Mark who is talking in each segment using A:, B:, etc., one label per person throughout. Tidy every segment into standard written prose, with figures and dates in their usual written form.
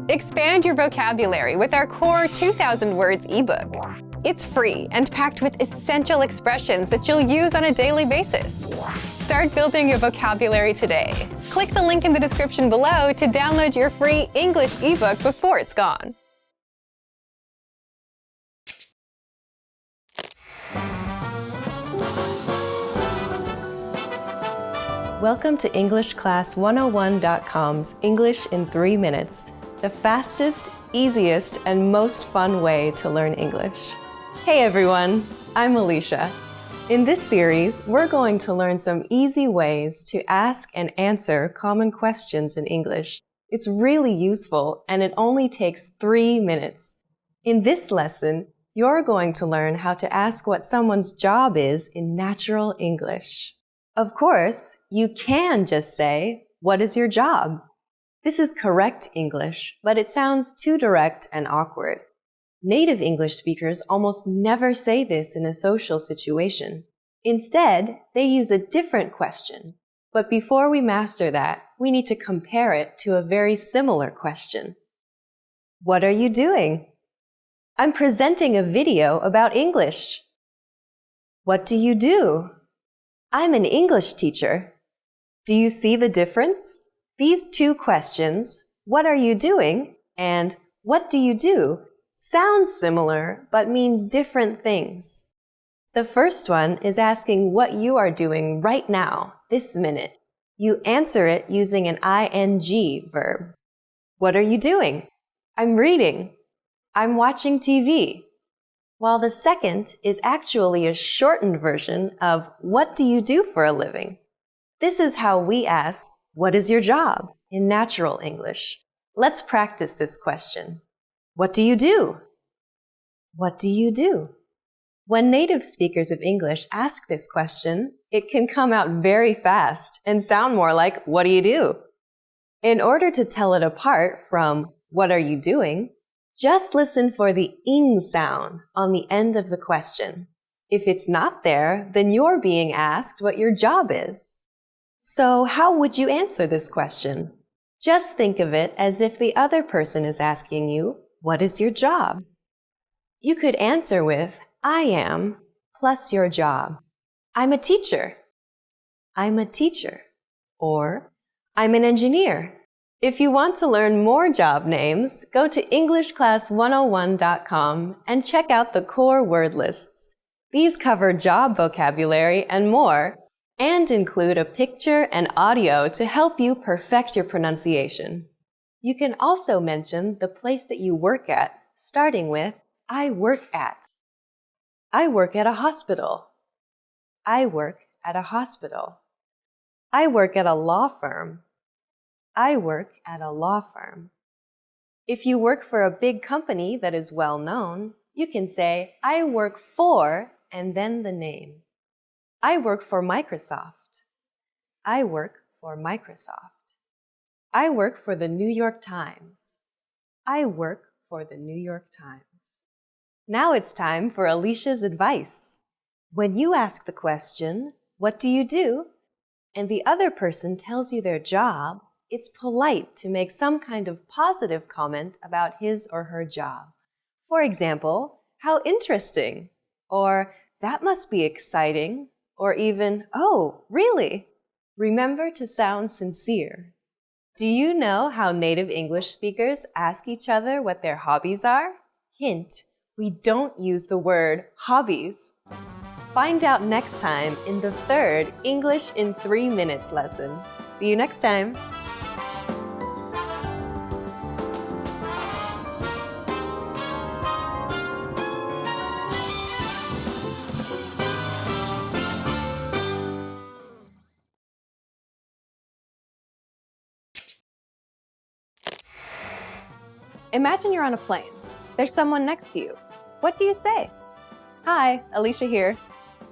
A: Expand your vocabulary with our core 2,000 words ebook. It's free and packed with essential expressions that you'll use on a daily basis. Start building your vocabulary today. Click the link in the description below to download your free English ebook before it's gone.
B: Welcome to EnglishClass101.com's English in 3 minutes, the fastest, easiest, and most fun way to learn English. Hey everyone, I'm Alicia. In this series, we're going to learn some easy ways to ask and answer common questions in English. It's really useful and it only takes 3 minutes. In this lesson, you're going to learn how to ask what someone's job is in natural English. Of course, you can just say, "What is your job?" This is correct English, but it sounds too direct and awkward. Native English speakers almost never say this in a social situation. Instead, they use a different question. But before we master that, we need to compare it to a very similar question. What are you doing? I'm presenting a video about English. What do you do? I'm an English teacher. Do you see the difference? These two questions, what are you doing, and what do you do, sound similar but mean different things. The first one is asking what you are doing right now, this minute. You answer it using an ing verb. What are you doing? I'm reading. I'm watching TV. While the second is actually a shortened version of what do you do for a living? This is how we ask, what is your job in natural English? Let's practice this question. What do you do? What do you do? When native speakers of English ask this question, it can come out very fast and sound more like, what do you do? In order to tell it apart from, what are you doing? Just listen for the ing sound on the end of the question. If it's not there, then you're being asked what your job is. So how would you answer this question? Just think of it as if the other person is asking you, what is your job? You could answer with, I am, plus your job. I'm a teacher. I'm a teacher. Or, I'm an engineer. If you want to learn more job names, go to EnglishClass101.com and check out the core word lists. These cover job vocabulary and more, and include a picture and audio to help you perfect your pronunciation. You can also mention the place that you work at, starting with, I work at. I work at a hospital. I work at a hospital. I work at a law firm. I work at a law firm. If you work for a big company that is well known, you can say, I work for, and then the name. I work for Microsoft. I work for Microsoft. I work for the New York Times. I work for the New York Times. Now it's time for Alicia's advice. When you ask the question, what do you do? And the other person tells you their job, it's polite to make some kind of positive comment about his or her job. For example, how interesting, or that must be exciting, or even, oh, really? Remember to sound sincere. Do you know how native English speakers ask each other what their hobbies are? Hint, we don't use the word hobbies. Find out next time in the third English in 3 minutes lesson. See you next time.
A: Imagine you're on a plane. There's someone next to you. What do you say? Hi, Alicia here.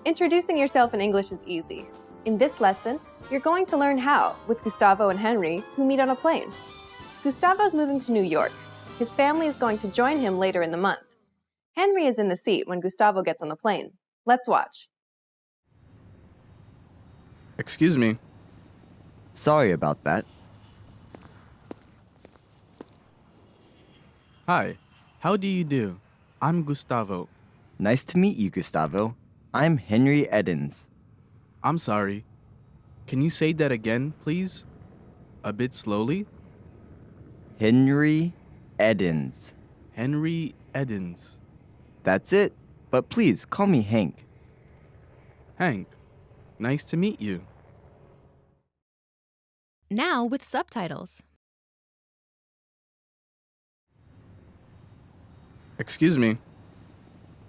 A: Introducing yourself in English is easy. In this lesson, you're going to learn how with Gustavo and Henry, who meet on a plane. Gustavo's moving to New York. His family is going to join him later in the month. Henry is in the seat when Gustavo gets on the plane. Let's watch.
C: Excuse me.
D: Sorry about that.
C: Hi, how do you do? I'm Gustavo.
D: Nice to meet you, Gustavo. I'm Henry Edens.
C: I'm sorry. Can you say that again, please? A bit slowly?
D: Henry Edens.
C: Henry Edens.
D: That's it, but please call me Hank.
C: Hank, nice to meet you.
B: Now with subtitles.
C: Excuse me.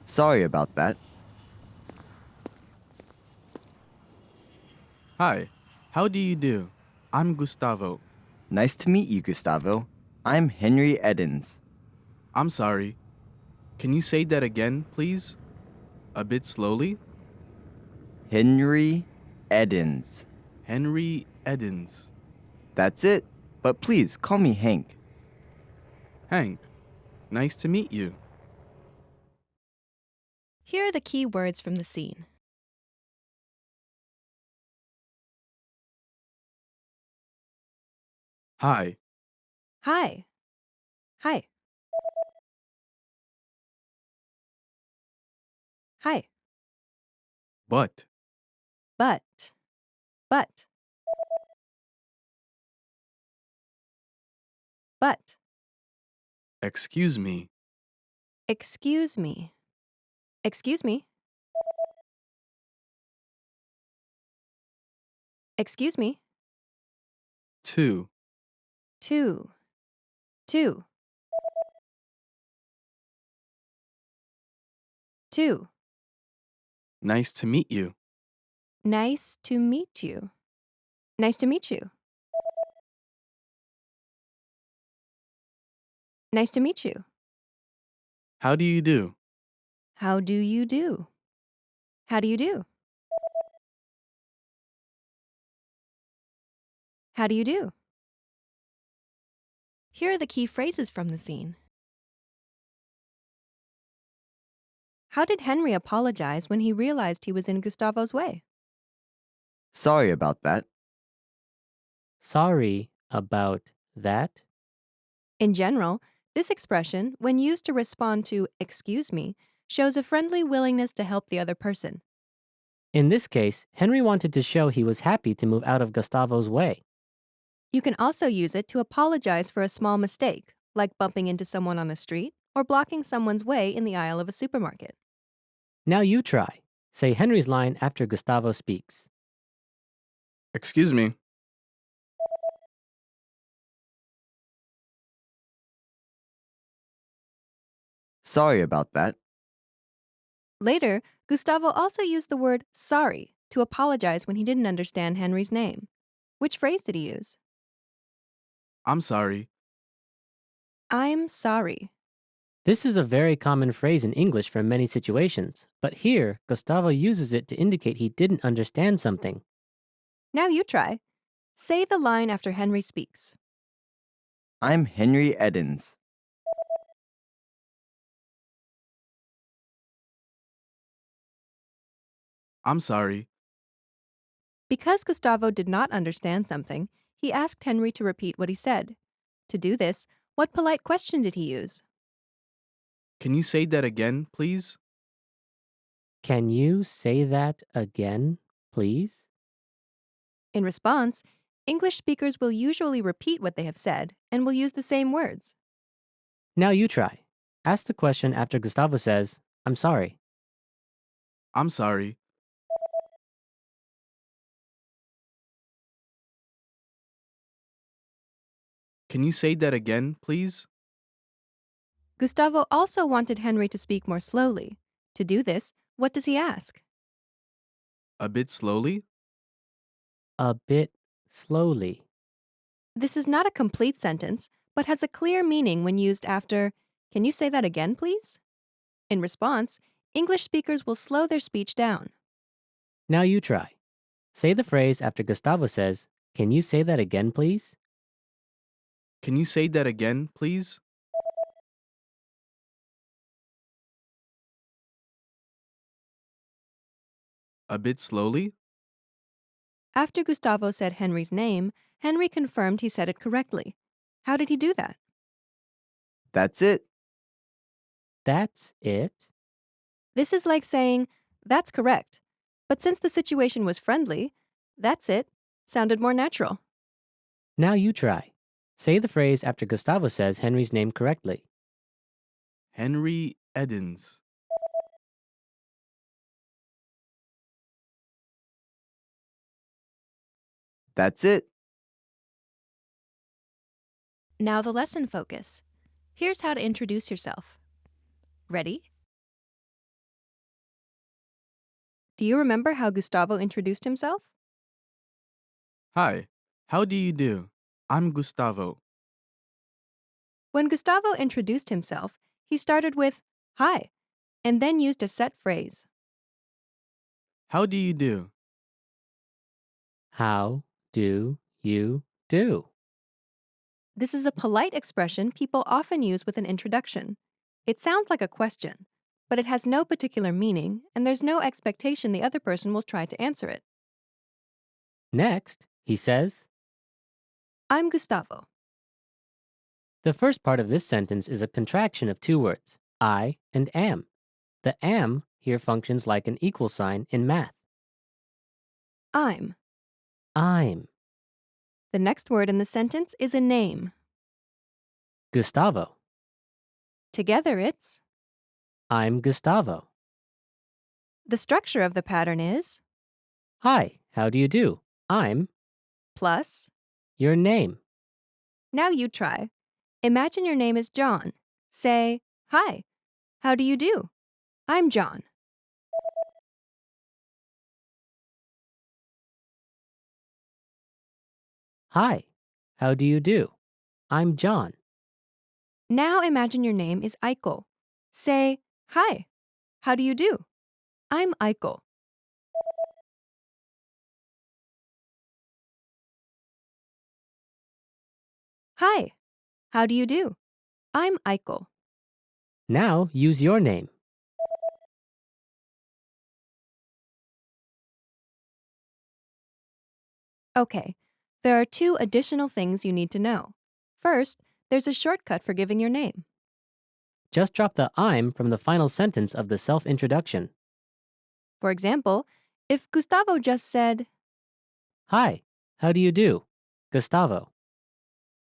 D: Sorry about that.
C: Hi, how do you do? I'm Gustavo.
D: Nice to meet you, Gustavo. I'm Henry Edens.
C: I'm sorry. Can you say that again, please? A bit slowly?
D: Henry Edens.
C: Henry Edens.
D: That's it, but please call me Hank.
C: Hank, nice to meet you.
B: Here are the key words from the scene.
C: Hi,
A: Hi. Hi. Hi.
C: but,
A: But. But. But.
C: excuse me,
A: Excuse me. Excuse me. Excuse me.
C: two,
A: Two. Two. Two.
C: nice to meet you.
A: Nice to meet you. Nice to meet you. Nice to meet you.
C: How do you do?
A: How do you do? How do you do? How do you do? Here are the key phrases from the scene. How did Henry apologize when he realized he was in Gustavo's way?
D: Sorry about that.
E: Sorry about that.
A: In general, this expression, when used to respond to "excuse me," shows a friendly willingness to help the other person.
E: In this case, Henry wanted to show he was happy to move out of Gustavo's way.
A: You can also use it to apologize for a small mistake, like bumping into someone on the street or blocking someone's way in the aisle of a supermarket.
E: Now you try. Say Henry's line after Gustavo speaks.
C: Excuse me.
D: Sorry about that.
A: Later, Gustavo also used the word sorry to apologize when he didn't understand Henry's name. Which phrase did he use?
C: I'm sorry.
A: I'm sorry.
E: This is a very common phrase in English for many situations, but here, Gustavo uses it to indicate he didn't understand something.
A: Now you try. Say the line after Henry speaks.
D: I'm Henry Edens.
C: I'm sorry.
A: Because Gustavo did not understand something, he asked Henry to repeat what he said. To do this, what polite question did he use?
C: Can you say that again, please?
E: Can you say that again, please?
A: In response, English speakers will usually repeat what they have said and will use the same words.
E: Now you try. Ask the question after Gustavo says, I'm sorry.
C: I'm sorry. Can you say that again, please?
A: Gustavo also wanted Henry to speak more slowly. To do this, what does he ask?
C: A bit slowly?
E: A bit slowly.
A: This is not a complete sentence, but has a clear meaning when used after, "Can you say that again, please?" In response, English speakers will slow their speech down.
E: Now you try. Say the phrase after Gustavo says, Can you say that again, please?
C: Can you say that again, please? A bit slowly?
A: After Gustavo said Henry's name, Henry confirmed he said it correctly. How did he do that?
D: That's it.
E: That's it.
A: This is like saying, that's correct. But since the situation was friendly, that's it sounded more natural.
E: Now you try. Say the phrase after Gustavo says Henry's name correctly.
C: Henry Edens.
D: That's it.
A: Now the lesson focus. Here's how to introduce yourself. Ready? Do you remember how Gustavo introduced himself?
C: Hi, how do you do? I'm Gustavo.
A: When Gustavo introduced himself, he started with, hi, and then used a set phrase.
C: How do you do?
E: How do you do?
A: This is a polite expression people often use with an introduction. It sounds like a question, but it has no particular meaning, and there's no expectation the other person will try to answer it.
E: Next, he says,
A: I'm Gustavo.
E: the first part of this sentence is a contraction of two words, I and am. The am here functions like an equal sign in math.
A: I'm.
E: I'm
A: The next word in the sentence is a name.
E: Gustavo.
A: Together it's.
E: I'm Gustavo.
A: The structure of the pattern is
E: Hi, how do you do? I'm
A: plus.
E: your name.
A: Now you try. Imagine your name is John. Say, hi, how do you do? I'm John.
E: Hi, how do you do? I'm John.
A: Now imagine your name is Eichel. Say, hi, how do you do? I'm Eichel. Hi, how do you do? I'm Eichel.
E: Now use your name.
A: Okay, there are two additional things you need to know. First, there's a shortcut for giving your name.
E: Just drop the I'm from the final sentence of the self-introduction.
A: For example, if Gustavo just said,
E: Hi, how do you do? Gustavo.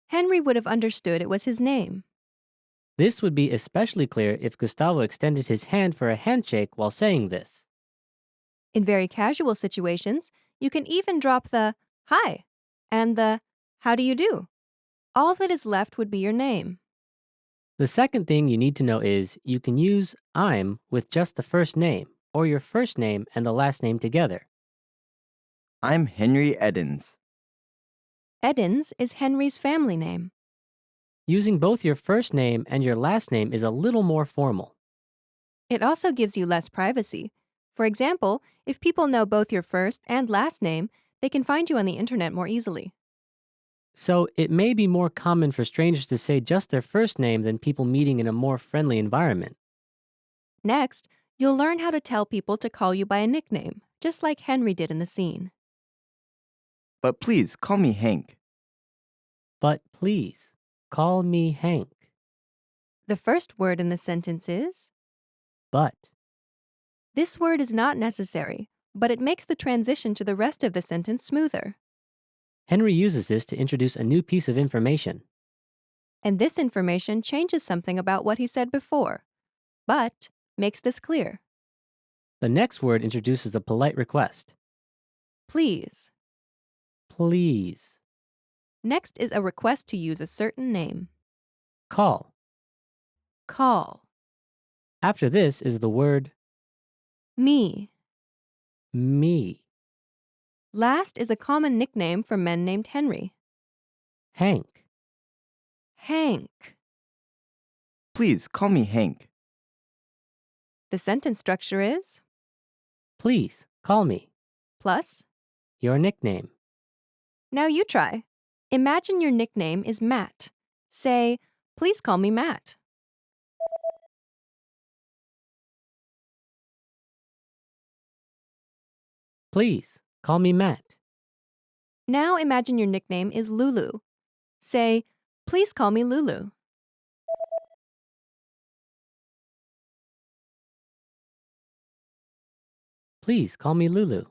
A: Henry would have understood it was his name.
E: This would be especially clear if Gustavo extended his hand for a handshake while saying this.
A: In very casual situations, you can even drop the hi and the how do you do. All that is left would be your name.
E: The second thing you need to know is you can use I'm with just the first name or your first name and the last name together.
D: I'm Henry Edens.
A: Edens is Henry's family name.
E: Using both your first name and your last name is a little more formal.
A: It also gives you less privacy. For example, if people know both your first and last name, they can find you on the internet more easily.
E: So it may be more common for strangers to say just their first name than people meeting in a more friendly environment.
A: Next, you'll learn how to tell people to call you by a nickname, just like Henry did in the scene.
D: But please call me Hank.
E: But please, call me Hank.
A: The first word in the sentence is.
E: But.
A: This word is not necessary, but it makes the transition to the rest of the sentence smoother.
E: Henry uses this to introduce a new piece of information.
A: And this information changes something about what he said before, but makes this clear.
E: The next word introduces a polite request.
A: Please.
E: Please.
A: Next is a request to use a certain name.
E: Call.
A: Call.
E: After this is the word
A: Me.
E: me.
A: Last is a common nickname for men named Henry.
E: Hank.
A: Hank.
D: Please call me Hank.
A: The sentence structure is
E: Please, call me.
A: plus.
E: Your nickname.
A: Now you try. Imagine your nickname is Matt. Say, please call me Matt.
E: Please, call me Matt.
A: Now imagine your nickname is Lulu. Say, please call me Lulu.
E: Please call me Lulu.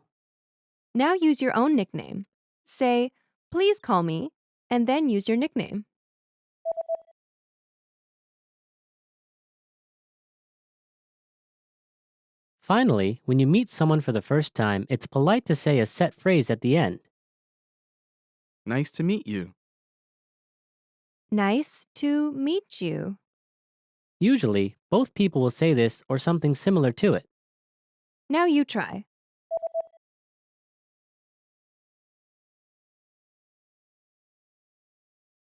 B: Now use your own nickname. Say, please call me, and then use your nickname.
E: Finally, when you meet someone for the first time, it's polite to say a set phrase at the end.
C: Nice to meet you.
B: Nice to meet you.
E: Usually, both people will say this or something similar to it.
B: Now you try.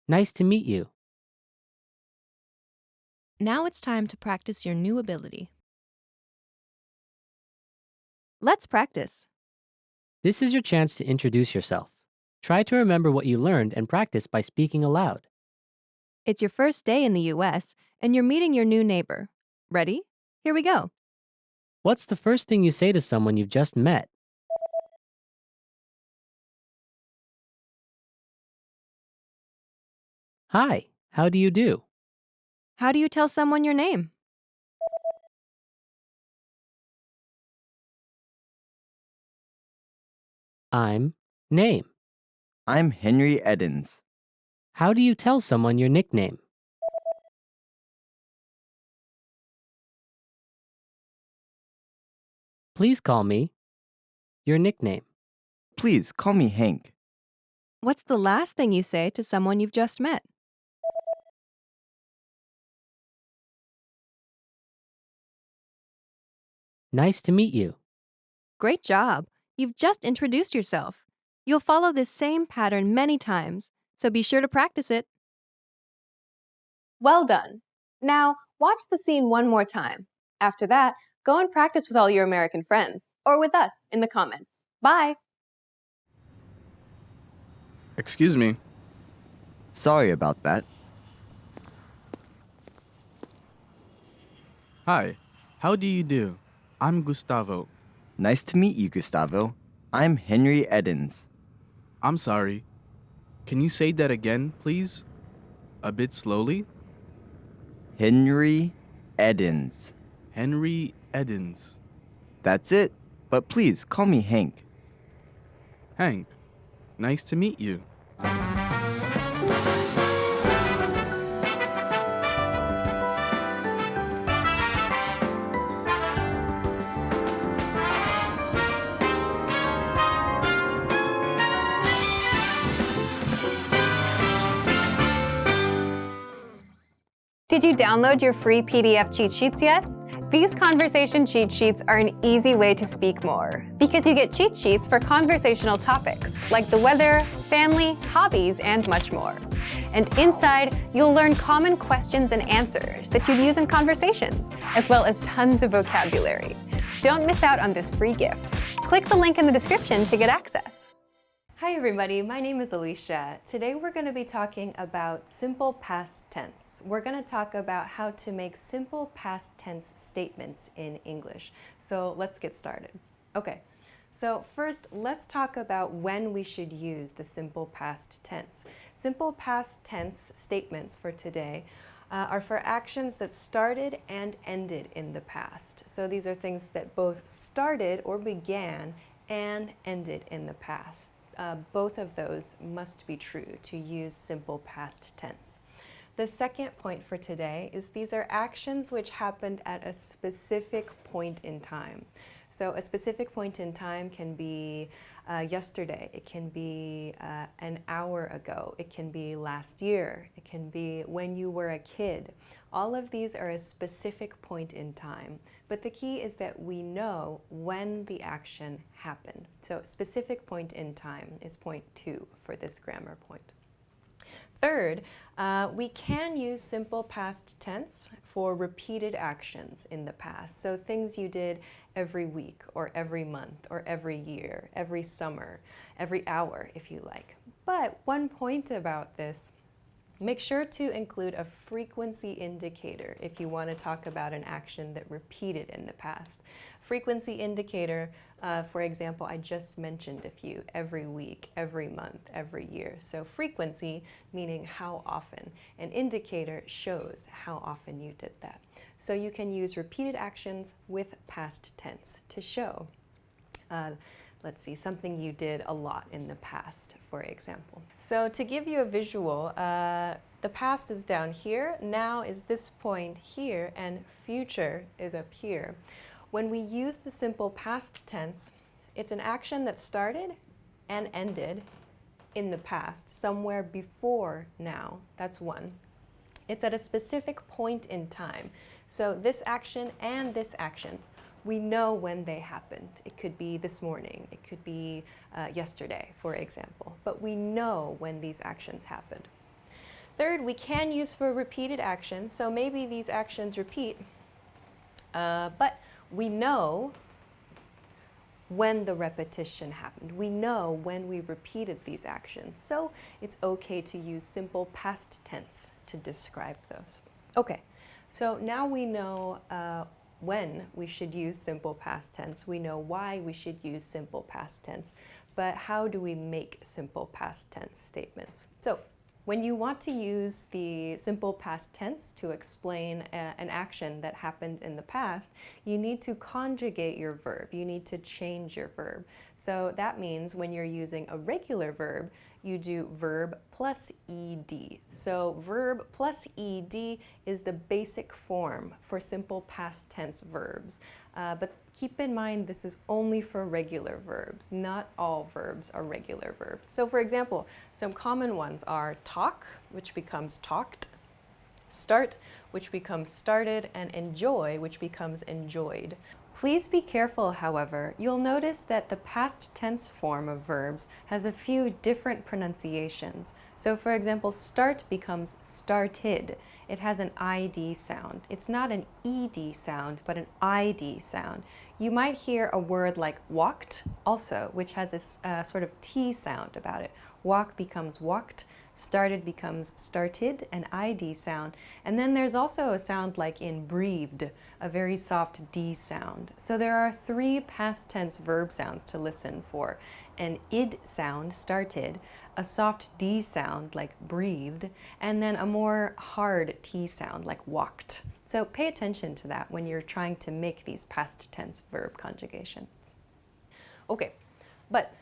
E: Nice to meet you.
B: Now it's time to practice your new ability. Let's practice.
E: This is your chance to introduce yourself. Try to remember what you learned and practice by speaking aloud.
B: It's your first day in the US, and you're meeting your new neighbor. Ready? Here we go.
E: What's the first thing you say to someone you've just met? Hi, how do you do?
B: How do you tell someone your name?
E: I'm name.
D: I'm Henry Edens.
E: How do you tell someone your nickname? Please call me your nickname.
D: Please call me Hank.
B: What's the last thing you say to someone you've just met?
E: Nice to meet you.
B: Great job. You've just introduced yourself. You'll follow this same pattern many times, so be sure to practice it.
A: Well done. Now, watch the scene one more time. After that, go and practice with all your American friends, or with us in the comments. Bye!
C: Excuse me.
D: Sorry about that.
C: Hi, how do you do? I'm Gustavo.
D: Nice to meet you, Gustavo. I'm Henry Edens.
C: I'm sorry. Can you say that again, please? A bit slowly?
D: Henry Edens.
C: Henry Edens.
D: That's it. But please call me Hank.
C: Hank, nice to meet you.
A: Did you download your free PDF cheat sheets yet? These conversation cheat sheets are an easy way to speak more because you get cheat sheets for conversational topics like the weather, family, hobbies, and much more. And inside, you'll learn common questions and answers that you'd use in conversations, as well as tons of vocabulary. Don't miss out on this free gift. Click the link in the description to get access.
B: Hi everybody, my name is Alicia. Today we're going to be talking about simple past tense. We're going to talk about how to make simple past tense statements in English. So let's get started. Okay, so first let's talk about when we should use the simple past tense. Simple past tense statements for today are for actions that started and ended in the past. So these are things that both started or began and ended in the past. Both of those must be true to use simple past tense. The second point for today is these are actions which happened at a specific point in time. So a specific point in time can be yesterday, it can be an hour ago, it can be last year, it can be when you were a kid. All of these are a specific point in time, but the key is that we know when the action happened. So specific point in time is point 2 for this grammar point. Third, we can use simple past tense for repeated actions in the past. So things you did every week or every month or every year, every summer, every hour if you like. But one point about this, make sure to include a frequency indicator if you want to talk about an action that repeated in the past. Frequency indicator, for example, I just mentioned a few: every week, every month, every year. So frequency meaning how often. An indicator shows how often you did that. So you can use repeated actions with past tense to show Let's see, something you did a lot in the past, for example. So to give you a visual, the past is down here, now is this point here, and future is up here. When we use the simple past tense, it's an action that started and ended in the past, somewhere before now. That's one. It's at a specific point in time. So this action and this action, we know when they happened. It could be this morning, it could be yesterday, for example, but we know when these actions happened. Third, we can use for repeated actions, so maybe these actions repeat, but we know when the repetition happened. We know when we repeated these actions, so it's okay to use simple past tense to describe those. Okay, so now we know when we should use simple past tense. We know why we should use simple past tense, but how do we make simple past tense statements? So when you want to use the simple past tense to explain an action that happened in the past, you need to conjugate your verb. You need to change your verb. So that means when you're using a regular verb, you do verb plus ed. So verb plus ed is the basic form for simple past tense verbs. But keep in mind this is only for regular verbs. Not all verbs are regular verbs. So for example, some common ones are talk, which becomes talked, start, which becomes started, and enjoy, which becomes enjoyed. Please be careful, however. You'll notice that the past tense form of verbs has a few different pronunciations. So for example, start becomes started. It has an ID sound. It's not an ED sound, but an ID sound. You might hear a word like walked also, which has a sort of T sound about it. Walk becomes walked. Started becomes started, an ID sound. And then there's also a sound like in breathed, a very soft D sound. So there are three past tense verb sounds to listen for. An id sound, started, a soft D sound like breathed, and then a more hard T sound like walked. So pay attention to that when you're trying to make these past tense verb conjugations. Okay, but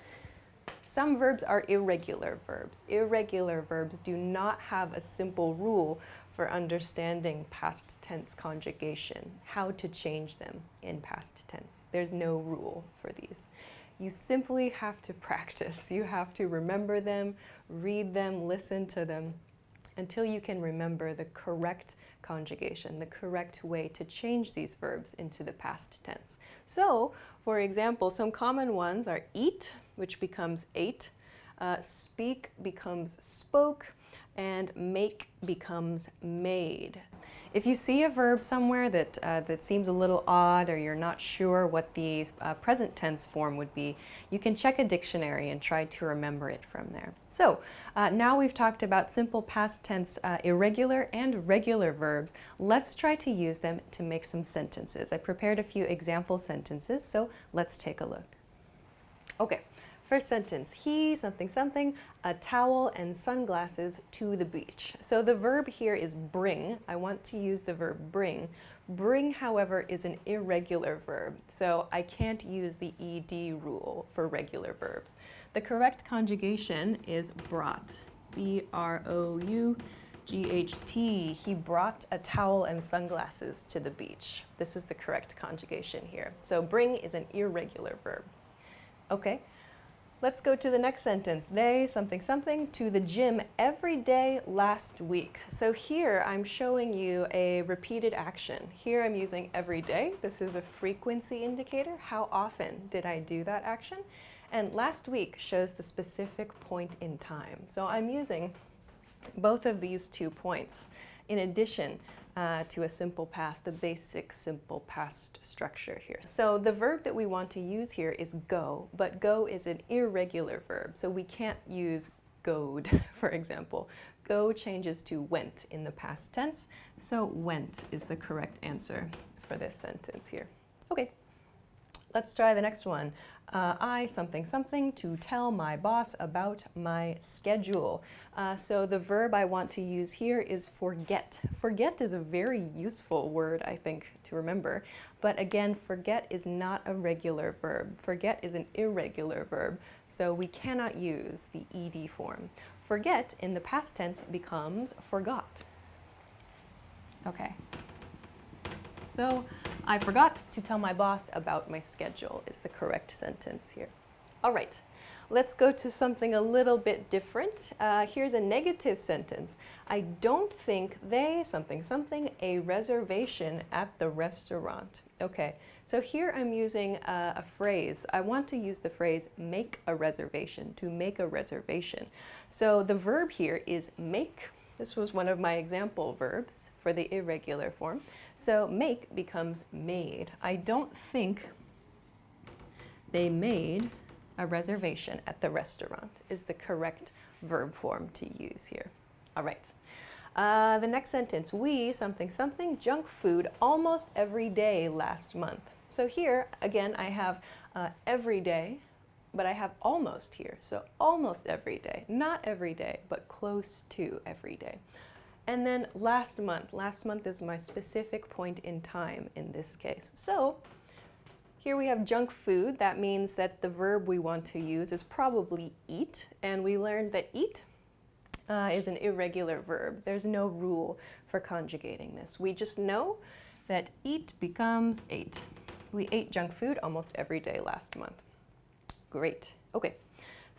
B: some verbs are irregular verbs. Irregular verbs do not have a simple rule for understanding past tense conjugation, how to change them in past tense. There's no rule for these. You simply have to practice. You have to remember them, read them, listen to them, until you can remember the correct conjugation, the correct way to change these verbs into the past tense. So, for example, some common ones are eat, which becomes ate, speak becomes spoke, and make becomes made. If you see a verb somewhere that seems a little odd, or you're not sure what the present tense form would be, you can check a dictionary and try to remember it from there. So now we've talked about simple past tense irregular and regular verbs. Let's try to use them to make some sentences. I prepared a few example sentences, so let's take a look. Okay. First sentence, he, something, something, a towel and sunglasses to the beach. So the verb here is bring. I want to use the verb bring. Bring, however, is an irregular verb, so I can't use the ed rule for regular verbs. The correct conjugation is brought, B-R-O-U-G-H-T. He brought a towel and sunglasses to the beach. This is the correct conjugation here. So bring is an irregular verb. Okay. Let's go to the next sentence. They, something, something, to the gym every day last week. So here I'm showing you a repeated action. Here I'm using every day. This is a frequency indicator. How often did I do that action? And last week shows the specific point in time. So I'm using both of these 2 points in addition to a simple past, the basic simple past structure here. So the verb that we want to use here is go, but go is an irregular verb, so we can't use goed, for example. Go changes to went in the past tense, so went is the correct answer for this sentence here. Okay. Let's try the next one. I something something to tell my boss about my schedule. So the verb I want to use here is forget. Forget is a very useful word, I think, to remember. But again, forget is not a regular verb. Forget is an irregular verb, so we cannot use the ed form. Forget in the past tense becomes forgot. Okay. So, I forgot to tell my boss about my schedule is the correct sentence here. All right, let's go to something a little bit different. Here's a negative sentence. I don't think they something something a reservation at the restaurant. Okay, so here I'm using a phrase. I want to use the phrase make a reservation, to make a reservation. So the verb here is make. This was one of my example verbs for the irregular form. So make becomes made. I don't think they made a reservation at the restaurant is the correct verb form to use here. All right. The next sentence, we something something junk food almost every day last month. So here, again, I have every day, but I have almost here. So almost every day, not every day, but close to every day. And then last month is my specific point in time in this case. So here we have junk food. That means that the verb we want to use is probably eat. And we learned that eat is an irregular verb. There's no rule for conjugating this. We just know that eat becomes ate. We ate junk food almost every day last month. Great. Okay.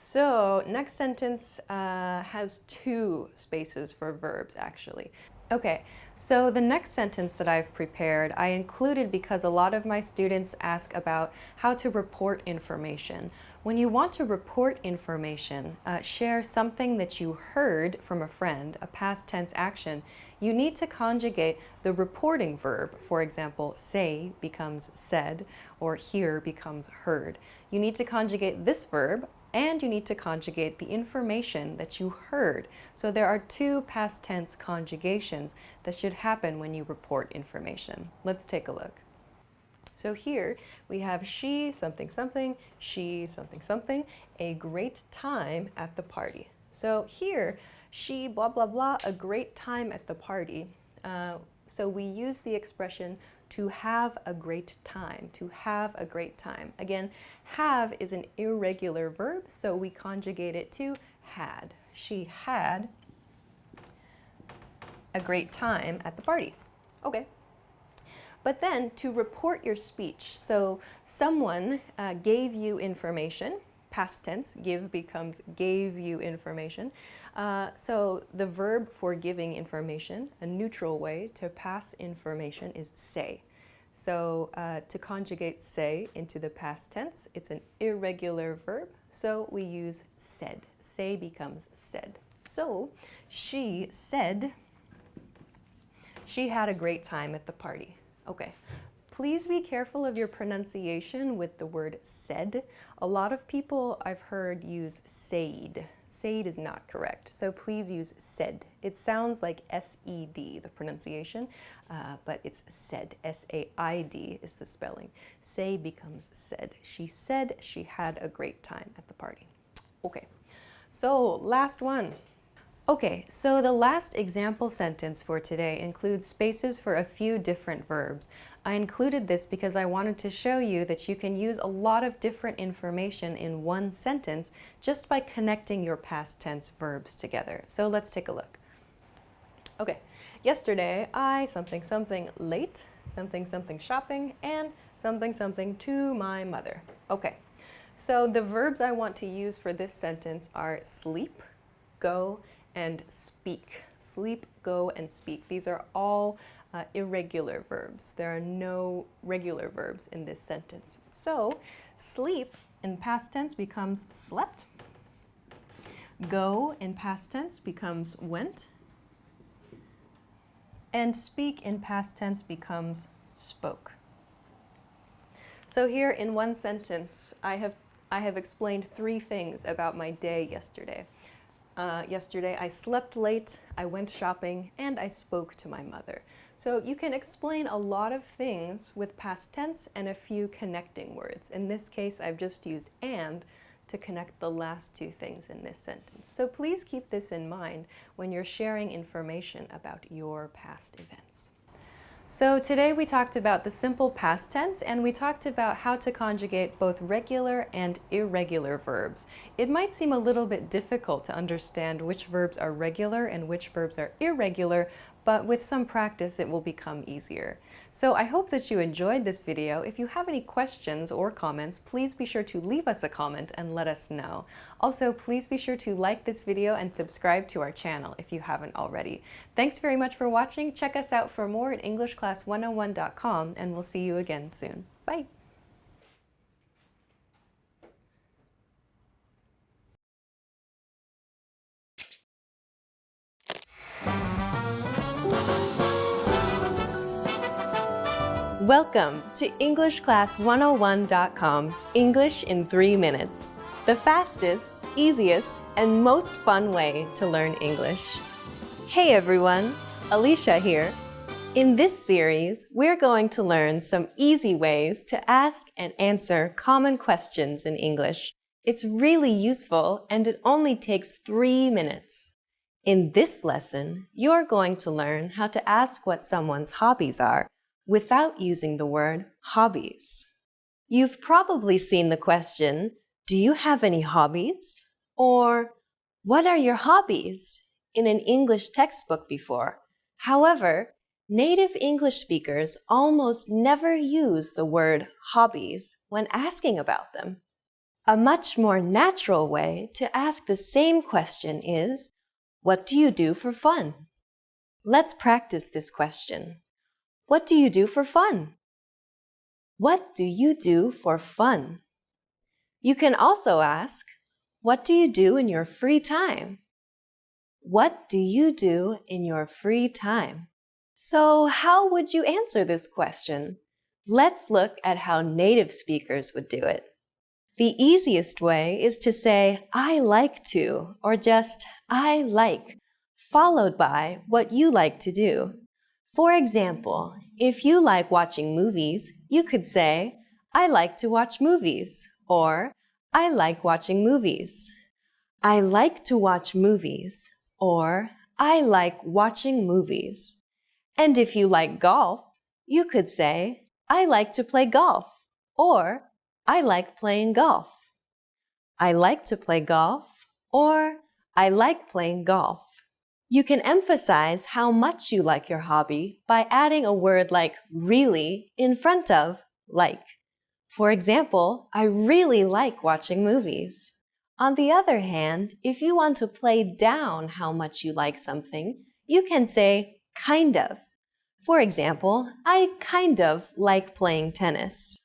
B: So next sentence has two spaces for verbs, actually. Okay, so the next sentence that I've prepared, I included because a lot of my students ask about how to report information. When you want to report information, share something that you heard from a friend, a past tense action, you need to conjugate the reporting verb. For example, say becomes said, or hear becomes heard. You need to conjugate this verb, and you need to conjugate the information that you heard. So there are two past tense conjugations that should happen when you report information. Let's take a look. So here we have she something something, she something something, a great time at the party. So here, she blah blah blah, a great time at the party. So we use the expression to have a great time, to have a great time. Again, have is an irregular verb, so we conjugate it to had. She had a great time at the party. Okay. But then to report your speech, so someone gave you information, past tense, give becomes gave you information. So the verb for giving information, a neutral way to pass information is say. So to conjugate say into the past tense, it's an irregular verb, so we use said. Say becomes said. So she said she had a great time at the party. Okay. Please be careful of your pronunciation with the word said. A lot of people I've heard use said. Said is not correct, so please use said. It sounds like S-E-D, the pronunciation, but it's said. S-A-I-D is the spelling. Say becomes said. She said she had a great time at the party. Okay, so last one. Okay, so the last example sentence for today includes spaces for a few different verbs. I included this because I wanted to show you that you can use a lot of different information in one sentence just by connecting your past tense verbs together. So let's take a look. Okay, yesterday I something something late, something something shopping, and something something to my mother. Okay, so the verbs I want to use for this sentence are sleep, go, and speak. Sleep, go, and speak. These are all irregular verbs. There are no regular verbs in this sentence. So sleep in past tense becomes slept. Go in past tense becomes went. And speak in past tense becomes spoke. So here in one sentence, I have explained three things about my day yesterday. yesterday. I slept late, I went shopping, and I spoke to my mother. So you can explain a lot of things with past tense and a few connecting words. In this case, I've just used and to connect the last two things in this sentence. So please keep this in mind when you're sharing information about your past events. So today we talked about the simple past tense, and we talked about how to conjugate both regular and irregular verbs. It might seem a little bit difficult to understand which verbs are regular and which verbs are irregular, but with some practice it will become easier. So I hope that you enjoyed this video. If you have any questions or comments, please be sure to leave us a comment and let us know. Also, please be sure to like this video and subscribe to our channel if you haven't already. Thanks very much for watching. Check us out for more at EnglishClass101.com, and we'll see you again soon. Bye! Welcome to EnglishClass101.com's English in 3 minutes, the fastest, easiest, and most fun way to learn English. Hey everyone, Alicia here. In this series, we're going to learn some easy ways to ask and answer common questions in English. It's really useful and it only takes 3 minutes. In this lesson, you're going to learn how to ask what someone's hobbies are without using the word hobbies. You've probably seen the question, do you have any hobbies? Or, what are your hobbies? In an English textbook before. However, native English speakers almost never use the word hobbies when asking about them. A much more natural way to ask the same question is, what do you do for fun? Let's practice this question. What do you do for fun? What do you do for fun? You can also ask, what do you do in your free time? What do you do in your free time? So how would you answer this question? Let's look at how native speakers would do it. The easiest way is to say, I like to, or just, I like, followed by what you like to do. For example, if you like watching movies, you could say, I like to watch movies, or I like watching movies. I like to watch movies, or I like watching movies. And if you like golf, you could say, I like to play golf, or I like playing golf. I like to play golf, or I like playing golf. You can emphasize how much you like your hobby by adding a word like really in front of like. For example, I really like watching movies. On the other hand, if you want to play down how much you like something, you can say kind of. For example, I kind of like playing tennis.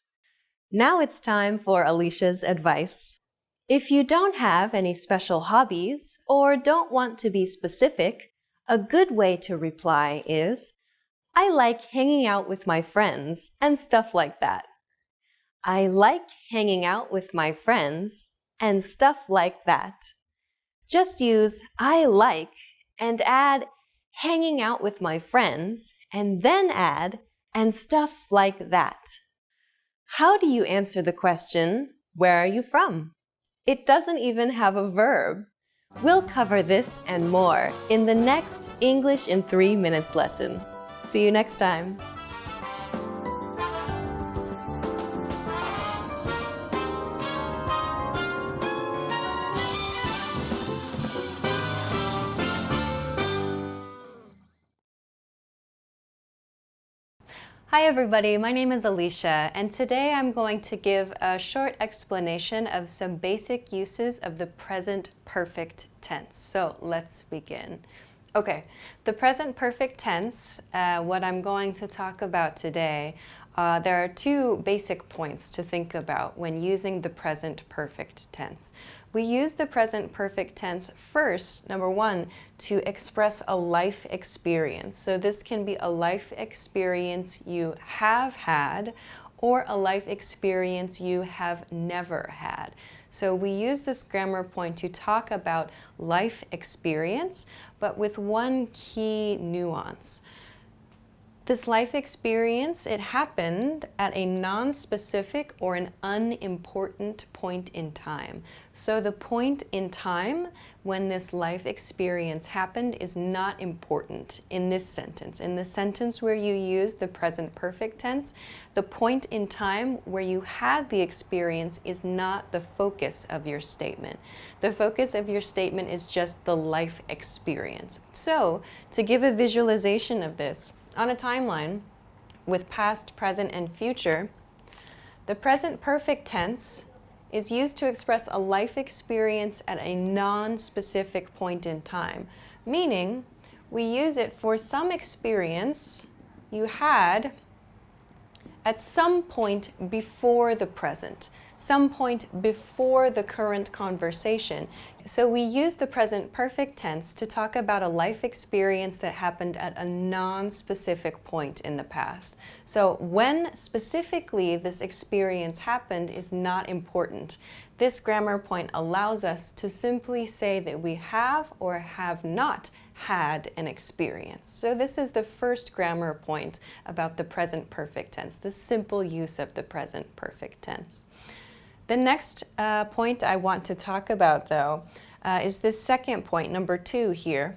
B: Now it's time for Alicia's advice. If you don't have any special hobbies or don't want to be specific, a good way to reply is, I like hanging out with my friends and stuff like that. I like hanging out with my friends and stuff like that. Just use I like and add hanging out with my friends and then add and stuff like that. How do you answer the question, where are you from? It doesn't even have a verb. We'll cover this and more in the next English in 3 minutes lesson. See you next time.
A: Hi everybody, my name is Alicia, and today I'm going to give a short explanation of some basic uses of the present perfect tense. So let's begin. Okay, the present perfect tense, what I'm going to talk about today, there are two basic points to think about when using the present perfect tense. We use the present perfect tense first, number one, to express a life experience. So this can be a life experience you have had,
B: or a life experience you have never had. So we use this grammar point to talk about life experience, but with one key nuance. This life experience, it happened at a non-specific or an unimportant point in time. So the point in time when this life experience happened is not important in this sentence. In the sentence where you use the present perfect tense, the point in time where you had the experience is not the focus of your statement. The focus of your statement is just the life experience. So to give a visualization of this, on a timeline with past, present, and future, the present perfect tense is used to express a life experience at a non-specific point in time, meaning we use it for some experience you had at some point before the present, some point before the current conversation. So we use the present perfect tense to talk about a life experience that happened at a non-specific point in the past. So when specifically this experience happened is not important. This grammar point allows us to simply say that we have or have not had an experience. So this is the first grammar point about the present perfect tense, the simple use of the present perfect tense. The next point I want to talk about, though, is this second point, number 2 here.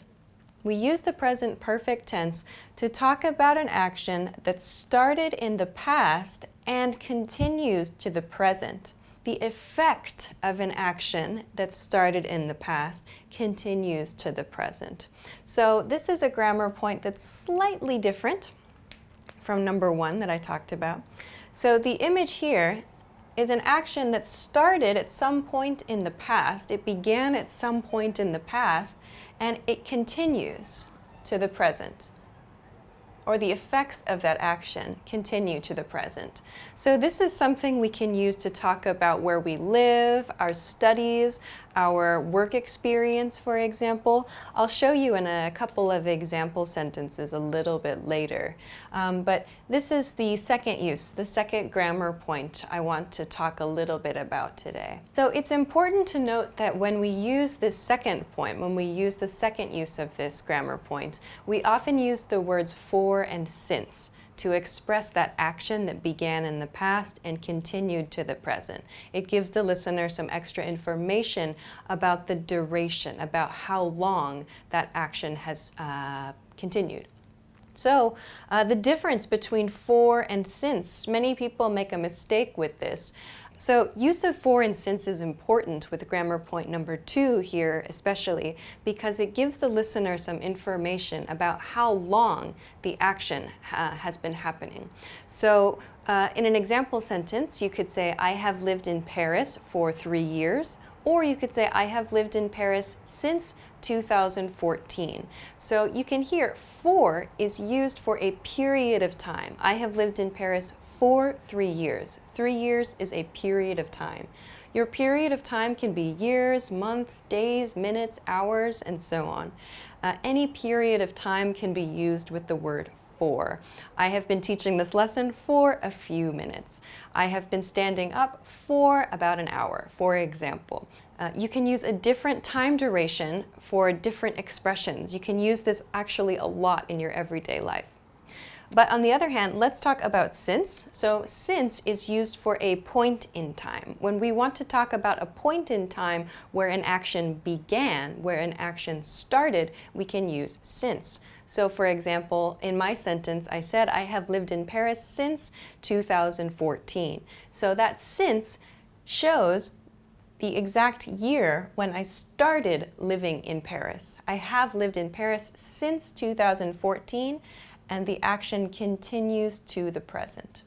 B: We use the present perfect tense to talk about an action that started in the past and continues to the present. The effect of an action that started in the past continues to the present. So this is a grammar point that's slightly different from number 1 that I talked about. So the image here is an action that started at some point in the past. It began at some point in the past, and it continues to the present. Or the effects of that action continue to the present. So this is something we can use to talk about where we live, our studies, our work experience, for example. I'll show you in a couple of example sentences a little bit later. But this is the second use, the second grammar point I want to talk a little bit about today. So it's important to note that when we use this second point, when we use the second use of this grammar point, we often use the words for and since to express that action that began in the past and continued to the present. It gives the listener some extra information about the duration, about how long that action has continued. So the difference between for and since, many people make a mistake with this. So use of for and since is important with grammar point number 2 here especially because it gives the listener some information about how long the action has been happening. So in an example sentence you could say, I have lived in Paris for 3 years, or you could say, I have lived in Paris since 2014. So you can hear for is used for a period of time. I have lived in Paris for 3 years. 3 years is a period of time. Your period of time can be years, months, days, minutes, hours, and so on. Any period of time can be used with the word for. I have been teaching this lesson for a few minutes. I have been standing up for about an hour, for example. You can use a different time duration for different expressions. You can use this actually a lot in your everyday life. But on the other hand, let's talk about since. So since is used for a point in time. When we want to talk about a point in time where an action began, where an action started, we can use since. So for example, in my sentence, I said, I have lived in Paris since 2014. So that since shows the exact year when I started living in Paris. I have lived in Paris since 2014, and the action continues to the present.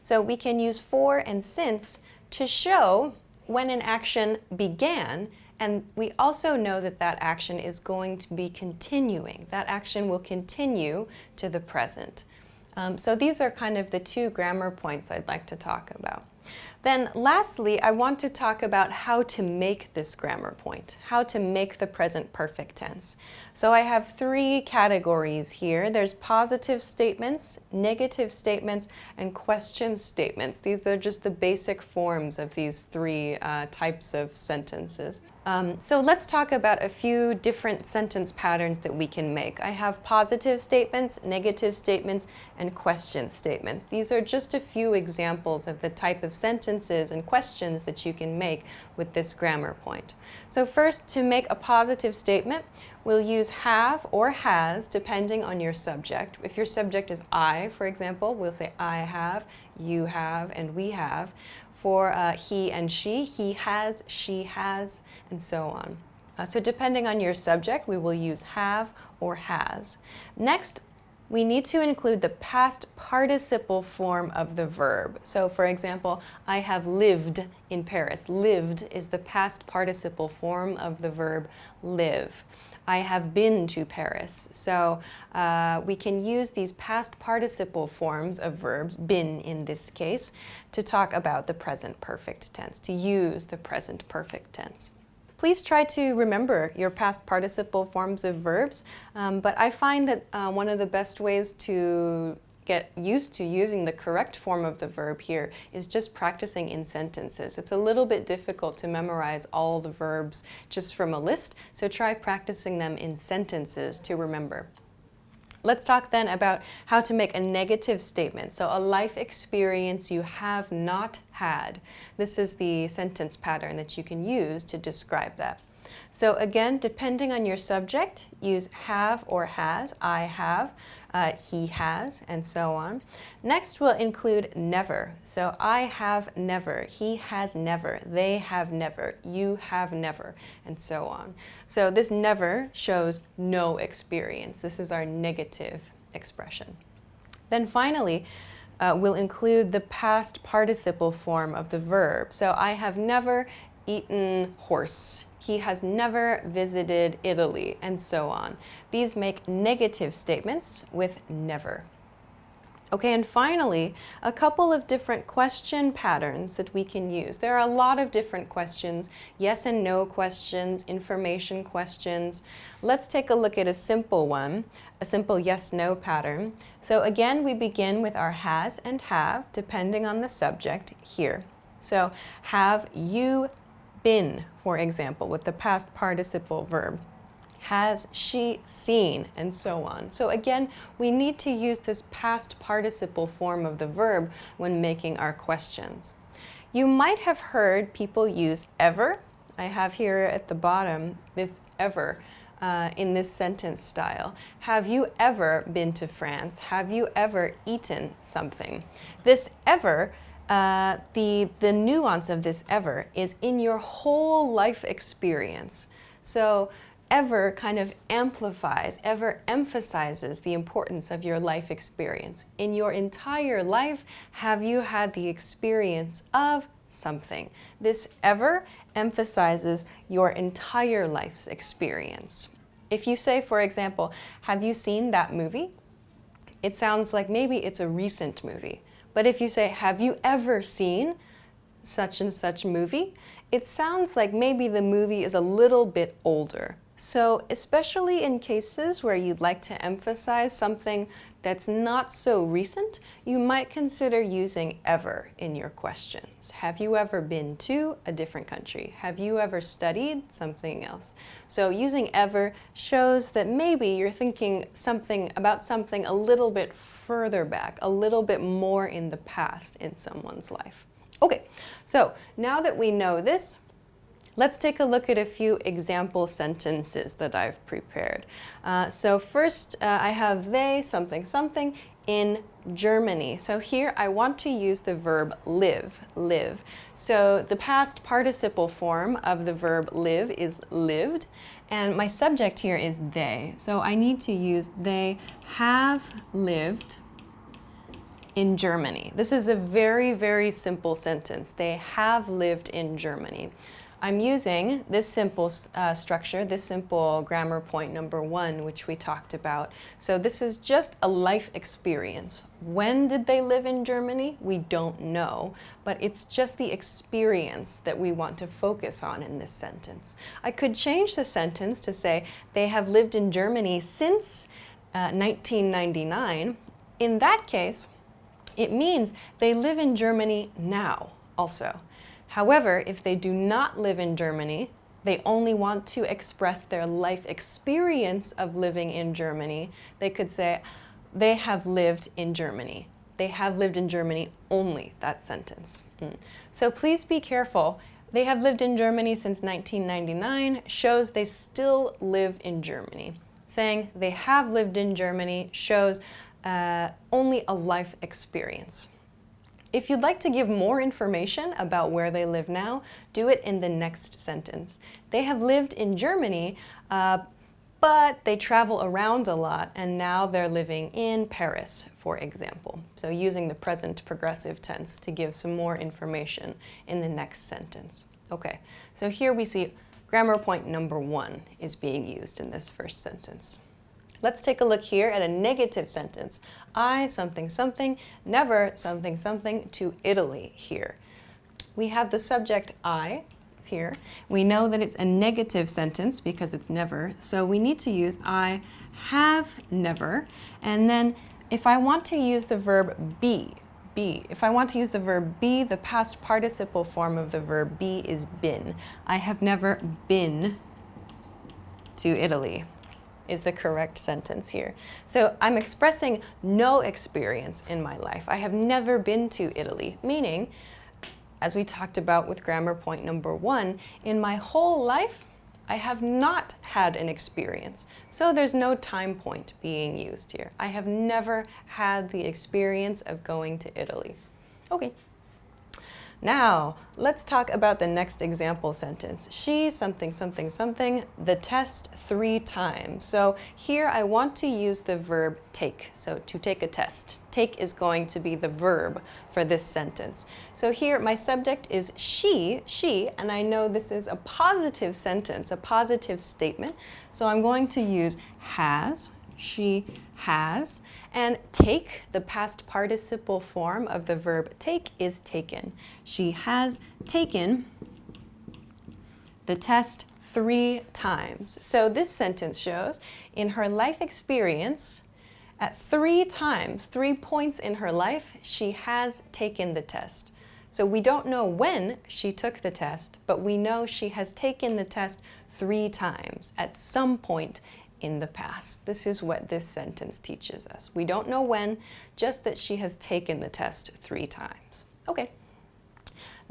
B: So we can use for and since to show when an action began, and we also know that that action is going to be continuing. That action will continue to the present. So these are kind of the 2 grammar points I'd like to talk about. Then lastly, I want to talk about how to make this grammar point, how to make the present perfect tense. So I have three categories here. There's positive statements, negative statements, and question statements. These are just the basic forms of these three types of sentences. So let's talk about a few different sentence patterns that we can make. I have positive statements, negative statements, and question statements. These are just a few examples of the type of sentences and questions that you can make with this grammar point. So first, to make a positive statement, we'll use have or has depending on your subject. If your subject is I, for example, we'll say I have, you have, and we have. For he and she has, she has, and so on. So depending on your subject, we will use have or has. Next, we need to include the past participle form of the verb. So for example, I have lived in Paris. Lived is the past participle form of the verb live. I have been to Paris. So we can use these past participle forms of verbs, been in this case, to talk about the present perfect tense, to use the present perfect tense. Please try to remember your past participle forms of verbs, but I find that one of the best ways to get used to using the correct form of the verb here is just practicing in sentences. It's a little bit difficult to memorize all the verbs just from a list, so try practicing them in sentences to remember. Let's talk then about how to make a negative statement. So a life experience you have not had. This is the sentence pattern that you can use to describe that. So again, depending on your subject, use have or has. I have, he has, and so on. Next, we'll include never. So I have never, he has never, they have never, you have never, and so on. So this never shows no experience. This is our negative expression. Then finally, we'll include the past participle form of the verb. So I have never eaten horse. He has never visited Italy, and so on. These make negative statements with never. Okay, and finally, a couple of different question patterns that we can use. There are a lot of different questions, yes and no questions, information questions. Let's take a look at a simple one, a simple yes-no pattern. So again, we begin with our has and have, depending on the subject here. So have you been, for example, with the past participle verb. Has she seen, and so on. So again, we need to use this past participle form of the verb when making our questions. You might have heard people use ever. I have here at the bottom this ever in this sentence style. Have you ever been to France? Have you ever eaten something? This ever, the nuance of this ever is in your whole life experience. So ever kind of amplifies, ever emphasizes the importance of your life experience. In your entire life, have you had the experience of something? This ever emphasizes your entire life's experience. If you say, for example, have you seen that movie? It sounds like maybe it's a recent movie. But if you say, have you ever seen such and such movie? It sounds like maybe the movie is a little bit older. So especially in cases where you'd like to emphasize something that's not so recent, you might consider using ever in your questions. Have you ever been to a different country? Have you ever studied something else? So using ever shows that maybe you're thinking about something a little bit further back, a little bit more in the past in someone's life. Okay, so now that we know this, let's take a look at a few example sentences that I've prepared. So first, I have they, something, something, in Germany. So here I want to use the verb live, live. So the past participle form of the verb live is lived, and my subject here is they. So I need to use they have lived in Germany. This is a very, very simple sentence. They have lived in Germany. I'm using this simple structure, this simple grammar point number 1, which we talked about. So this is just a life experience. When did they live in Germany? We don't know, but it's just the experience that we want to focus on in this sentence. I could change the sentence to say they have lived in Germany since 1999. In that case, it means they live in Germany now also. However, if they do not live in Germany, they only want to express their life experience of living in Germany, they could say, they have lived in Germany. They have lived in Germany only, that sentence. So please be careful. They have lived in Germany since 1999 shows they still live in Germany. Saying they have lived in Germany shows only a life experience. If you'd like to give more information about where they live now, do it in the next sentence. They have lived in Germany, but they travel around a lot, and now they're living in Paris, for example. So using the present progressive tense to give some more information in the next sentence. Okay, so here we see grammar point number 1 is being used in this first sentence. Let's take a look here at a negative sentence. I something something, never something something to Italy here. We have the subject I here. We know that it's a negative sentence because it's never, so we need to use I have never. And then if I want to use the verb be, if I want to use the verb be, the past participle form of the verb be is been. I have never been to Italy is the correct sentence here. So I'm expressing no experience in my life. I have never been to Italy, meaning, as we talked about with grammar point number 1, in my whole life, I have not had an experience. So there's no time point being used here. I have never had the experience of going to Italy. Okay. Now, let's talk about the next example sentence. She something something something the test 3 times. So here I want to use the verb take. So to take a test. Take is going to be the verb for this sentence. So here my subject is she, and I know this is a positive sentence, a positive statement. So I'm going to use has, she has, and take, the past participle form of the verb take, is taken. She has taken the test 3 times. So this sentence shows in her life experience, at 3 times, 3 points in her life, she has taken the test. So we don't know when she took the test, but we know she has taken the test 3 times at some point in the past. This is what this sentence teaches us. We don't know when, just that she has taken the test 3 times. Okay.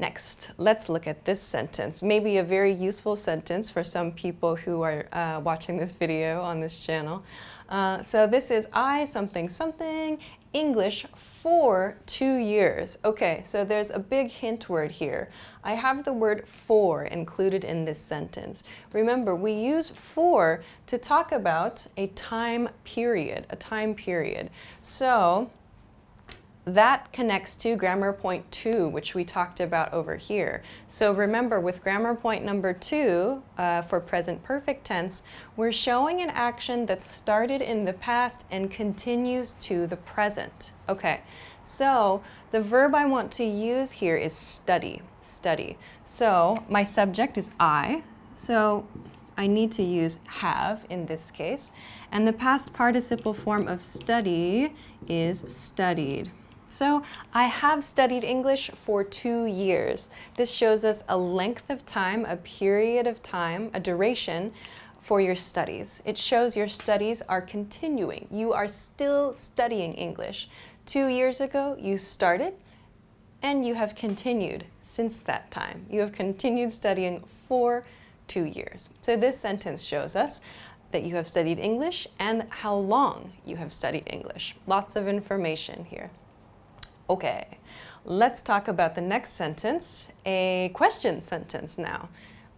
B: Next, let's look at this sentence. Maybe a very useful sentence for some people who are watching this video on this channel. So this is I something something English for 2 years. Okay, so there's a big hint word here. I have the word for included in this sentence. Remember, we use for to talk about a time period, So that connects to grammar point 2, which we talked about over here. So remember, with grammar point number 2, for present perfect tense, we're showing an action that started in the past and continues to the present. Okay, so the verb I want to use here is study, study. So my subject is I, so I need to use have in this case, and the past participle form of study is studied. So I have studied English for 2 years. This shows us a length of time, a period of time, a duration for your studies. It shows your studies are continuing. You are still studying English. 2 years ago, you started, and you have continued since that time. You have continued studying for 2 years. So this sentence shows us that you have studied English and how long you have studied English. Lots of information here. Okay, let's talk about the next sentence, a question sentence now.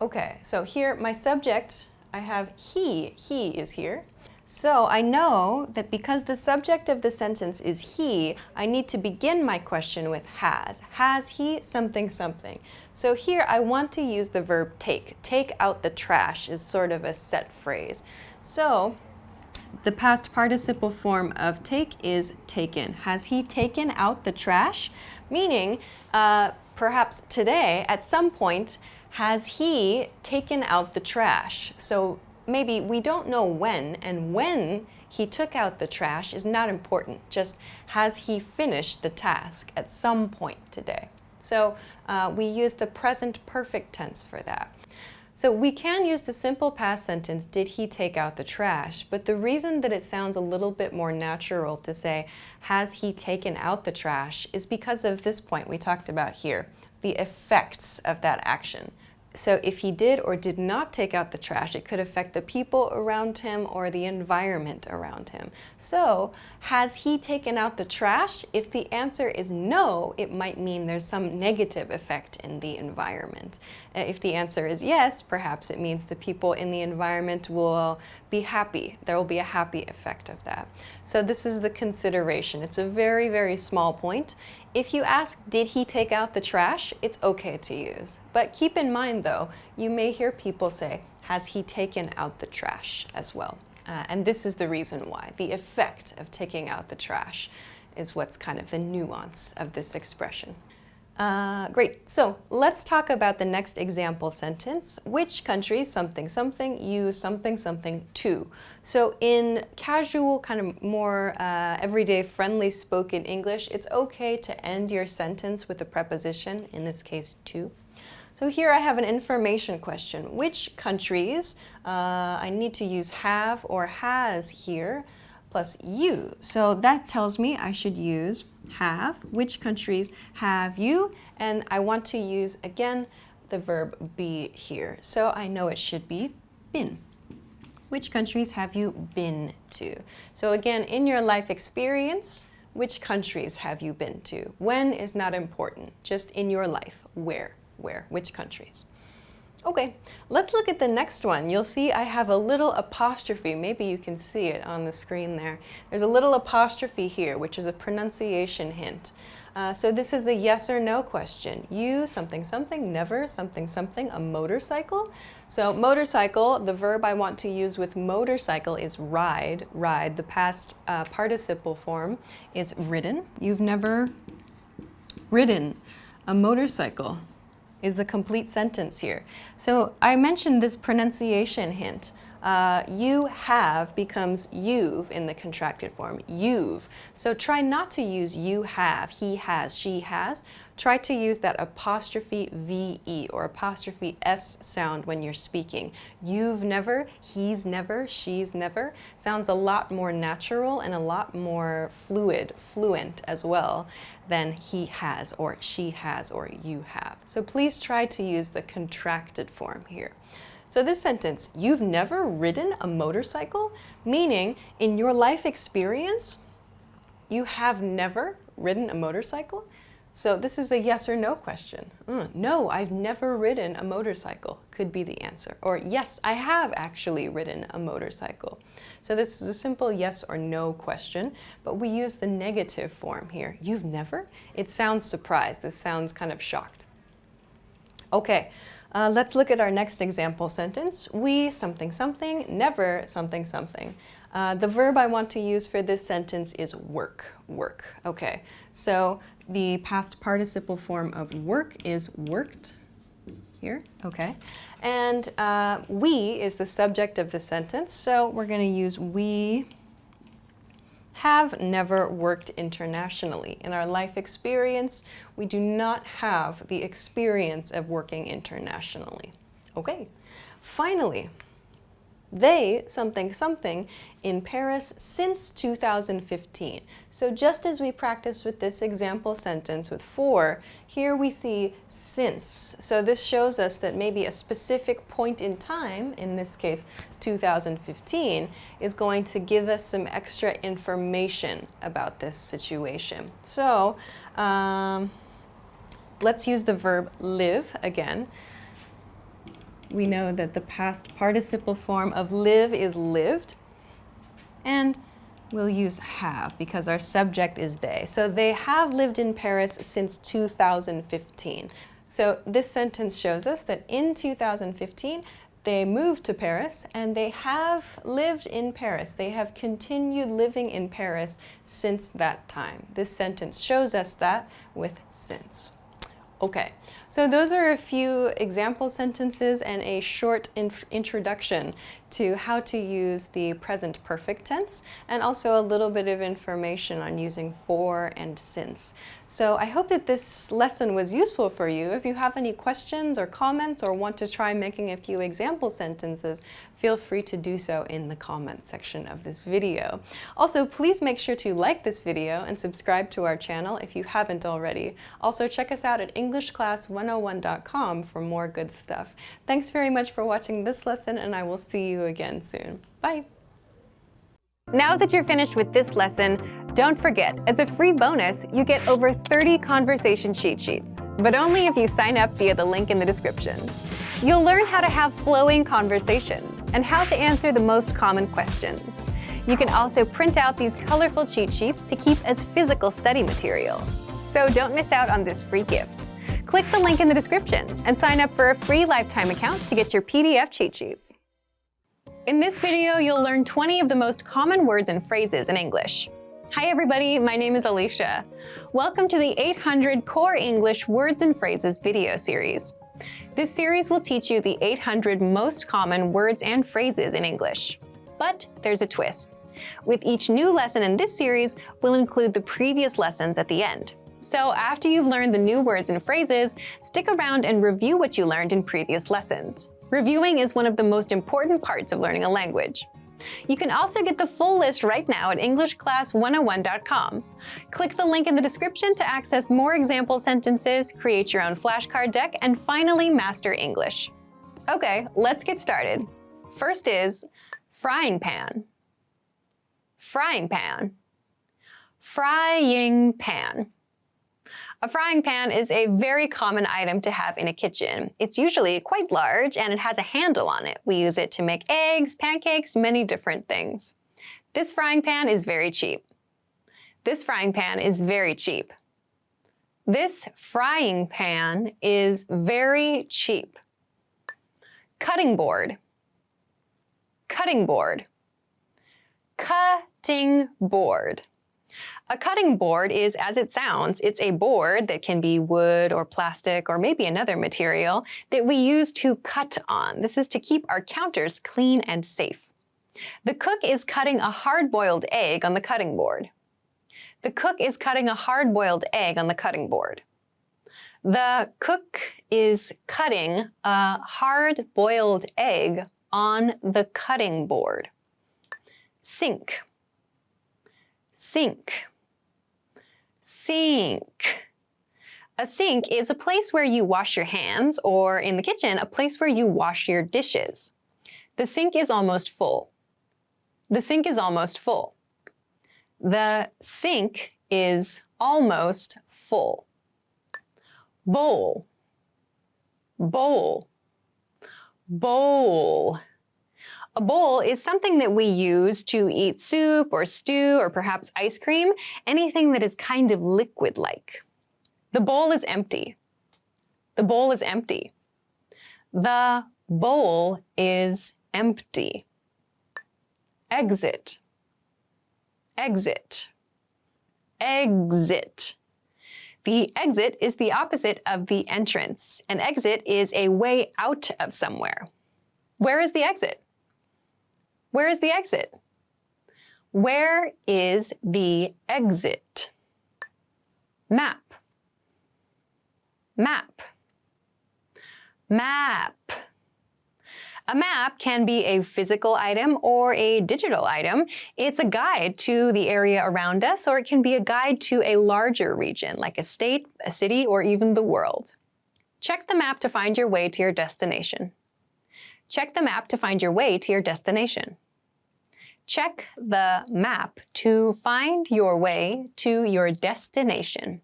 B: Okay, so here my subject, I have he is here. So I know that because the subject of the sentence is he, I need to begin my question with has. Has he something something? So here I want to use the verb take. Take out the trash is sort of a set phrase. So the past participle form of take is taken. Has he taken out the trash? Meaning, perhaps today, at some point, has he taken out the trash? So maybe we don't know when, and when he took out the trash is not important. Just has he finished the task at some point today? So we use the present perfect tense for that. So we can use the simple past sentence, did he take out the trash? But the reason that it sounds a little bit more natural to say, has he taken out the trash, is because of this point we talked about here, the effects of that action. So if he did or did not take out the trash, it could affect the people around him or the environment around him. So, has he taken out the trash? If the answer is no, it might mean there's some negative effect in the environment. If the answer is yes, perhaps it means the people in the environment will be happy. There will be a happy effect of that. So this is the consideration. It's a very, very small point. If you ask, did he take out the trash? It's okay to use. But keep in mind though, you may hear people say, has he taken out the trash as well? And this is the reason why. The effect of taking out the trash is what's kind of the nuance of this expression. Great, so let's talk about the next example sentence. Which country something something use something something to? So in casual, kind of more everyday friendly spoken English, it's okay to end your sentence with a preposition, in this case to. So here I have an information question. Which countries, I need to use have or has here, plus you. So that tells me I should use have. Which countries have you? And I want to use, again, the verb be here. So I know it should be been. Which countries have you been to? So again, in your life experience, which countries have you been to? When is not important, just in your life. Where, which countries? Okay, let's look at the next one. You'll see I have a little apostrophe. Maybe you can see it on the screen there. There's a little apostrophe here, which is a pronunciation hint. So this is a yes or no question. You, something, something, never, something, something, a motorcycle. So motorcycle, the verb I want to use with motorcycle is ride. Ride, the past participle form is ridden. You've never ridden a motorcycle is the complete sentence here. So I mentioned this pronunciation hint. You have becomes you've in the contracted form, you've. So try not to use you have, he has, she has. Try to use that apostrophe VE or apostrophe S sound when you're speaking. You've never, he's never, she's never. Sounds a lot more natural and a lot more fluent as well than he has or she has or you have. So please try to use the contracted form here. So this sentence, you've never ridden a motorcycle, meaning in your life experience, you have never ridden a motorcycle. So this is a yes or no question. No, I've never ridden a motorcycle could be the answer. Or yes, I have actually ridden a motorcycle. So this is a simple yes or no question, but we use the negative form here. You've never? It sounds surprised. This sounds kind of shocked. Okay. Let's look at our next example sentence. We something something, never something something. The verb I want to use for this sentence is work. Okay, so the past participle form of work is worked here, okay. And we is the subject of the sentence, so we're going to use we have never worked internationally. In our life experience, we do not have the experience of working internationally. Okay, finally, they something something in Paris since 2015. So just as we practiced with this example sentence with for, here we see since. So this shows us that maybe a specific point in time, in this case 2015, is going to give us some extra information about this situation. So let's use the verb live again. We know that the past participle form of live is lived. And we'll use have because our subject is they. So they have lived in Paris since 2015. So this sentence shows us that in 2015, they moved to Paris and they have lived in Paris. They have continued living in Paris since that time. This sentence shows us that with since. Okay, so those are a few example sentences and a short introduction to how to use the present perfect tense, and also a little bit of information on using for and since. So I hope that this lesson was useful for you. If you have any questions or comments or want to try making a few example sentences, feel free to do so in the comments section of this video. Also, please make sure to like this video and subscribe to our channel if you haven't already. Also, check us out at EnglishClass101.com for more good stuff. Thanks very much for watching this lesson, and I will see you again soon. Bye!
A: Now that you're finished with this lesson, don't forget, as a free bonus, you get over 30 conversation cheat sheets, but only if you sign up via the link in the description. You'll learn how to have flowing conversations and how to answer the most common questions. You can also print out these colorful cheat sheets to keep as physical study material. So don't miss out on this free gift. Click the link in the description and sign up for a free lifetime account to get your PDF cheat sheets. In this video, you'll learn 20 of the most common words and phrases in English. Hi everybody, my name is Alicia. Welcome to the 800 Core English Words and Phrases video series. This series will teach you the 800 most common words and phrases in English. But there's a twist. With each new lesson in this series, we'll include the previous lessons at the end. So after you've learned the new words and phrases, stick around and review what you learned in previous lessons. Reviewing is one of the most important parts of learning a language. You can also get the full list right now at EnglishClass101.com. Click the link in the description to access more example sentences, create your own flashcard deck, and finally master English. Okay, let's get started. First is frying pan. Frying pan. Frying pan. A frying pan is a very common item to have in a kitchen. It's usually quite large and it has a handle on it. We use it to make eggs, pancakes, many different things. This frying pan is very cheap. This frying pan is very cheap. This frying pan is very cheap. Cutting board. Cutting board. Cutting board. A cutting board is, as it sounds, it's a board that can be wood or plastic or maybe another material that we use to cut on. This is to keep our counters clean and safe. The cook is cutting a hard-boiled egg on the cutting board. The cook is cutting a hard-boiled egg on the cutting board. The cook is cutting a hard-boiled egg on the cutting board. Sink. Sink. Sink. A sink is a place where you wash your hands, or in the kitchen, a place where you wash your dishes. The sink is almost full. The sink is almost full. The sink is almost full. Bowl. Bowl. Bowl. A bowl is something that we use to eat soup or stew or perhaps ice cream, anything that is kind of liquid-like. The bowl is empty. The bowl is empty. The bowl is empty. Exit. Exit. Exit. The exit is the opposite of the entrance. An exit is a way out of somewhere. Where is the exit? Where is the exit? Where is the exit? Map. Map. Map. A map can be a physical item or a digital item. It's a guide to the area around us, or it can be a guide to a larger region, like a state, a city, or even the world. Check the map to find your way to your destination. Check the map to find your way to your destination. Check the map to find your way to your destination.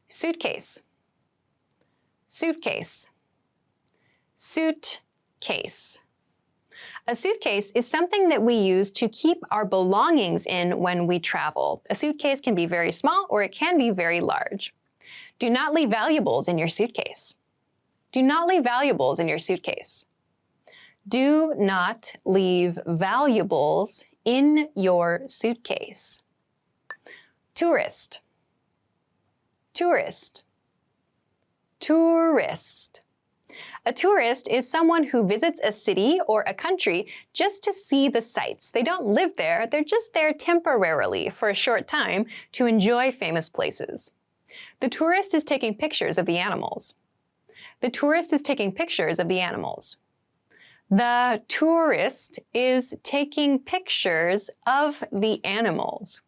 A: Suitcase. Suitcase. Suitcase. A suitcase is something that we use to keep our belongings in when we travel. A suitcase can be very small or it can be very large. Do not leave valuables in your suitcase. Do not leave valuables in your suitcase. Do not leave valuables in your suitcase. Tourist. Tourist. Tourist. A tourist is someone who visits a city or a country just to see the sights. They don't live there, they're just there temporarily for a short time to enjoy famous places. The tourist is taking pictures of the animals. The tourist is taking pictures of the animals. The tourist is taking pictures of the animals.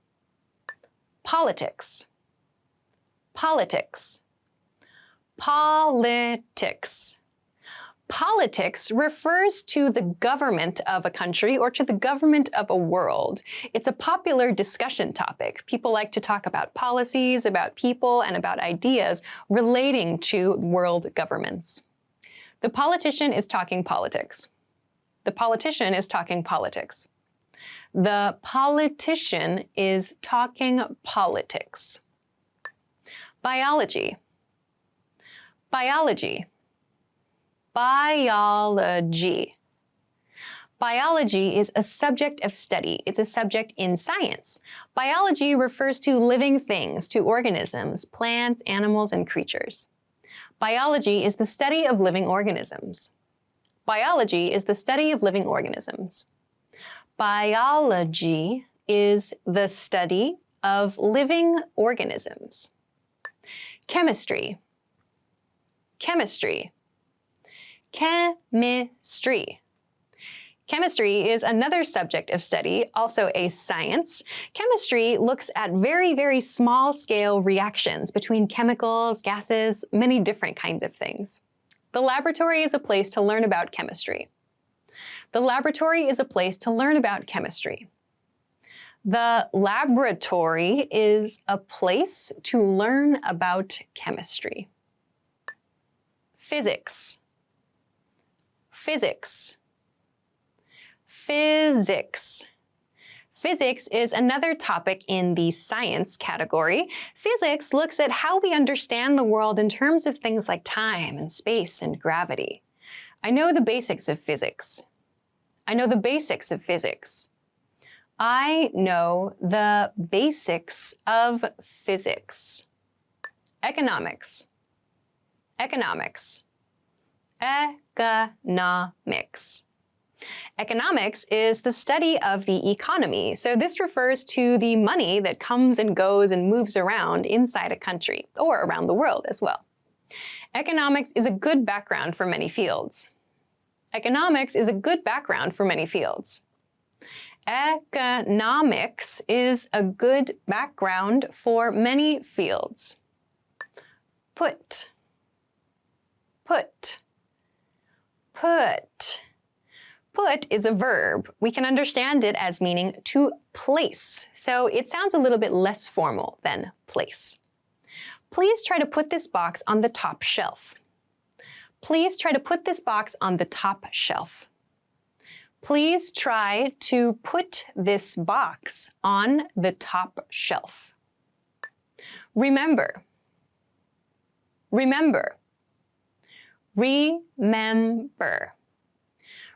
A: Politics. Politics. Politics. Politics refers to the government of a country or to the government of a world. It's a popular discussion topic. People like to talk about policies, about people, and about ideas relating to world governments. The politician is talking politics. The politician is talking politics. The politician is talking politics. Biology. Biology. Biology. Biology is a subject of study. It's a subject in science. Biology refers to living things, to organisms, plants, animals, and creatures. Biology is the study of living organisms. Biology is the study of living organisms. Biology is the study of living organisms. Chemistry. Chemistry. Chemistry. Chemistry is another subject of study, also a science. Chemistry looks at very, very small scale reactions between chemicals, gases, many different kinds of things. The laboratory is a place to learn about chemistry. The laboratory is a place to learn about chemistry. The laboratory is a place to learn about chemistry. Physics. Physics. Physics. Physics is another topic in the science category. Physics looks at how we understand the world in terms of things like time and space and gravity. I know the basics of physics. I know the basics of physics. I know the basics of physics. Economics. Economics. Economics. Economics is the study of the economy, so this refers to the money that comes and goes and moves around inside a country, or around the world as well. Economics is a good background for many fields. Economics is a good background for many fields. Economics is a good background for many fields. Put. Put. Put. Put is a verb. We can understand it as meaning to place, so it sounds a little bit less formal than place. Please try to put this box on the top shelf. Please try to put this box on the top shelf. Please try to put this box on the top shelf. Remember. Remember. Remember.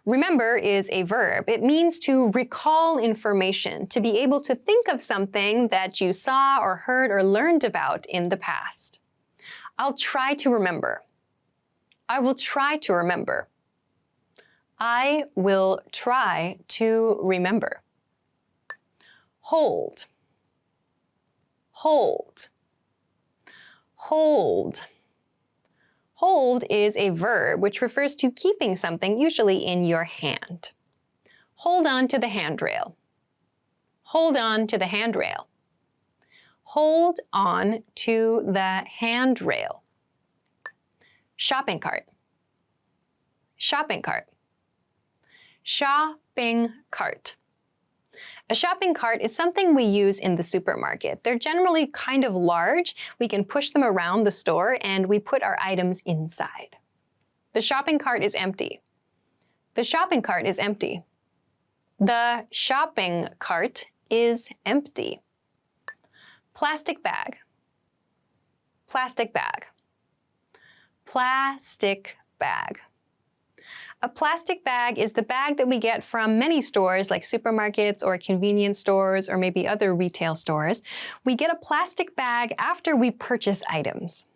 A: Remember is a verb. It means to recall information, to be able to think of something that you saw or heard or learned about in the past. I'll try to remember. I will try to remember. I will try to remember. Hold. Hold. Hold. Hold is a verb which refers to keeping something, usually in your hand. Hold on to the handrail. Hold on to the handrail. Hold on to the handrail. Shopping cart. Shopping cart. Shopping cart. A shopping cart is something we use in the supermarket. They're generally kind of large. We can push them around the store and we put our items inside. The shopping cart is empty. The The shopping cart is empty. The shopping cart is empty. Plastic bag. Plastic bag. Plastic bag. A plastic bag is the bag that we get from many stores like supermarkets or convenience stores or maybe other retail stores. We get a plastic bag after we purchase items.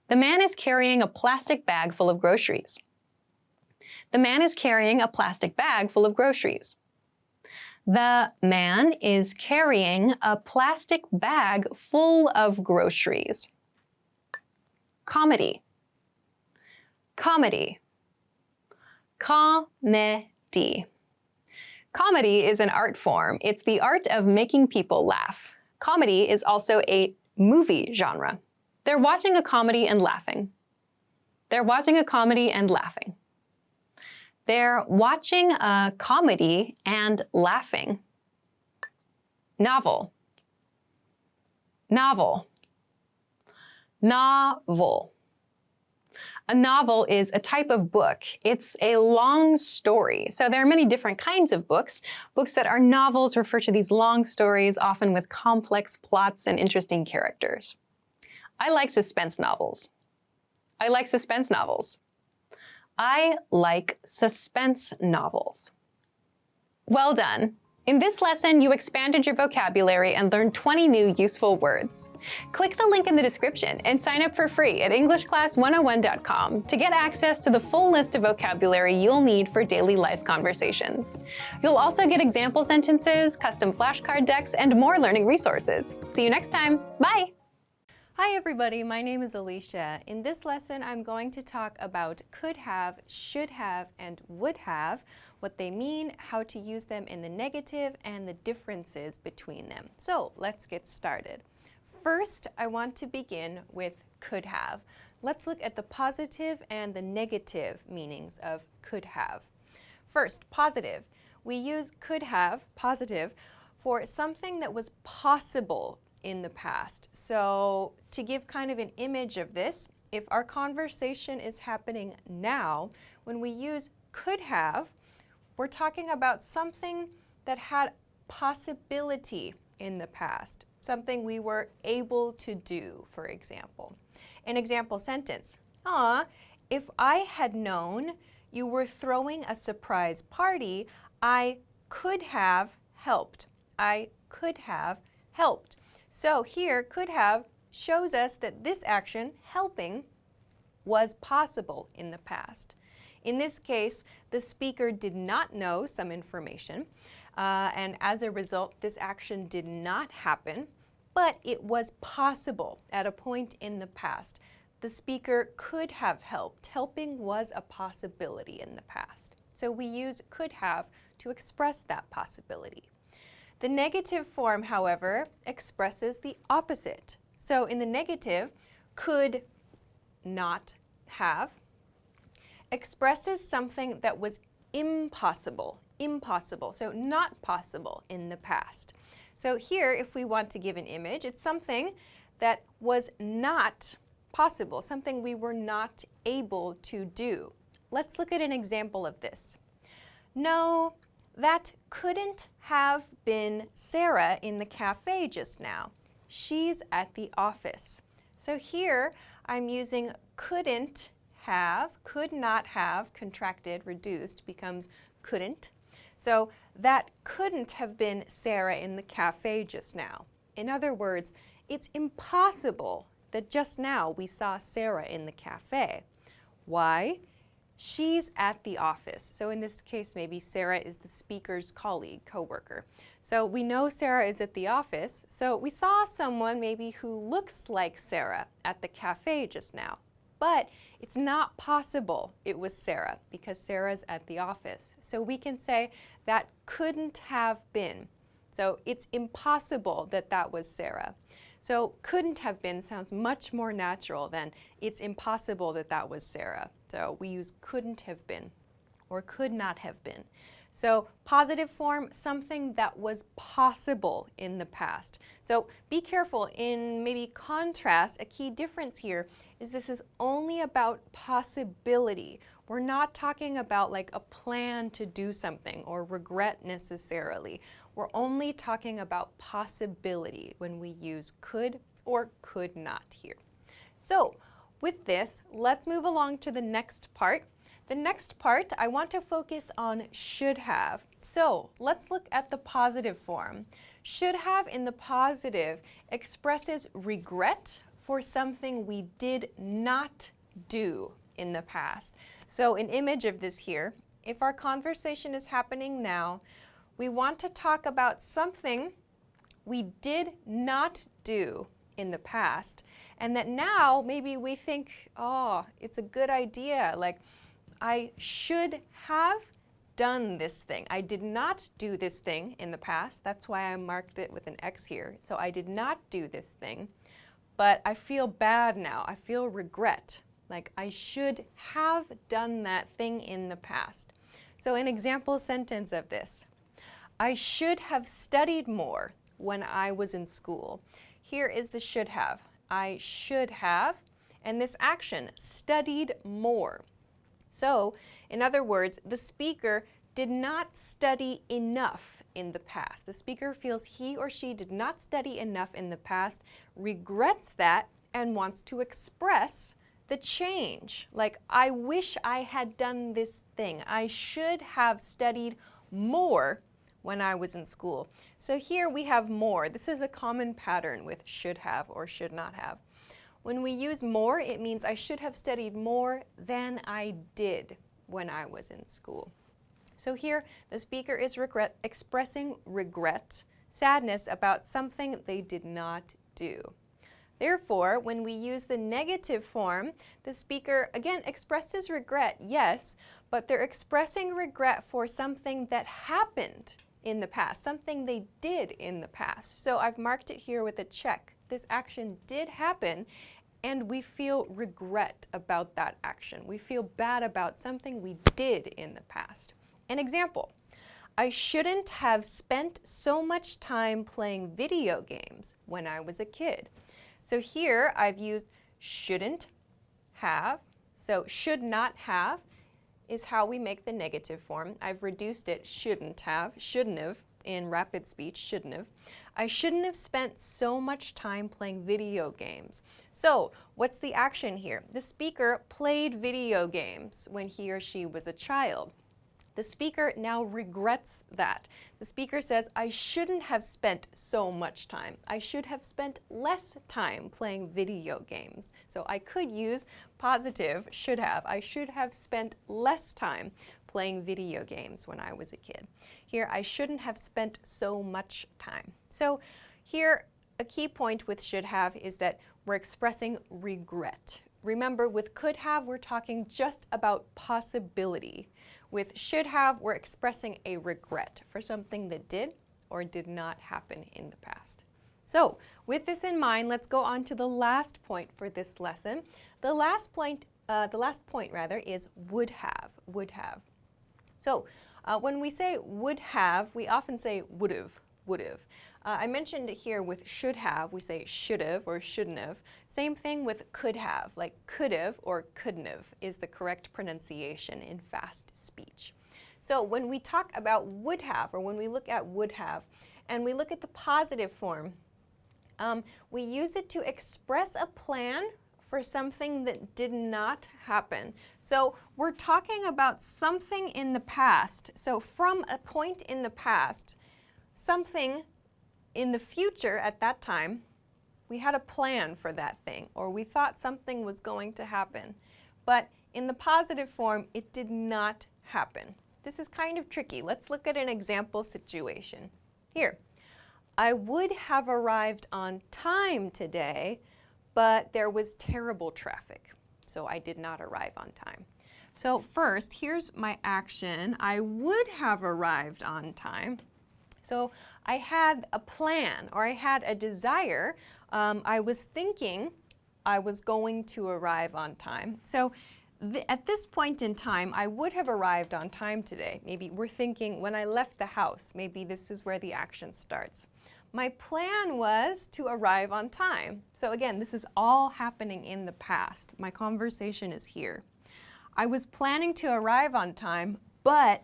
A: The man is carrying a plastic bag full of groceries. The man is carrying a plastic bag full of groceries. The man is carrying a plastic bag full of groceries. Comedy. Comedy. Comedy. Comedy is an art form. It's the art of making people laugh. Comedy is also a movie genre. They're watching a comedy and laughing. They're watching a comedy and laughing. They're watching a comedy and laughing. Novel. Novel. Novel. A novel is a type of book. It's a long story. So there are many different kinds of books. Books that are novels refer to these long stories, often with complex plots and interesting characters. I like suspense novels. I like suspense novels. I like suspense novels. Well done. In this lesson, you expanded your vocabulary and learned 20 new useful words. Click the link in the description and sign up for free at EnglishClass101.com to get access to the full list of vocabulary you'll need for daily life conversations. You'll also get example sentences, custom flashcard decks, and more learning resources. See you next time. Bye!
B: Hi everybody, my name is Alicia. In this lesson, I'm going to talk about could have, should have, and would have, what they mean, how to use them in the negative, and the differences between them. So let's get started. First, I want to begin with could have. Let's look at the positive and the negative meanings of could have. First, positive. We use could have, positive, for something that was possible in the past. So to give kind of an image of this, if our conversation is happening now, when we use could have, we're talking about something that had possibility in the past, something we were able to do, for example. An example sentence, if I had known you were throwing a surprise party, I could have helped. I could have helped. So here, could have shows us that this action, helping, was possible in the past. In this case, the speaker did not know some information, and as a result, this action did not happen, but it was possible at a point in the past. The speaker could have helped. Helping was a possibility in the past. So we use could have to express that possibility. The negative form, however, expresses the opposite. So in the negative, could not have expresses something that was impossible, so not possible in the past. So here, if we want to give an image, it's something that was not possible, something we were not able to do. Let's look at an example of this. No, that couldn't have been Sarah in the cafe just now. She's at the office. So here I'm using couldn't have, could not have, contracted, reduced, becomes couldn't. So that couldn't have been Sarah in the cafe just now. In other words, it's impossible that just now we saw Sarah in the cafe. Why? She's at the office. So in this case, maybe Sarah is the speaker's colleague, coworker. So we know Sarah is at the office. So we saw someone maybe who looks like Sarah at the cafe just now. But it's not possible it was Sarah because Sarah's at the office. So we can say that couldn't have been. So it's impossible that that was Sarah. So couldn't have been sounds much more natural than it's impossible that that was Sarah. So we use couldn't have been or could not have been.
A: So positive form, something that was possible in the past. So be careful in maybe contrast. A key difference here is this is only about possibility. We're not talking about like a plan to do something or regret necessarily. We're only talking about possibility when we use could or could not here. So with this, let's move along to the next part. The next part, I want to focus on should have. So let's look at the positive form. Should have in the positive expresses regret for something we did not do in the past. So an image of this here, if our conversation is happening now, we want to talk about something we did not do in the past, and that now maybe we think, oh, it's a good idea, like I should have done this thing. I did not do this thing in the past. That's why I marked it with an X here. So I did not do this thing, but I feel bad now. I feel regret. Like I should have done that thing in the past. So an example sentence of this. I should have studied more when I was in school. Here is the should have. I should have, and this action, studied more. So, in other words, the speaker did not study enough in the past. The speaker feels he or she did not study enough in the past, regrets that, and wants to express the change. Like, I wish I had done this thing. I should have studied more when I was in school. So here we have more. This is a common pattern with should have or should not have. When we use more, it means I should have studied more than I did when I was in school. So here, the speaker is expressing regret, sadness about something they did not do. Therefore, when we use the negative form, the speaker, again, expresses regret, yes, but they're expressing regret for something that happened in the past, something they did in the past. So I've marked it here with a check. This action did happen, and we feel regret about that action. We feel bad about something we did in the past. An example, I shouldn't have spent so much time playing video games when I was a kid. So here I've used shouldn't have. So should not have is how we make the negative form. I've reduced it shouldn't have in rapid speech, shouldn't have. I shouldn't have spent so much time playing video games. So what's the action here? The speaker played video games when he or she was a child. The speaker now regrets that. The speaker says, I shouldn't have spent so much time. I should have spent less time playing video games. So I could use positive should have. I should have spent less time playing video games when I was a kid. Here, I shouldn't have spent so much time. So here, a key point with should have is that we're expressing regret. Remember, with could have, we're talking just about possibility. With should have, we're expressing a regret for something that did or did not happen in the past. So, with this in mind, let's go on to the last point for this lesson. The last point is would have, would have. So, when we say would have, we often say would have, would have. I mentioned it here with should have, we say should have or shouldn't have. Same thing with could have, like could have or couldn't have is the correct pronunciation in fast speech. So when we talk about would have, or when we look at would have, and we look at the positive form, we use it to express a plan for something that did not happen. So we're talking about something in the past. So from a point in the past, something in the future at that time, we had a plan for that thing, or we thought something was going to happen. But in the positive form, it did not happen. This is kind of tricky. Let's look at an example situation. Here, I would have arrived on time today, but there was terrible traffic, so I did not arrive on time. So first, here's my action. I would have arrived on time. So I had a plan, or I had a desire. I was thinking I was going to arrive on time. So
B: at this point in time, I would have arrived on time today. Maybe we're thinking when I left the house, maybe this is where the action starts. My plan was to arrive on time. So again, this is all happening in the past. My conversation is here. I was planning to arrive on time, but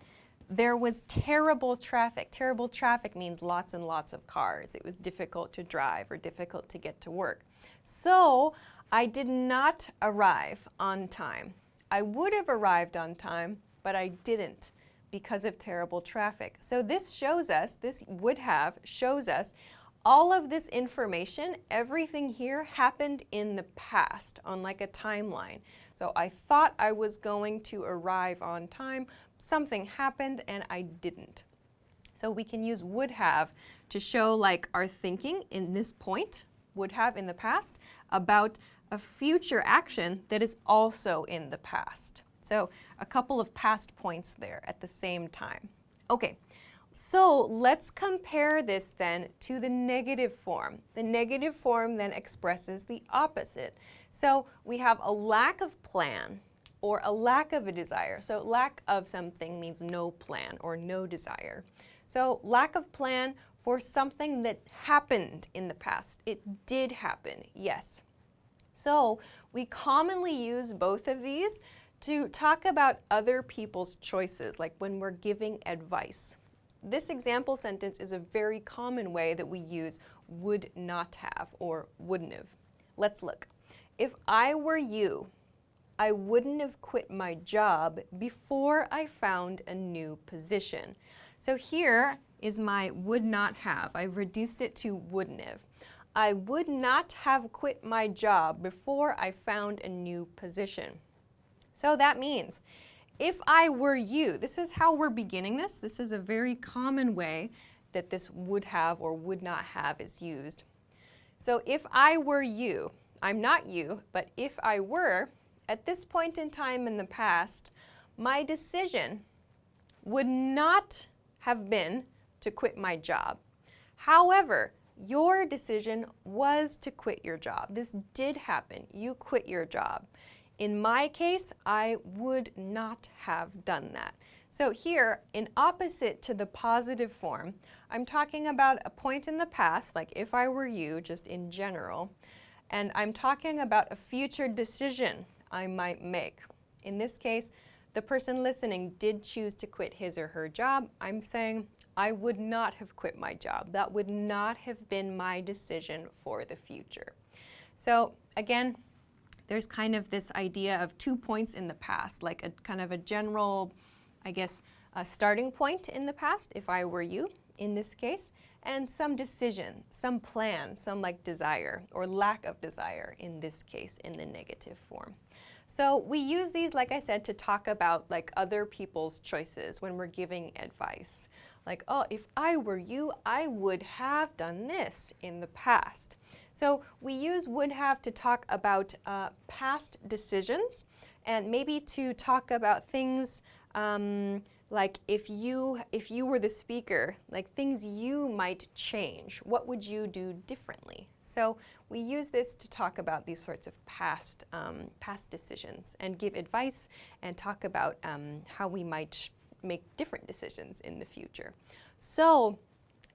B: there was terrible traffic. Terrible traffic means lots and lots of cars. It was difficult to drive or difficult to get to work. So I did not arrive on time. I would have arrived on time, but I didn't because of terrible traffic. So this shows us, this would have shows us all of this information, everything here happened in the past on like a timeline. So I thought I was going to arrive on time, something happened and I didn't. So we can use would have to show like our thinking in this point, would have in the past, about a future action that is also in the past. So a couple of past points there at the same time. Okay, so let's compare this then to the negative form. The negative form then expresses the opposite. So we have a lack of plan or a lack of a desire. So lack of something means no plan or no desire. So lack of plan for something that happened in the past. It did happen, yes. So we commonly use both of these to talk about other people's choices, like when we're giving advice. This example sentence is a very common way that we use would not have or wouldn't have. Let's look. If I were you, I wouldn't have quit my job before I found a new position. So here is my would not have. I've reduced it to wouldn't have. I would not have quit my job before I found a new position. So that means if I were you, this is how we're beginning this. This is a very common way that this would have or would not have is used. So if I were you, I'm not you, but if I were, at this point in time in the past, my decision would not have been to quit my job. However, your decision was to quit your job. This did happen. You quit your job. In my case, I would not have done that. So here, in opposite to the positive form, I'm talking about a point in the past, like if I were you, just in general, and I'm talking about a future decision I might make. In this case, the person listening did choose to quit his or her job. I'm saying I would not have quit my job. That would not have been my decision for the future. So again, there's kind of this idea of 2 points in the past, like a kind of a general, I guess, a starting point in the past, if I were you, in this case, and some decision, some plan, some like desire or lack of desire in this case in the negative form. So we use these, like I said, to talk about like other people's choices when we're giving advice. Like, oh, if I were you, I would have done this in the past. So we use would have to talk about past decisions and maybe to talk about things like if you were the speaker, like things you might change. What would you do differently? So we use this to talk about these sorts of past decisions and give advice and talk about how we might make different decisions in the future. So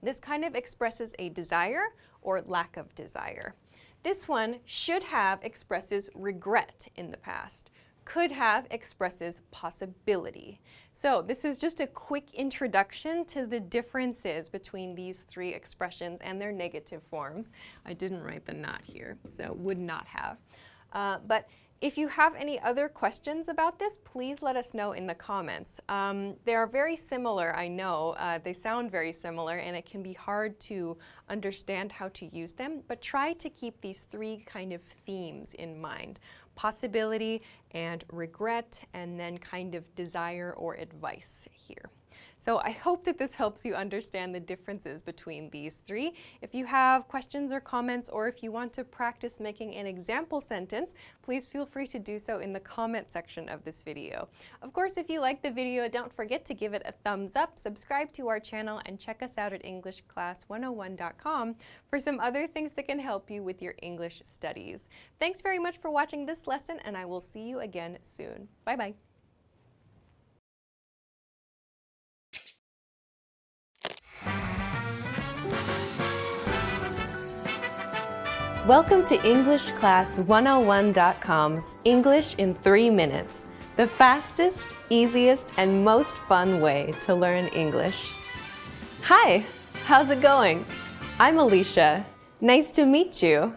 B: this kind of expresses a desire or lack of desire. This one should have expresses regret in the past. Could have expresses possibility. So this is just a quick introduction to the differences between these three expressions and their negative forms. I didn't write the not here, so would not have. But if you have any other questions about this, please let us know in the comments. They are very similar, I know. They sound very similar, and it can be hard to understand how to use them, but try to keep these three kind of themes in mind. Possibility and regret, and then kind of desire or advice here. So I hope that this helps you understand the differences between these three. If you have questions or comments, or if you want to practice making an example sentence, please feel free to do so in the comment section of this video. Of course, if you like the video, don't forget to give it a thumbs up, subscribe to our channel, and check us out at EnglishClass101.com for some other things that can help you with your English studies. Thanks very much for watching this lesson, and I will see you again soon. Bye-bye. Welcome to EnglishClass101.com's English in 3 minutes, the fastest, easiest, and most fun way to learn English. Hi, how's it going? I'm Alicia. Nice to meet you.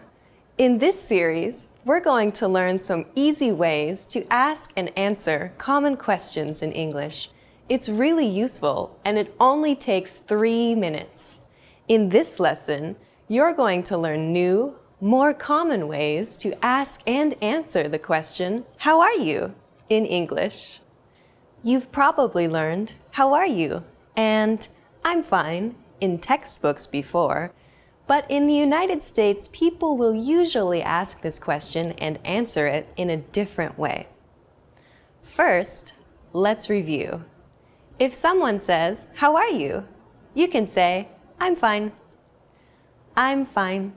B: In this series, we're going to learn some easy ways to ask and answer common questions in English. It's really useful, and it only takes 3 minutes. In this lesson, you're going to learn new, more common ways to ask and answer the question, "How are you?" in English. You've probably learned, "How are you?" and "I'm fine" in textbooks before, but in the United States, people will usually ask this question and answer it in a different way. First, let's review. If someone says, "How are you?" you can say, "I'm fine." I'm fine.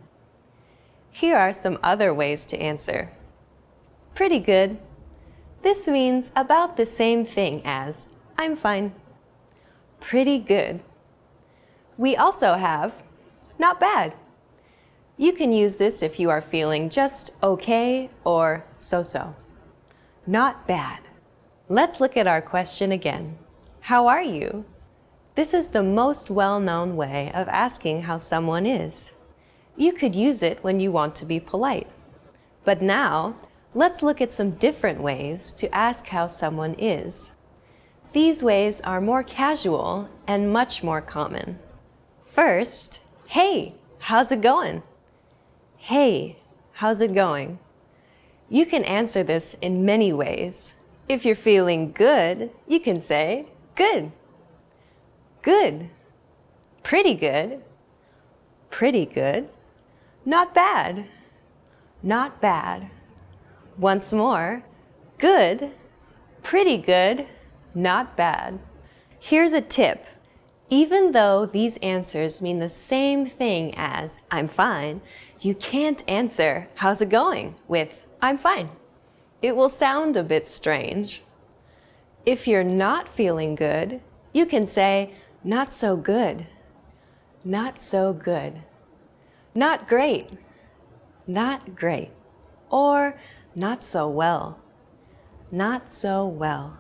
B: Here are some other ways to answer. Pretty good. This means about the same thing as I'm fine. Pretty good. We also have not bad. You can use this if you are feeling just okay or so-so. Not bad. Let's look at our question again. How are you? This is the most well-known way of asking how someone is. You could use it when you want to be polite. But now, let's look at some different ways to ask how someone is. These ways are more casual and much more common. First, hey, how's it going? Hey, how's it going? You can answer this in many ways. If you're feeling good, you can say, good. Good. Pretty good. Pretty good. Not bad. Not bad. Once more, good, pretty good, not bad. Here's a tip. Even though these answers mean the same thing as I'm fine, you can't answer how's it going with I'm fine. It will sound a bit strange. If you're not feeling good, you can say not so good. Not so good. Not great, not great, or not so well, not so well.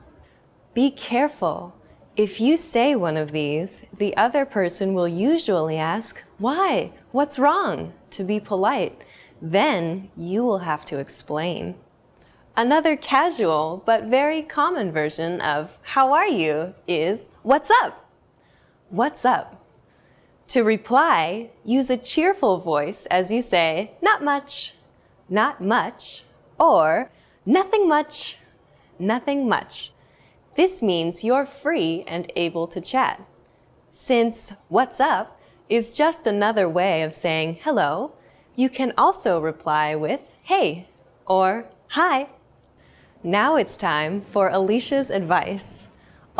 B: Be careful. If you say one of these, the other person will usually ask, why? What's wrong? To be polite. Then you will have to explain. Another casual but very common version of how are you is what's up? What's up? To reply, use a cheerful voice as you say, not much, or nothing much, nothing much. This means you're free and able to chat. Since what's up is just another way of saying hello, you can also reply with hey or hi. Now it's time for Alicia's advice.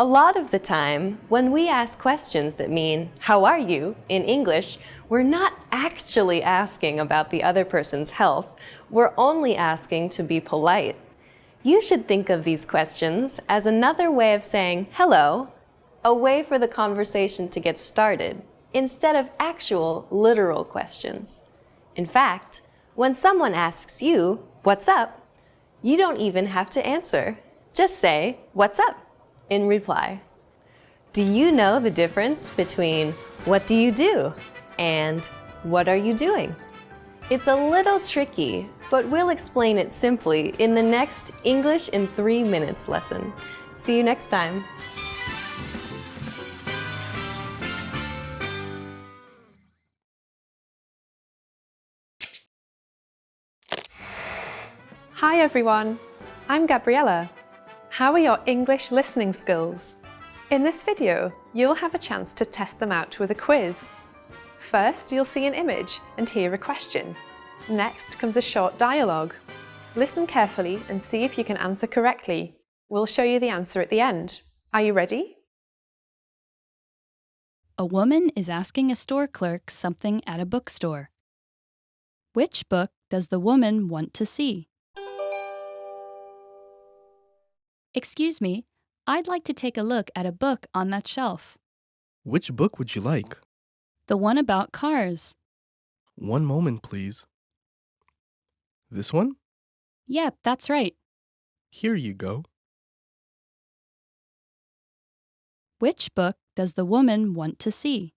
B: A lot of the time, when we ask questions that mean, how are you, in English, we're not actually asking about the other person's health. We're only asking to be polite. You should think of these questions as another way of saying hello, a way for the conversation to get started, instead of actual, literal questions. In fact, when someone asks you, what's up, you don't even have to answer. Just say, what's up? In reply. Do you know the difference between what do you do and what are you doing? It's a little tricky, but we'll explain it simply in the next English in 3 minutes lesson. See you next time.
A: Hi everyone, I'm Gabriella. How are your English listening skills? In this video, you'll have a chance to test them out with a quiz. First, you'll see an image and hear a question. Next comes a short dialogue. Listen carefully and see if you can answer correctly. We'll show you the answer at the end. Are you ready?
F: A woman is asking a store clerk something at a bookstore. Which book does the woman want to see? Excuse me, I'd like to take a look at a book on that shelf.
C: Which book would you like?
F: The one about cars.
C: One moment, please. This one?
F: Yep, that's right.
C: Here you go.
F: Which book does the woman want to see?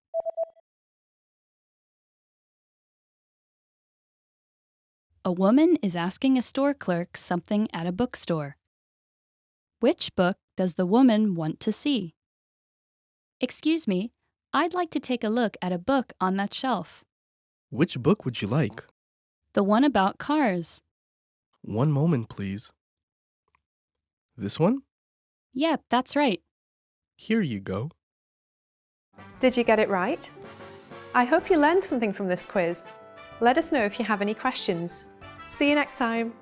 F: A woman is asking a store clerk something at a bookstore. Which book does the woman want to see? Excuse me, I'd like to take a look at a book on that shelf.
C: Which book would you like?
F: The one about cars.
C: One moment, please. This one?
F: Yep, that's right.
C: Here you go.
A: Did you get it right? I hope you learned something from this quiz. Let us know if you have any questions. See you next time.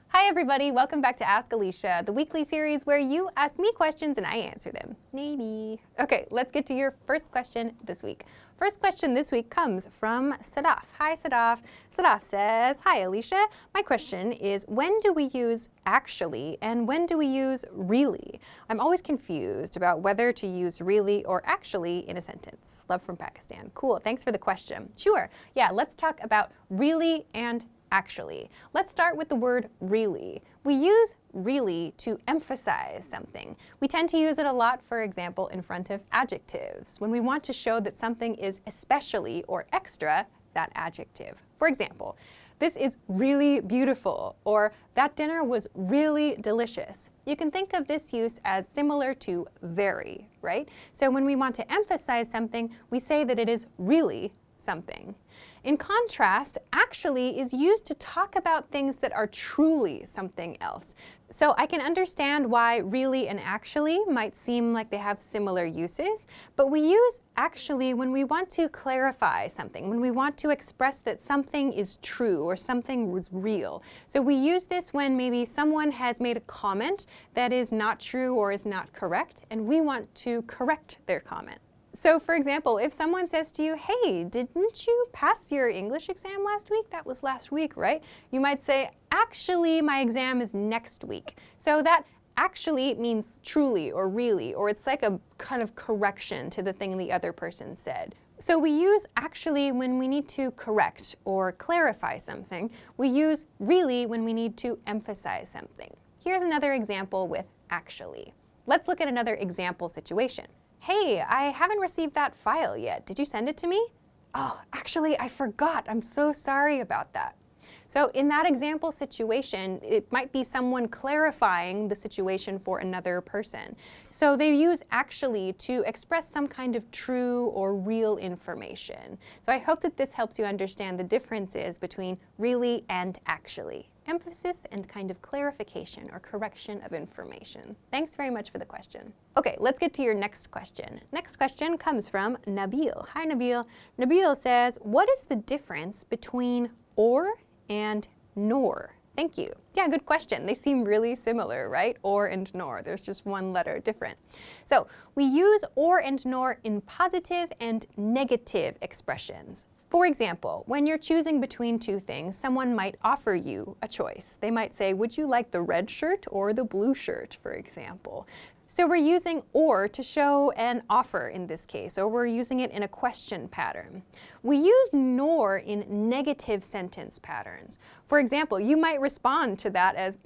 G: Hi everybody, welcome back to Ask Alicia, the weekly series where you ask me questions and I answer them. Maybe. Okay, let's get to your first question this week. First question this week comes from Sadaf. Hi Sadaf. Sadaf says, hi Alicia, my question is when do we use actually and when do we use really? I'm always confused about whether to use really or actually in a sentence. Love from Pakistan. Cool, thanks for the question. Sure, yeah, let's talk about really and actually. Let's start with the word really. We use really to emphasize something. We tend to use it a lot, for example, in front of adjectives, when we want to show that something is especially or extra that adjective. For example, this is really beautiful, or that dinner was really delicious. You can think of this use as similar to very, right? So when we want to emphasize something, we say that it is really something. In contrast, actually is used to talk about things that are truly something else. So I can understand why really and actually might seem like they have similar uses, but we use actually when we want to clarify something, when we want to express that something is true or something was real. So we use this when maybe someone has made a comment that is not true or is not correct, and we want to correct their comment. So for example, if someone says to you, hey, didn't you pass your English exam last week? That was last week, right? You might say, actually, my exam is next week. So that actually means truly or really, or it's like a kind of correction to the thing the other person said. So we use actually when we need to correct or clarify something. We use really when we need to emphasize something. Here's another example with actually. Let's look at another example situation. Hey, I haven't received that file yet. Did you send it to me? Oh, actually, I forgot. I'm so sorry about that. So in that example situation, it might be someone clarifying the situation for another person. So they use actually to express some kind of true or real information. So I hope that this helps you understand the differences between really and actually. Emphasis and kind of clarification or correction of information. Thanks very much for the question. Okay, let's get to your next question. Next question comes from Nabil. Hi Nabil. Nabil says, what is the difference between or and nor? Thank you. Yeah, good question. They seem really similar, right? Or and nor. There's just one letter different. So we use or and nor in positive and negative expressions. For example, when you're choosing between two things, someone might offer you a choice. They might say, would you like the red shirt or the blue shirt, for example? So we're using or to show an offer in this case, or we're using it in a question pattern. We use nor in negative sentence patterns. For example, you might respond to that as,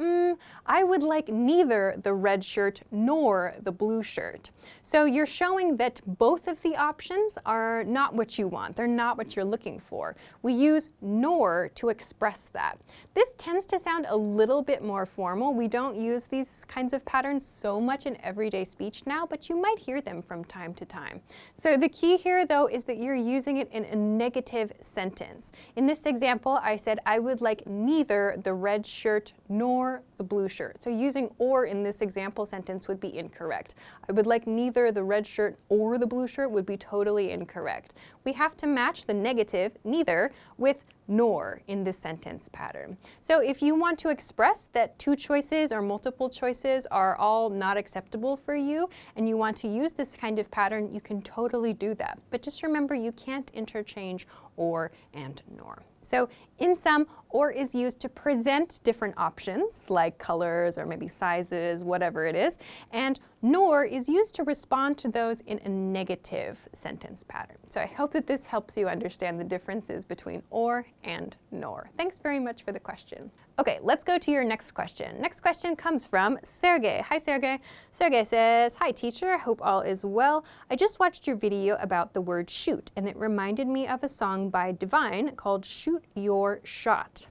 G: I would like neither the red shirt nor the blue shirt. So you're showing that both of the options are not what you want. They're not what you're looking for. We use nor to express that. This tends to sound a little bit more formal. We don't use these kinds of patterns so much in every everyday speech now, but you might hear them from time to time. So the key here, though, is that you're using it in a negative sentence. In this example, I said, I would like neither the red shirt nor the blue shirt. So using or in this example sentence would be incorrect. I would like neither the red shirt or the blue shirt would be totally incorrect. We have to match the negative, neither, with nor in this sentence pattern. So if you want to express that two choices or multiple choices are all not acceptable for you, and you want to use this kind of pattern, you can totally do that. But just remember, you can't interchange or and nor. So in sum, or is used to present different options like colors or maybe sizes, whatever it is, and nor is used to respond to those in a negative sentence pattern. So I hope that this helps you understand the differences between or and nor. Thanks very much for the question. Okay, let's go to your next question. Next question comes from Sergey. Hi, Sergey. Sergey says, hi, teacher. Hope all is well. I just watched your video about the word shoot, and it reminded me of a song by Divine called Shoot Your Shot.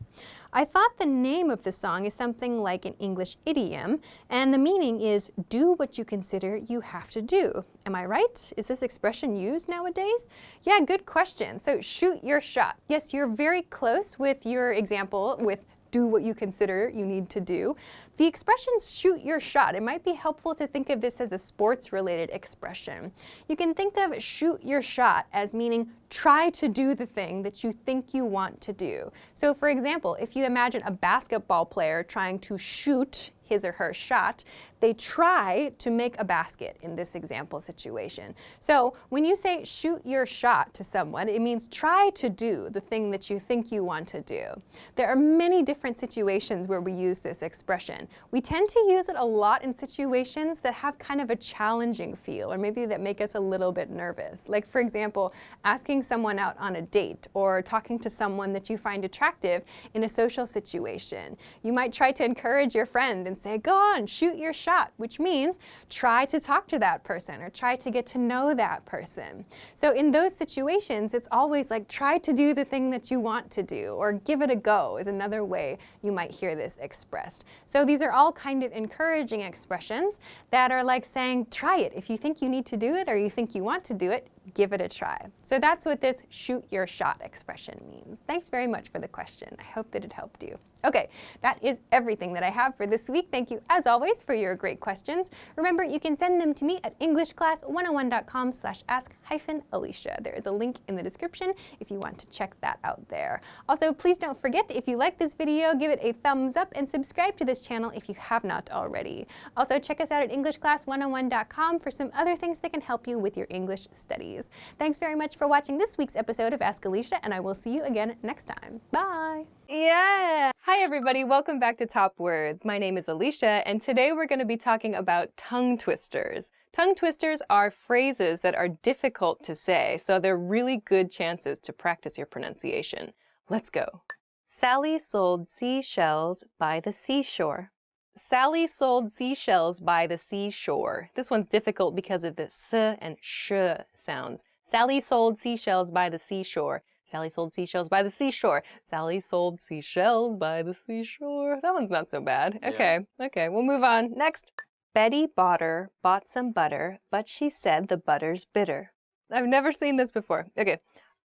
G: I thought the name of the song is something like an English idiom, and the meaning is do what you consider you have to do. Am I right? Is this expression used nowadays? Yeah, good question. So shoot your shot. Yes, you're very close with your example with do what you consider you need to do. The expression shoot your shot, it might be helpful to think of this as a sports-related expression. You can think of shoot your shot as meaning try to do the thing that you think you want to do. So for example, if you imagine a basketball player trying to shoot his or her shot, they try to make a basket in this example situation. So when you say shoot your shot to someone, it means try to do the thing that you think you want to do. There are many different situations where we use this expression. We tend to use it a lot in situations that have kind of a challenging feel, or maybe that make us a little bit nervous. Like for example, asking someone out on a date or talking to someone that you find attractive in a social situation. You might try to encourage your friend and say, go on, shoot your shot, which means try to talk to that person or try to get to know that person. So in those situations, it's always like try to do the thing that you want to do, or give it a go is another way you might hear this expressed. So these are all kind of encouraging expressions that are like saying, try it. If you think you need to do it or you think you want to do it, give it a try. So that's what this shoot your shot expression means. Thanks very much for the question. I hope that it helped you. Okay, that is everything that I have for this week. Thank you, as always, for your great questions. Remember, you can send them to me at englishclass101.com/ask-Alicia. There is a link in the description if you want to check that out there. Also, please don't forget, if you like this video, give it a thumbs up and subscribe to this channel if you have not already. Also, check us out at englishclass101.com for some other things that can help you with your English studies. Thanks very much for watching this week's episode of Ask Alicia, and I will see you again next time. Bye!
B: Yeah! Hi everybody, welcome back to Top Words. My name is Alicia, and today we're going to be talking about tongue twisters. Tongue twisters are phrases that are difficult to say, so they're really good chances to practice your pronunciation. Let's go. Sally sold seashells by the seashore. Sally sold seashells by the seashore. This one's difficult because of the s and sh sounds. Sally sold seashells by the seashore. Sally sold seashells by the seashore. Sally sold seashells by the seashore. That one's not so bad. Okay, okay, we'll move on. Next. Betty Botter bought some butter, but she said the butter's bitter. I've never seen this before. Okay.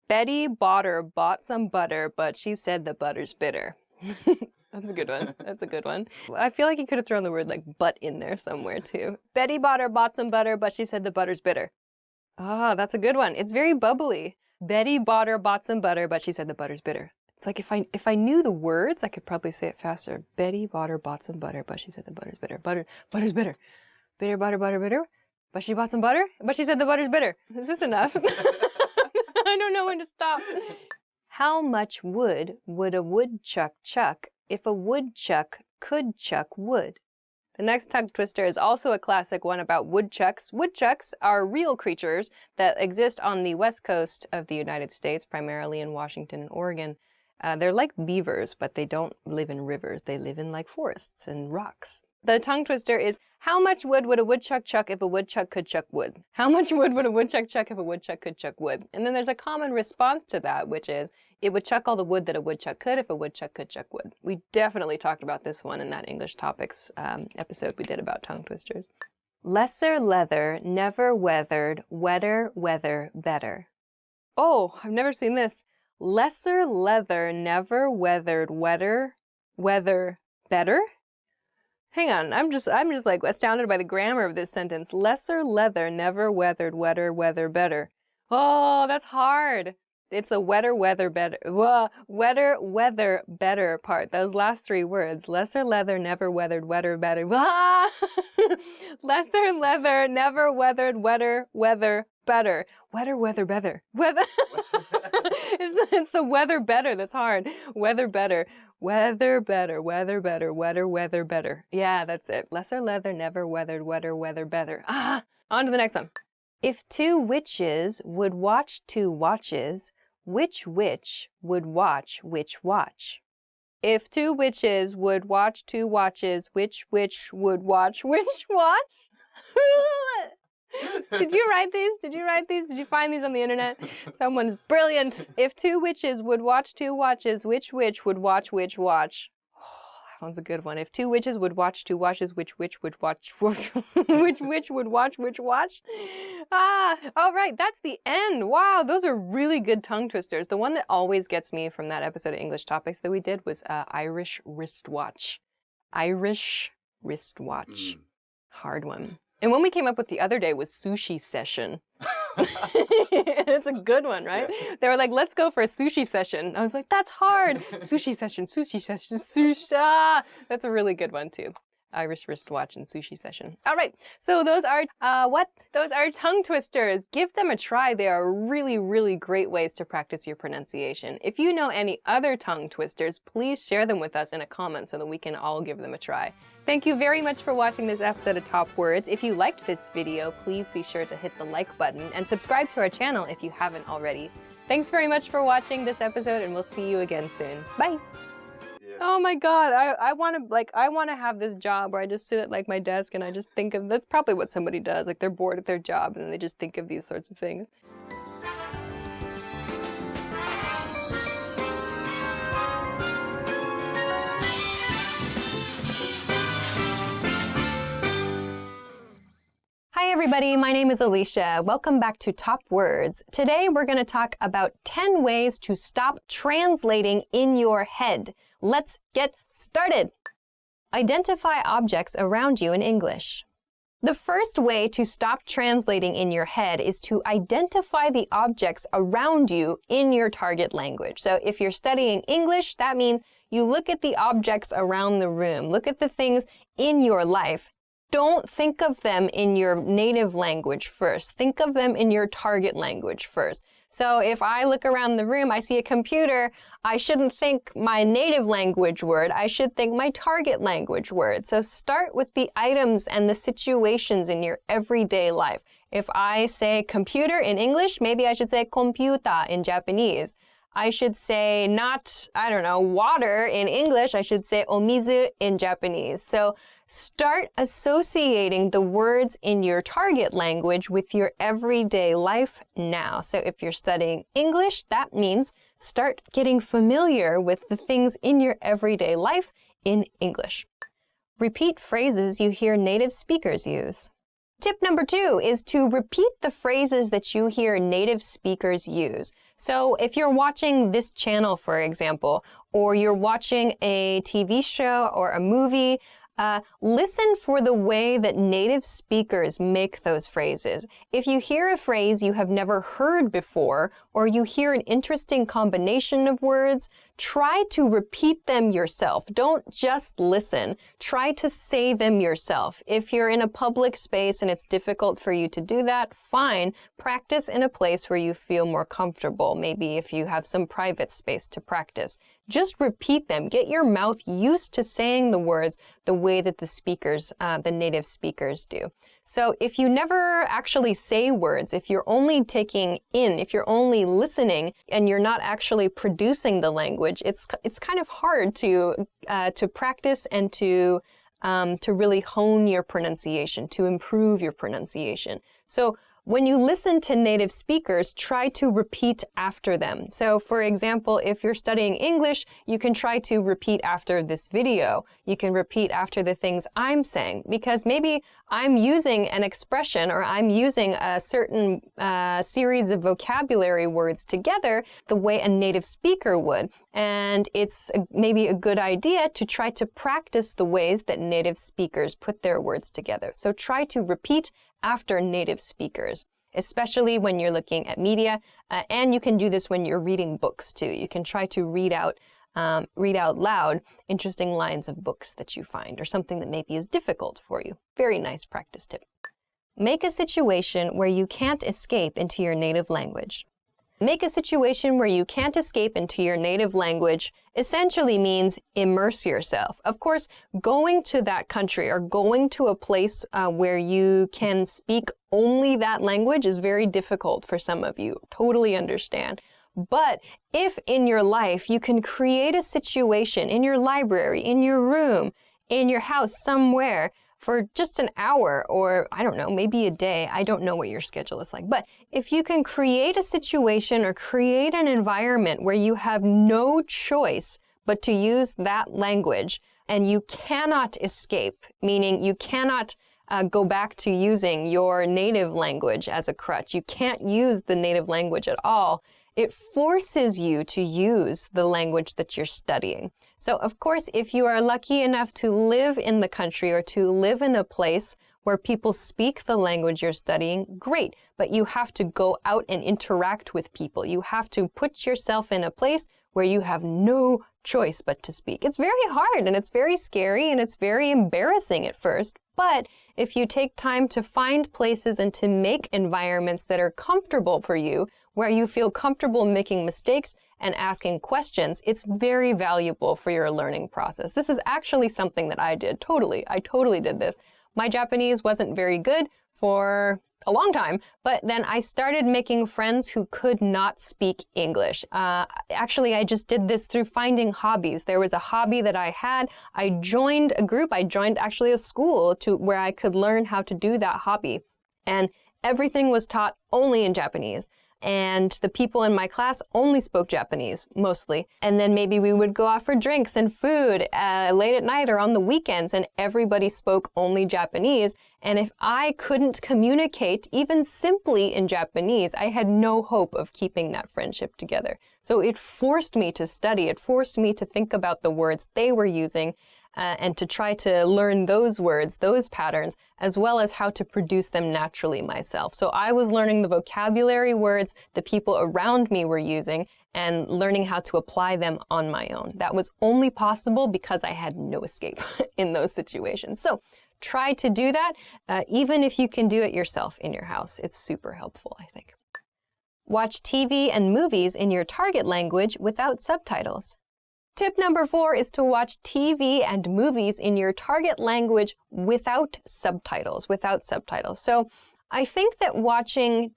B: Betty Botter bought some butter, but she said the butter's bitter. That's a good one. That's a good one. I feel like you could have thrown the word like but in there somewhere too. Betty Botter bought some butter, but she said the butter's bitter. Ah, that's a good one. It's very bubbly. Betty Botter bought some butter, but she said the butter's bitter. It's like if I knew the words, I could probably say it faster. Betty Botter bought some butter, but she said the butter's bitter. Butter's bitter. Bitter, butter, bitter. But she bought some butter, but she said the butter's bitter. Is this enough? I don't know when to stop. How much wood would a woodchuck chuck if a woodchuck could chuck wood? The next tongue twister is also a classic one about woodchucks. Woodchucks are real creatures that exist on the west coast of the United States, primarily in Washington and Oregon. They're like beavers, but they don't live in rivers. They live in like forests and rocks. The tongue twister is, how much wood would a woodchuck chuck if a woodchuck could chuck wood? How much wood would a woodchuck chuck if a woodchuck could chuck wood? And then there's a common response to that, which is, it would chuck all the wood that a woodchuck could if a woodchuck could chuck wood. We definitely talked about this one in that English topics episode we did about tongue twisters.
A: Lesser leather, never weathered, wetter weather better. Oh, I've never seen this. Lesser leather, never weathered, wetter weather better? Hang on, I'm just like astounded by the grammar of this sentence. Lesser leather, never weathered, wetter weather better. Oh, that's hard. It's the wetter weather better. Wetter weather better part. Those last three words. Lesser leather, never weathered, wetter better. Lesser leather, never weathered, wetter weather better. Wetter weather better. Weather. It's the weather better that's hard. Weather better. Weather better, weather better, wetter weather better. Yeah, that's it. Lesser leather, never weathered, wetter weather better. On to the next one. If two witches would watch two watches, which witch would watch which watch? If two witches would watch two watches, which witch would watch which watch? Did you write these? Did you write these? Did you find these on the internet? Someone's brilliant. If two witches would watch two watches, which witch would watch which watch? Oh, that one's a good one. If two witches would watch two watches, which witch would watch which witch would watch which watch? All right, that's the end. Wow, those are really good tongue twisters. The one that always gets me from that episode of English Topics that we did was Irish wristwatch. Irish wristwatch. Hard one. And one we came up with the other day was sushi session. It's a good one, right? Yeah. They were like, let's go for a sushi session. I was like, that's hard. Sushi session, sushi session, sushi. That's a really good one too. Irish wristwatch and sushi session. All right, so those are Those are tongue twisters. Give them a try. They are really, really great ways to practice your pronunciation. If you know any other tongue twisters, please share them with us in a comment so that we can all give them a try. Thank you very much for watching this episode of Top Words. If you liked this video, please be sure to hit the like button and subscribe to our channel if you haven't already. Thanks very much for watching this episode, and we'll see you again soon. Bye! Oh my god, I want to have this job where I just sit at like my desk and I just think of, that's probably what somebody does, like they're bored at their job and they just think of these sorts of things. Hi everybody, my name is Alicia. Welcome back to Top Words. Today we're going to talk about 10 ways to stop translating in your head. Let's get started. Identify objects around you in English. The first way to stop translating in your head is to identify the objects around you in your target language. So if you're studying English, that means you look at the objects around the room, look at the things in your life. Don't think of them in your native language first. Think of them in your target language first. So if I look around the room, I see a computer, I shouldn't think my native language word, I should think my target language word. So start with the items and the situations in your everyday life. If I say computer in English, maybe I should say computer in Japanese. I should say not, water in English, I should say omizu in Japanese. So start associating the words in your target language with your everyday life now. So if you're studying English, that means start getting familiar with the things in your everyday life in English. Repeat phrases you hear native speakers use. Tip number 2 is to repeat the phrases that you hear native speakers use. So if you're watching this channel, for example, or you're watching a TV show or a movie, listen for the way that native speakers make those phrases. If you hear a phrase you have never heard before, or you hear an interesting combination of words, try to repeat them yourself. Don't just listen. Try to say them yourself. If you're in a public space and it's difficult for you to do that, fine. Practice in a place where you feel more comfortable. Maybe if you have some private space to practice. Just repeat them. Get your mouth used to saying the words the way that the native speakers do. So if you never actually say words, if you're only taking in, if you're only listening and you're not actually producing the language, it's kind of hard to practice and to really hone your pronunciation, to improve your pronunciation. So when you listen to native speakers, try to repeat after them. So for example, if you're studying English, you can try to repeat after this video. You can repeat after the things I'm saying, because maybe I'm using an expression or I'm using a certain series of vocabulary words together the way a native speaker would. And it's maybe a good idea to try to practice the ways that native speakers put their words together. So try to repeat after native speakers, especially when you're looking at media. And you can do this when you're reading books too. You can try to read out loud interesting lines of books that you find or something that maybe is difficult for you. Very nice practice tip. Make a situation where you can't escape into your native language. Make a situation where you can't escape into your native language essentially means immerse yourself. Of course, going to that country or going to a place where you can speak only that language is very difficult for some of you. Totally understand. But if in your life you can create a situation in your library, in your room, in your house, somewhere, for just an hour or, I don't know, maybe a day. I don't know what your schedule is like. But if you can create a situation or create an environment where you have no choice but to use that language and you cannot escape, meaning you cannot go back to using your native language as a crutch. You can't use the native language at all. It forces you to use the language that you're studying. So, of course, if you are lucky enough to live in the country or to live in a place where people speak the language you're studying, great. But you have to go out and interact with people. You have to put yourself in a place where you have no choice but to speak. It's very hard and it's very scary and it's very embarrassing at first. But if you take time to find places and to make environments that are comfortable for you, where you feel comfortable making mistakes and asking questions, it's very valuable for your learning process. This is actually something that I did. I totally did this. My Japanese wasn't very good for a long time, but then I started making friends who could not speak English. Actually, I just did this through finding hobbies. There was a hobby that I had. I joined a group. I joined actually a school where I could learn how to do that hobby. And everything was taught only in Japanese. And the people in my class only spoke Japanese, mostly. And then maybe we would go out for drinks and food late at night or on the weekends, and everybody spoke only Japanese. And if I couldn't communicate even simply in Japanese, I had no hope of keeping that friendship together. So it forced me to study. It forced me to think about the words they were using and to try to learn those words, those patterns, as well as how to produce them naturally myself. So I was learning the vocabulary words the people around me were using and learning how to apply them on my own. That was only possible because I had no escape in those situations. So try to do that, even if you can do it yourself in your house. It's super helpful, I think. Watch TV and movies in your target language without subtitles. Tip number 4 is to watch TV and movies in your target language without subtitles. So I think that watching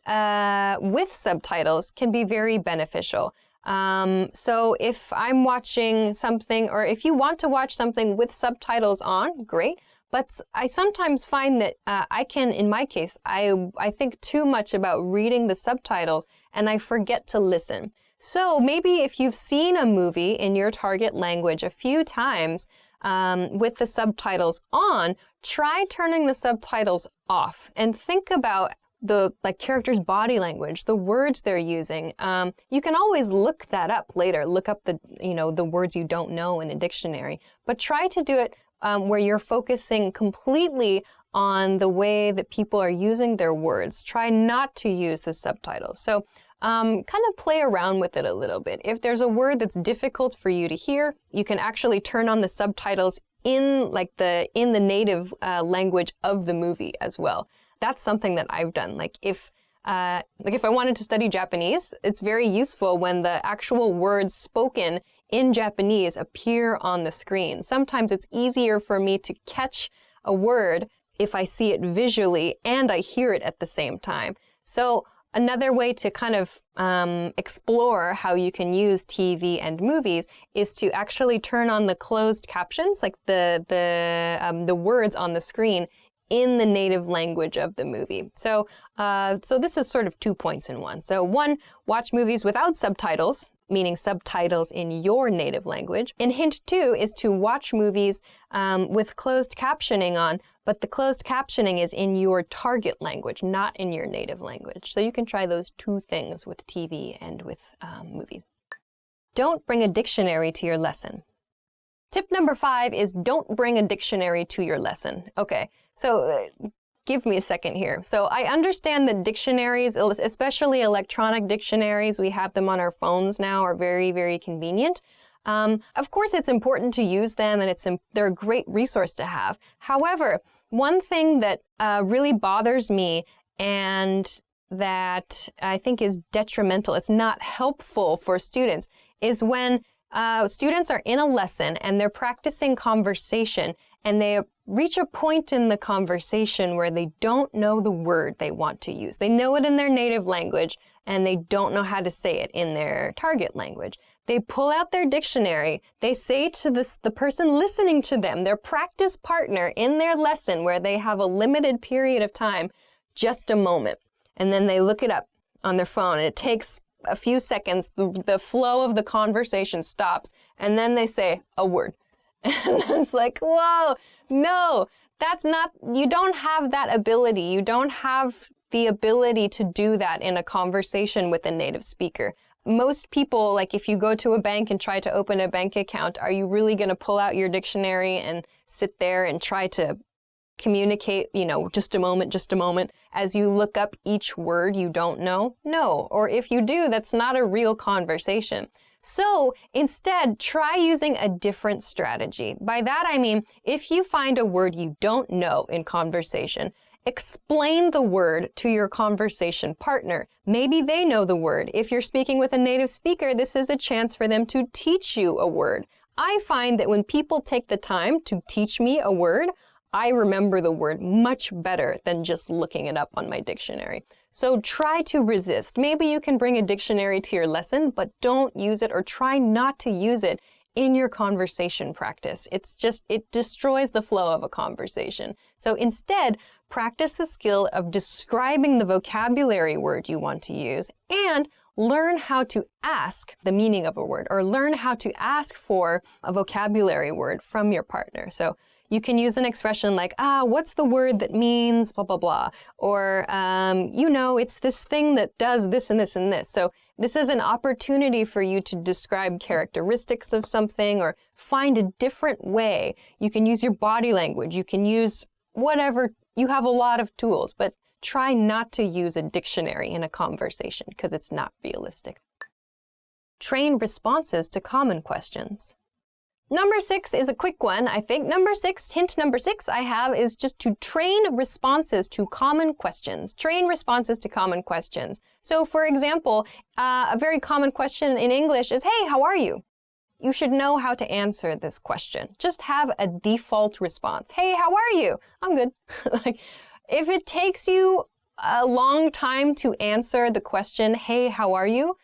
A: with subtitles can be very beneficial. So if I'm watching something, or if you want to watch something with subtitles on, great. But I sometimes find that in my case, I think too much about reading the subtitles and I forget to listen. So maybe if you've seen a movie in your target language a few times with the subtitles on, try turning the subtitles off and think about the character's body language, the words they're using. You can always look that up later. Look up the words you don't know in a dictionary, but try to do it where you're focusing completely on the way that people are using their words. Try not to use the subtitles. So kind of play around with it a little bit. If there's a word that's difficult for you to hear, you can actually turn on the subtitles in the native language of the movie as well. That's something that I've done. If I wanted to study Japanese, it's very useful when the actual words spoken in Japanese appear on the screen. Sometimes it's easier for me to catch a word if I see it visually and I hear it at the same time. So another way to kind of explore how you can use TV and movies is to actually turn on the closed captions, like the words on the screen, in the native language of the movie. So this is sort of 2 points in one. So 1, watch movies without subtitles, meaning subtitles in your native language. And hint 2 is to watch movies with closed captioning on, but the closed captioning is in your target language, not in your native language. So you can try those 2 things with TV and with movies. Don't bring a dictionary to your lesson. Tip number 5 is don't bring a dictionary to your lesson. Okay, so give me a second here. So I understand that dictionaries, especially electronic dictionaries, we have them on our phones now, are very, very convenient. Of course, it's important to use them, and they're a great resource to have. However, one thing that really bothers me and that I think is detrimental, it's not helpful for students, is when students are in a lesson and they're practicing conversation and they reach a point in the conversation where they don't know the word they want to use. They know it in their native language and they don't know how to say it in their target language. They pull out their dictionary. They say to the person listening to them, their practice partner in their lesson where they have a limited period of time, just a moment. And then they look it up on their phone and it takes a few seconds, the flow of the conversation stops, and then they say a word. And it's like, whoa, no, that's not, you don't have that ability. You don't have the ability to do that in a conversation with a native speaker. Most people, like if you go to a bank and try to open a bank account, are you really going to pull out your dictionary and sit there and try to communicate, just a moment, as you look up each word you don't know? No. Or if you do, that's not a real conversation. So instead, try using a different strategy. By that, I mean, if you find a word you don't know in conversation, explain the word to your conversation partner. Maybe they know the word. If you're speaking with a native speaker, this is a chance for them to teach you a word. I find that when people take the time to teach me a word, I remember the word much better than just looking it up on my dictionary. So try to resist. Maybe you can bring a dictionary to your lesson, but don't use it or try not to use it in your conversation practice. It destroys the flow of a conversation. So instead, practice the skill of describing the vocabulary word you want to use and learn how to ask the meaning of a word or learn how to ask for a vocabulary word from your partner. So you can use an expression like, what's the word that means blah, blah, blah. Or, it's this thing that does this and this and this. So this is an opportunity for you to describe characteristics of something or find a different way. You can use your body language. You can use whatever. You have a lot of tools, but try not to use a dictionary in a conversation because it's not realistic. Train responses to common questions. Number 6 is a quick one, I think. Hint number 6 I have is just to train responses to common questions. Train responses to common questions. So for example, a very common question in English is, hey, how are you? You should know how to answer this question. Just have a default response. Hey, how are you? I'm good. If it takes you a long time to answer the question, hey, how are you?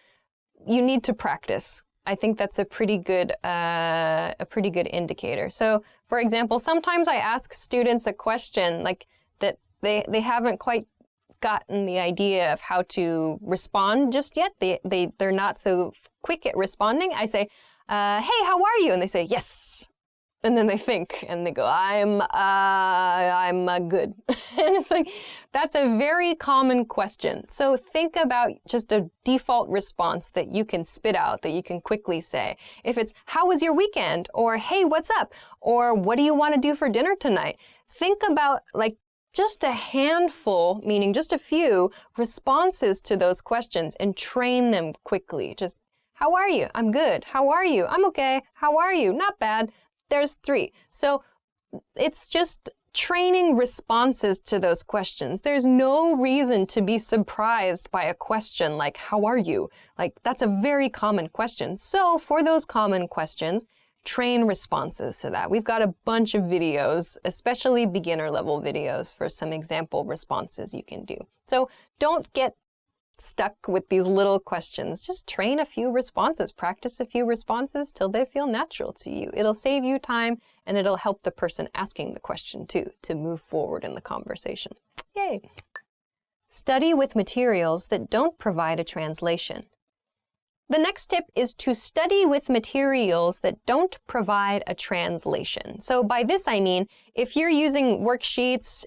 A: You need to practice. I think that's a pretty good indicator. So, for example, sometimes I ask students a question like that they haven't quite gotten the idea of how to respond just yet. They're not so quick at responding. I say, "Hey, how are you?" And they say, "Yes." And then they think and they go, I'm good. And it's like, that's a very common question. So think about just a default response that you can spit out, that you can quickly say. If it's, how was your weekend? Or, hey, what's up? Or what do you want to do for dinner tonight? Think about just a handful, meaning just a few responses to those questions and train them quickly. Just, how are you? I'm good. How are you? I'm okay. How are you? Not bad. There's 3. So it's just training responses to those questions. There's no reason to be surprised by a question like, how are you? That's a very common question. So for those common questions, train responses to that. We've got a bunch of videos, especially beginner level videos for some example responses you can do. So don't get
G: stuck with these little questions. Just train a few responses, practice a few responses till they feel natural to you. It'll save you time and it'll help the person asking the question too to move forward in the conversation. Yay! Study with materials that don't provide a translation. The next tip is to study with materials that don't provide a translation. So by this I mean, if you're using worksheets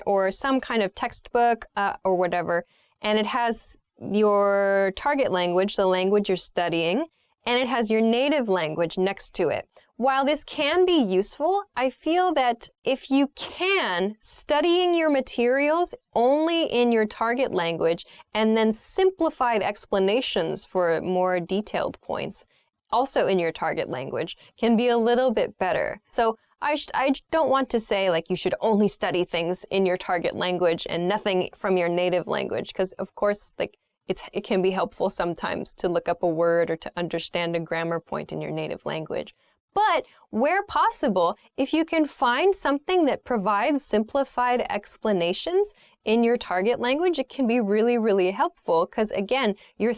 G: or some kind of textbook or whatever, and it has your target language, the language you're studying, and it has your native language next to it. While this can be useful, I feel that if you can, studying your materials only in your target language and then simplified explanations for more detailed points, also in your target language, can be a little bit better. So I don't want to say like you should only study things in your target language and nothing from your native language, because of course, like it can be helpful sometimes to look up a word or to understand a grammar point in your native language. But where possible, if you can find something that provides simplified explanations in your target language, it can be really, really helpful because again, you're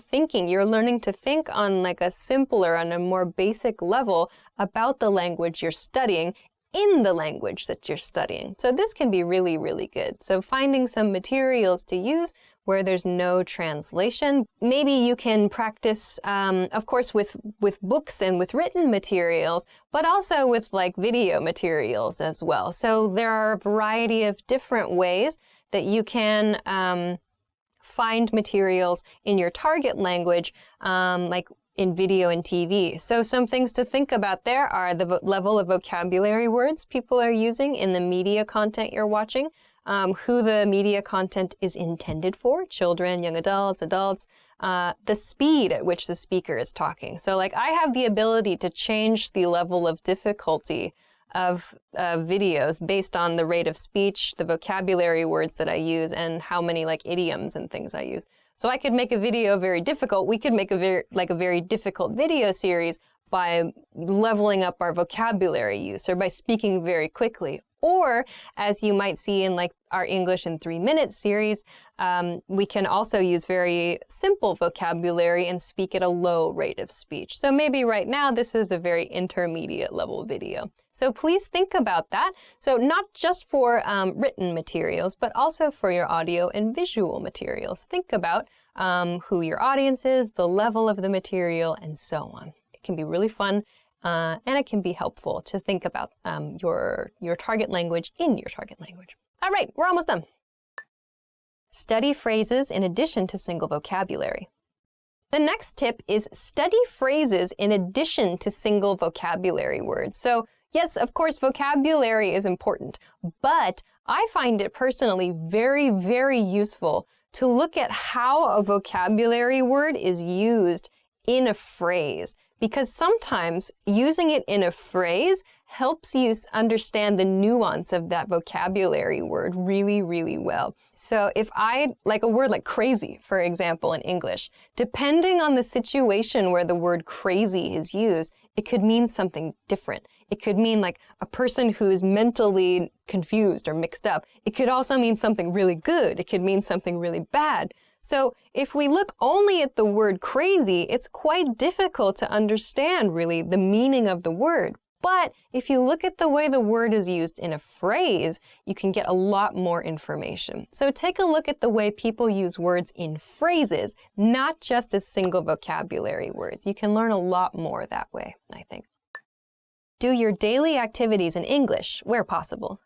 G: learning to think on like a simpler, on a more basic level about the language you're studying in the language that you're studying. So this can be really, really good. So finding some materials to use where there's no translation. Maybe you can practice, of course, with books and with written materials, but also with like video materials as well. So there are a variety of different ways that you can find materials in your target language, like in video and TV. So some things to think about there are the level of vocabulary words people are using in the media content you're watching, who the media content is intended for, children, young adults, the speed at which the speaker is talking. So like I have the ability to change the level of difficulty of videos based on the rate of speech, the vocabulary words that I use, and how many like idioms and things I use. So I could make a video very difficult. We could make a very difficult video series by leveling up our vocabulary use or by speaking very quickly. Or, as you might see in like our English in 3 Minutes series, we can also use very simple vocabulary and speak at a low rate of speech. So maybe right now this is a very intermediate level video. So please think about that. So not just for written materials, but also for your audio and visual materials. Think about who your audience is, the level of the material, and so on. It can be really fun. And it can be helpful to think about your target language in your target language. All right, we're almost done. Study phrases in addition to single vocabulary. The next tip is study phrases in addition to single vocabulary words. So yes, of course, vocabulary is important, but I find it personally very, very useful to look at how a vocabulary word is used in a phrase, because sometimes using it in a phrase helps you understand the nuance of that vocabulary word really, really well. So if like a word like crazy, for example, in English, depending on the situation where the word crazy is used, it could mean something different. It could mean like a person who is mentally confused or mixed up. It could also mean something really good. It could mean something really bad. So if we look only at the word crazy, it's quite difficult to understand really the meaning of the word. But if you look at the way the word is used in a phrase, you can get a lot more information. So take a look at the way people use words in phrases, not just as single vocabulary words. You can learn a lot more that way, I think. Do your daily activities in English where possible.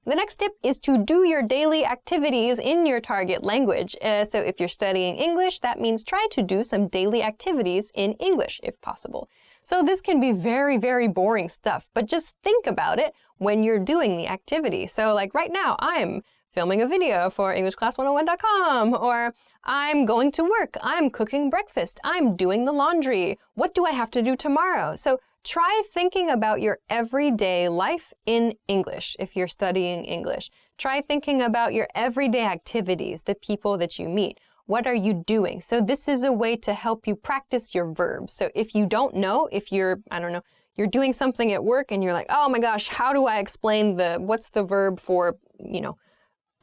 G: The next tip is to do your daily activities in your target language. So if you're studying English, that means try to do some daily activities in English if possible. So this can be very, very boring stuff, but just think about it when you're doing the activity. So like right now, I'm filming a video for EnglishClass101.com, or I'm going to work, I'm cooking breakfast, I'm doing the laundry. What do I have to do tomorrow? So try thinking about your everyday life in English if you're studying English. Try thinking about your everyday activities, the people that you meet. What are you doing? So this is a way to help you practice your verbs. So if you don't know, if you're doing something at work and you're like, oh my gosh, how do I explain what's the verb for,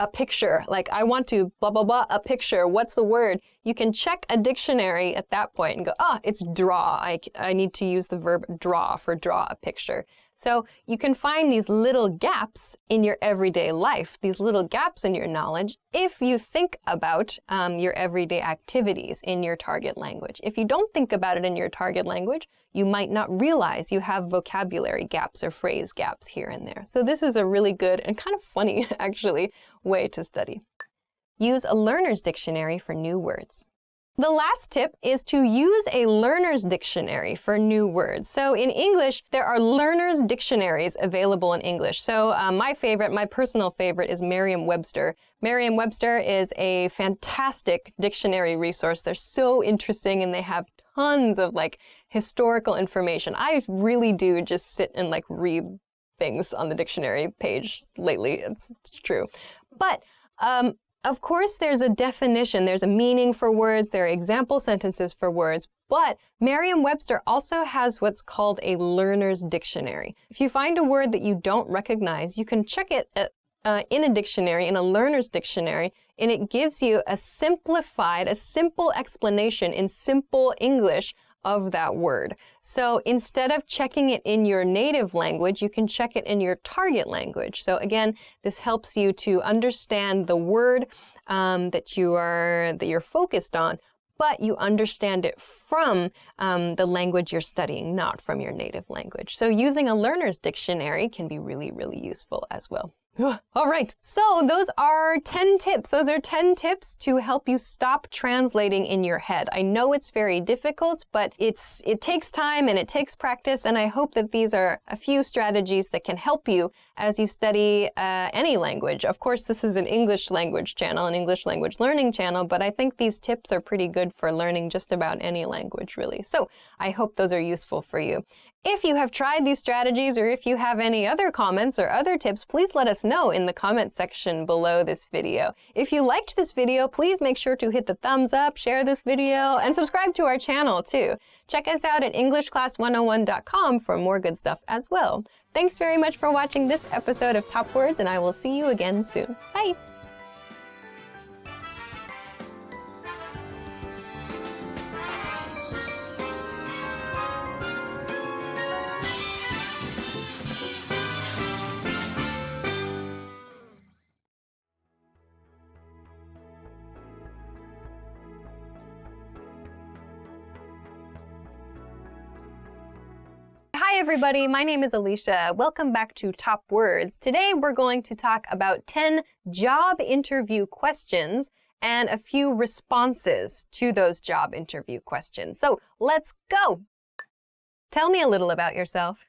A: a picture, like I want to blah, blah, blah, a picture. What's the word? You can check a dictionary at that point and go, it's draw. I need to use the verb draw for draw a picture. So you can find these little gaps in your everyday life, these little gaps in your knowledge, if you think about your everyday activities in your target language. If you don't think about it in your target language, you might not realize you have vocabulary gaps or phrase gaps here and there. So this is a really good and kind of funny, actually, way to study. Use a learner's dictionary for new words. The last tip is to use a learner's dictionary for new words. So in English, there are learner's dictionaries available in English. So my personal favorite is Merriam-Webster. Merriam-Webster is a fantastic dictionary resource. They're so interesting and they have tons of like historical information. I really do just sit and like read things on the dictionary page lately. It's true. But of course, there's a definition, there's a meaning for words, there are example sentences for words, but Merriam-Webster also has what's called a learner's dictionary. If you find a word that you don't recognize, you can check it in a dictionary, in a learner's dictionary, and it gives you a simple explanation in simple English of that word. So instead of checking it in your native language, you can check it in your target language. So again, this helps you to understand the word that you're focused on, but you understand it from the language you're studying, not from your native language. So using a learner's dictionary can be really, really useful as well. All right, so those are 10 tips. Those are 10 tips to help you stop translating in your head. I know it's very difficult, but it takes time and it takes practice, and I hope that these are a few strategies that can help you as you study any language. Of course, this is an English language channel, an English language learning channel, but I think these tips are pretty good for learning just about any language, really. So I hope those are useful for you. If you have tried these strategies, or if you have any other comments or other tips, please let us know in the comment section below this video. If you liked this video, please make sure to hit the thumbs up, share this video, and subscribe to our channel too. Check us out at EnglishClass101.com for more good stuff as well. Thanks very much for watching this episode of Top Words, and I will see you again soon. Bye! Hi everybody, my name is Alicia. Welcome back to Top Words. Today we're going to talk about 10 job interview questions and a few responses to those job interview questions. So let's go! Tell me a little about yourself.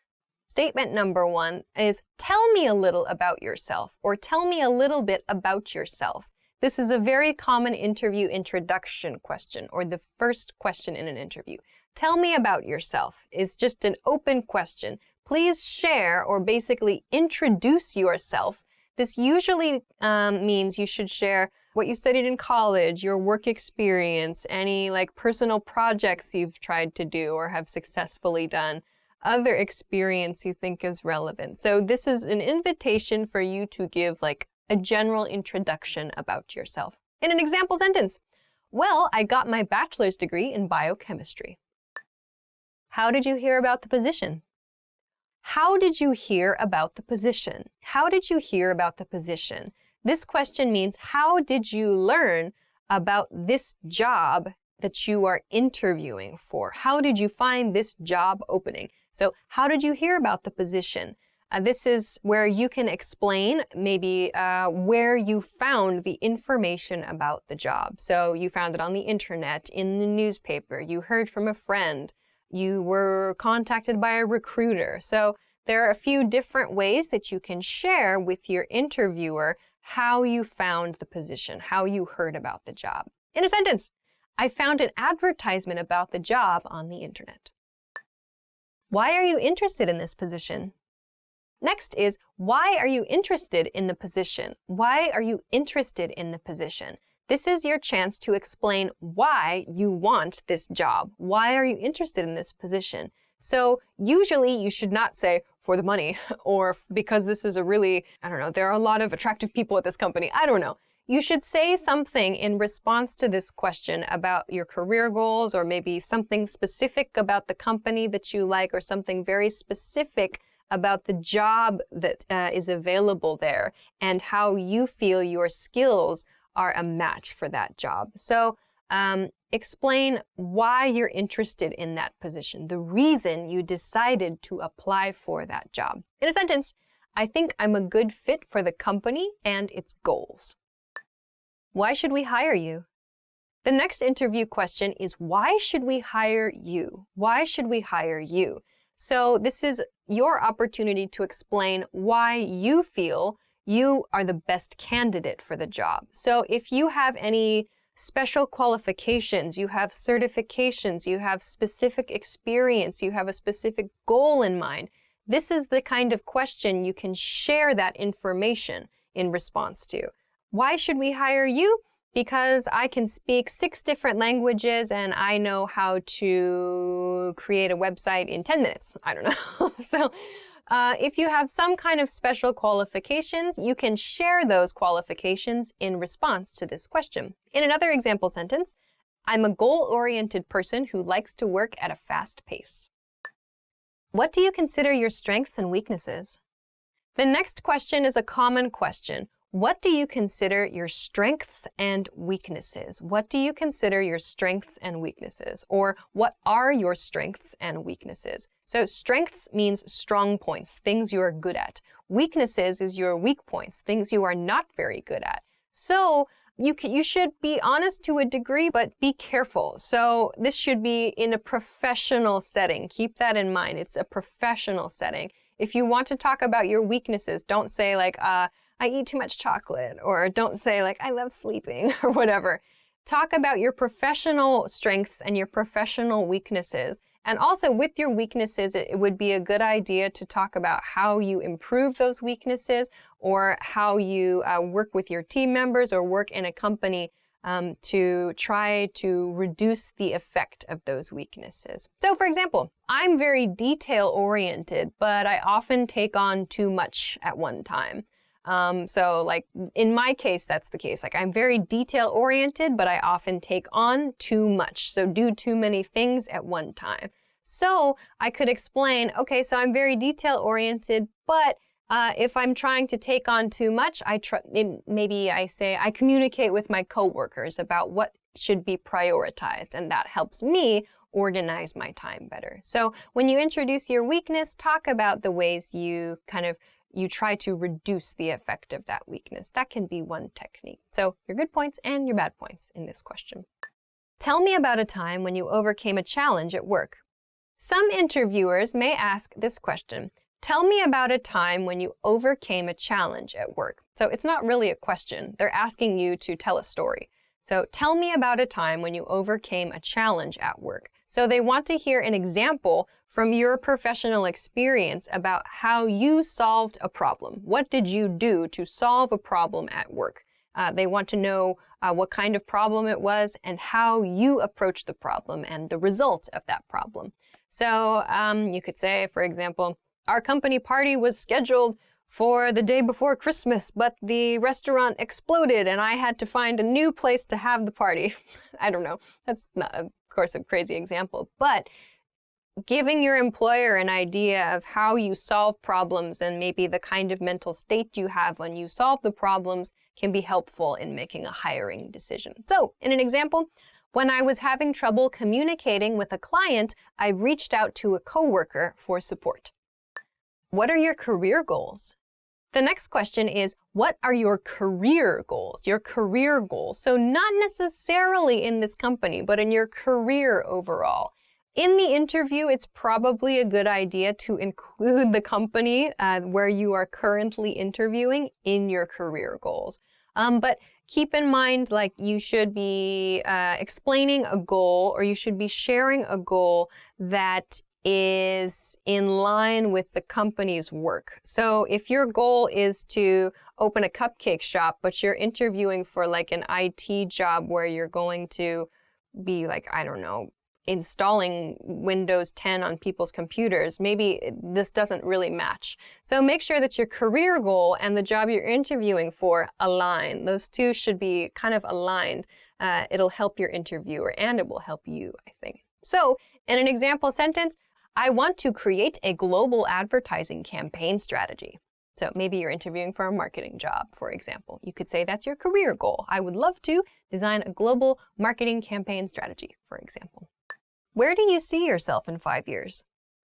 A: Statement number 1 is tell me a little about yourself, or tell me a little bit about yourself. This is a very common interview introduction question, or the first question in an interview. Tell me about yourself is just an open question. Please share, or basically introduce yourself. This usually means you should share what you studied in college, your work experience, any like personal projects you've tried to do or have successfully done, other experience you think is relevant. So this is an invitation for you to give like a general introduction about yourself. In an example sentence, well, I got my bachelor's degree in biochemistry. How did you hear about the position? How did you hear about the position? How did you hear about the position? This question means how did you learn about this job that you are interviewing for? How did you find this job opening? So how did you hear about the position? This is where you can explain maybe where you found the information about the job. So you found it on the internet, in the newspaper, you heard from a friend, you were contacted by a recruiter. So there are a few different ways that you can share with your interviewer how you found the position, how you heard about the job. In a sentence, I found an advertisement about the job on the internet. Why are you interested in this position? Next is, why are you interested in the position? Why are you interested in the position? This is your chance to explain why you want this job. Why are you interested in this position?
G: So usually you should not say for the money or because this is a really, I don't know, there are a lot of attractive people at this company. I don't know. You should say something in response to this question about your career goals, or maybe something specific about the company that you like, or something very specific about the job that is available there and how you feel your skills are a match for that job. So explain why you're interested in that position, the reason you decided to apply for that job. In a sentence, I think I'm a good fit for the company and its goals. Why should we hire you? The next interview question is, why should we hire you? Why should we hire you? So this is your opportunity to explain why you feel you are the best candidate for the job. So if you have any special qualifications, you have certifications, you have specific experience, you have a specific goal in mind, this is the kind of question you can share that information in response to. Why should we hire you? Because I can speak 6 different languages and I know how to create a website in 10 minutes. I don't know. So if you have some kind of special qualifications, you can share those qualifications in response to this question. In another example sentence, I'm a goal-oriented person who likes to work at a fast pace. What do you consider your strengths and weaknesses? The next question is a common question. What do you consider your strengths and weaknesses? What do you consider your strengths and weaknesses? Or what are your strengths and weaknesses? So strengths means strong points, things you are good at. Weaknesses is your weak points, things you are not very good at. So you should be honest to a degree, but be careful. So this should be in a professional setting. Keep that in mind. It's a professional setting. If you want to talk about your weaknesses, don't say like, I eat too much chocolate, or don't say like, I love sleeping, or whatever. Talk about your professional strengths and your professional weaknesses. And also with your weaknesses, it would be a good idea to talk about how you improve those weaknesses, or how you work with your team members or work in a company to try to reduce the effect of those weaknesses. So for example, I'm very detail-oriented, but I often take on too much at one time. So like in my case, that's the case. Like I'm very detail-oriented, but I often take on too much. So do too many things at one time. So I could explain, okay, so I'm very detail-oriented, but if I'm trying to take on too much, maybe I say I communicate with my coworkers about what should be prioritized, and that helps me organize my time better. So when you introduce your weakness, talk about the ways you try to reduce the effect of that weakness. That can be one technique. So your good points and your bad points in this question. Tell me about a time when you overcame a challenge at work. Some interviewers may ask this question. Tell me about a time when you overcame a challenge at work. So it's not really a question. They're asking you to tell a story. So tell me about a time when you overcame a challenge at work. So they want to hear an example from your professional experience about how you solved a problem. What did you do to solve a problem at work? They want to know what kind of problem it was and how you approached the problem and the result of that problem. So you could say, for example, our company party was scheduled for the day before Christmas, but the restaurant exploded and I had to find a new place to have the party. I don't know. That's not, of course, a crazy example, but giving your employer an idea of how you solve problems and maybe the kind of mental state you have when you solve the problems can be helpful in making a hiring decision. So, in an example, when I was having trouble communicating with a client, I reached out to a coworker for support. What are your career goals? The next question is, what are your career goals? Your career goals. So not necessarily in this company, but in your career overall. In the interview, it's probably a good idea to include the company where you are currently interviewing in your career goals. But keep in mind, like, you should be explaining a goal, or you should be sharing a goal that is in line with the company's work. So if your goal is to open a cupcake shop, but you're interviewing for like an IT job where you're going to be like, I don't know,
A: installing Windows 10 on people's computers. Maybe this doesn't really match. So make sure that your career goal and the job you're interviewing for align. Those two should be kind of aligned. It'll help your interviewer and it will help you, I think. So in an example sentence, I want to create a global advertising campaign strategy. So maybe you're interviewing for a marketing job, for example. You could say that's your career goal. I would love to design a global marketing campaign strategy, for example. Where do you see yourself in 5 years?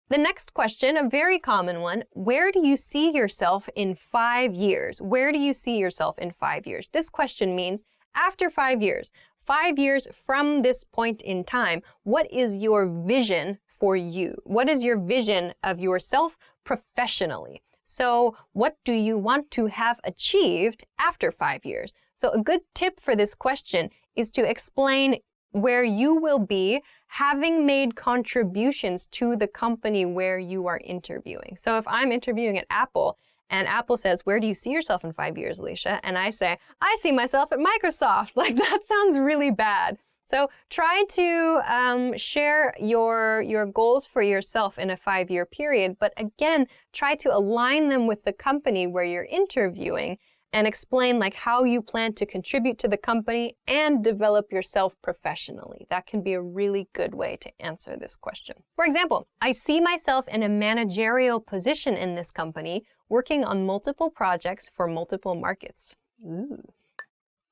A: The next question, a very common one, where do you see yourself in 5 years? Where do you see yourself in 5 years? This question means after 5 years, 5 years from this point in time, what is your vision for you? What is your vision of yourself professionally? So what do you want to have achieved after 5 years? So a good tip for this question is to explain where you will be having made contributions to the company where you are interviewing. So if I'm interviewing at Apple and Apple says, where do you see yourself in 5 years, Alicia? And I say, I see myself at Microsoft. Like that sounds really bad. So try to share your goals for yourself in a 5-year period, but again, try to align them with the company where you're interviewing and explain like how you plan to contribute to the company and develop yourself professionally. That can be a really good way to answer this question. For example, I see myself in a managerial position in this company, working on multiple projects for multiple markets. Ooh.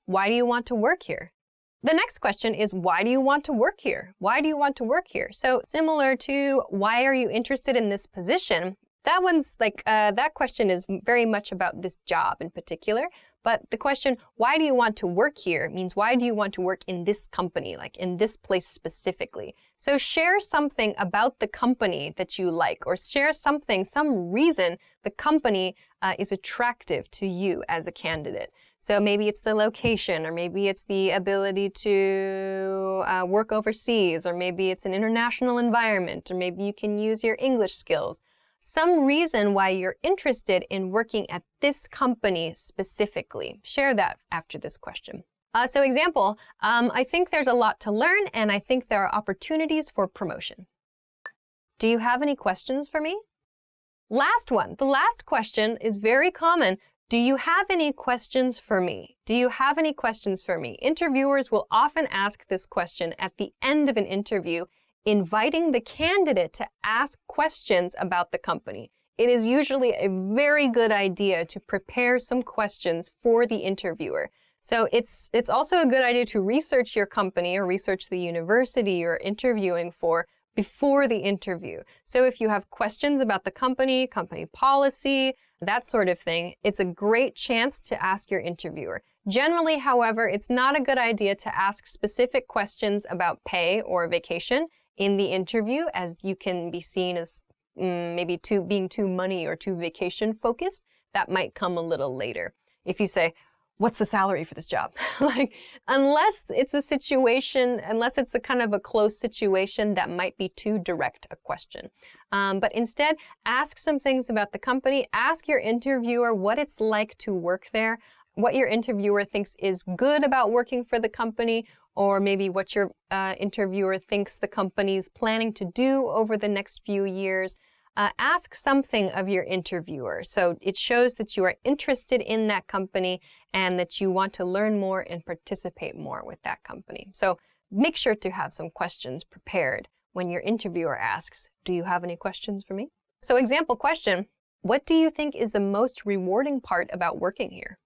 A: Why do you want to work here? The next question is, why do you want to work here? Why do you want to work here? So similar to why are you interested in this position? That one's like, that question is very much about this job in particular. But the question, why do you want to work here, means why do you want to work in this company, like in this place specifically? So share something about the company that you like, or share something, some reason the company is attractive to you as a candidate. So maybe it's the location, or maybe it's the ability to work overseas, or maybe it's an international environment, or maybe you can use your English skills. Some reason why you're interested in working at this company specifically. Share that after this question. So example, I think there's a lot to learn and I think there are opportunities for promotion. Do you have any questions for me? Last one. The last question is very common. Do you have any questions for me? Do you have any questions for me? Interviewers will often ask this question at the end of an interview, inviting the candidate to ask questions about the company. It is usually a very good idea to prepare some questions for the interviewer. So it's also a good idea to research your company or research the university you're interviewing for before the interview. So if you have questions about the company policy, that sort of thing, it's a great chance to ask your interviewer. Generally, however, it's not a good idea to ask specific questions about pay or vacation in the interview, as you can be seen as maybe being too money or too vacation focused. That might come a little later. If you say, what's the salary for this job? Like, unless it's a kind of a close situation, that might be too direct a question. But instead, ask some things about the company. Ask your interviewer what it's like to work there, what your interviewer thinks is good about working for the company, or maybe what your interviewer thinks the company's planning to do over the next few years. Ask something of your interviewer. So it shows that you are interested in that company and that you want to learn more and participate more with that company. So make sure to have some questions prepared when your interviewer asks, do you have any questions for me? So example question, what do you think is the most rewarding part about working here?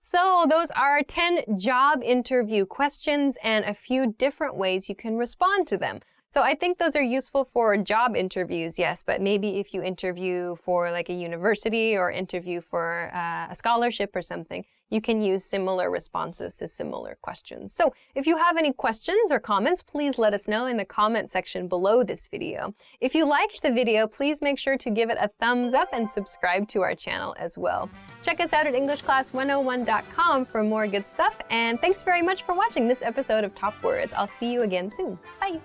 A: So those are 10 job interview questions and a few different ways you can respond to them. So I think those are useful for job interviews, yes, but maybe if you interview for like a university or interview for a scholarship or something, you can use similar responses to similar questions. So if you have any questions or comments, please let us know in the comment section below this video. If you liked the video, please make sure to give it a thumbs up and subscribe to our channel as well. Check us out at EnglishClass101.com for more good stuff, and thanks very much for watching this episode of Top Words. I'll see you again soon. Bye!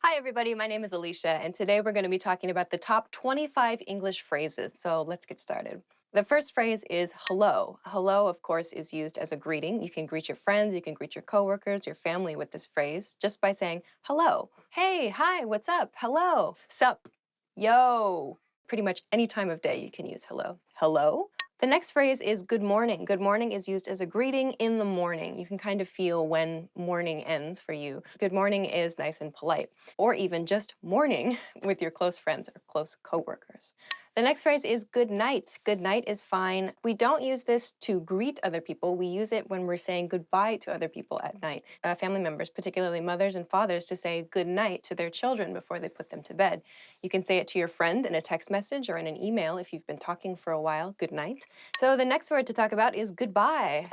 B: Hi everybody, my name is Alicia, and today we're going to be talking about the top 25 English phrases. So let's get started. The first phrase is hello. Hello, of course, is used as a greeting. You can greet your friends, you can greet your coworkers, your family with this phrase just by saying hello. Hey, hi, what's up? Hello. Sup? Yo. Pretty much any time of day you can use hello. Hello. The next phrase is good morning. Good morning is used as a greeting in the morning. You can kind of feel when morning ends for you. Good morning is nice and polite. Or even just morning with your close friends or close coworkers. The next phrase is good night. Good night is fine. We don't use this to greet other people. We use it when we're saying goodbye to other people at night. Family members, particularly mothers and fathers, to say good night to their children before they put them to bed. You can say it to your friend in a text message or in an email if you've been talking for a while. Good night. So the next word to talk about is goodbye.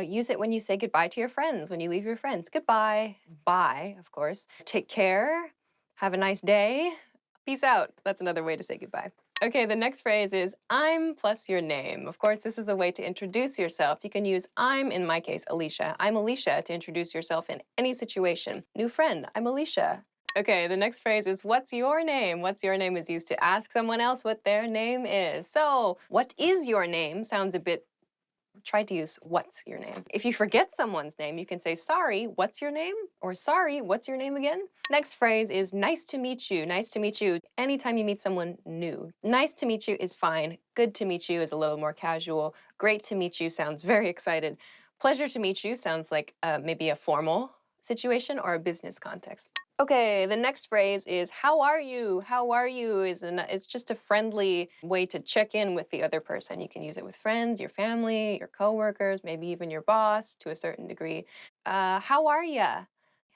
B: Use it when you say goodbye to your friends, when you leave your friends. Goodbye. Bye, of course. Take care. Have a nice day. Peace out. That's another way to say goodbye. Okay, the next phrase is I'm plus your name. Of course, this is a way to introduce yourself. You can use I'm, in my case, Alicia. I'm Alicia to introduce yourself in any situation. New friend, I'm Alicia. Okay, the next phrase is what's your name? What's your name is used to ask someone else what their name is. So, what is your name sounds a bit, try to use what's your name. If you forget someone's name, you can say sorry, what's your name? Or sorry, what's your name again? Next phrase is nice to meet you. Nice to meet you anytime you meet someone new. Nice to meet you is fine. Good to meet you is a little more casual. Great to meet you sounds very excited. Pleasure to meet you sounds like maybe a formal situation or a business context. Okay, the next phrase is how are you? How are you it's just a friendly way to check in with the other person. You can use it with friends, your family, your coworkers, maybe even your boss to a certain degree. How are ya?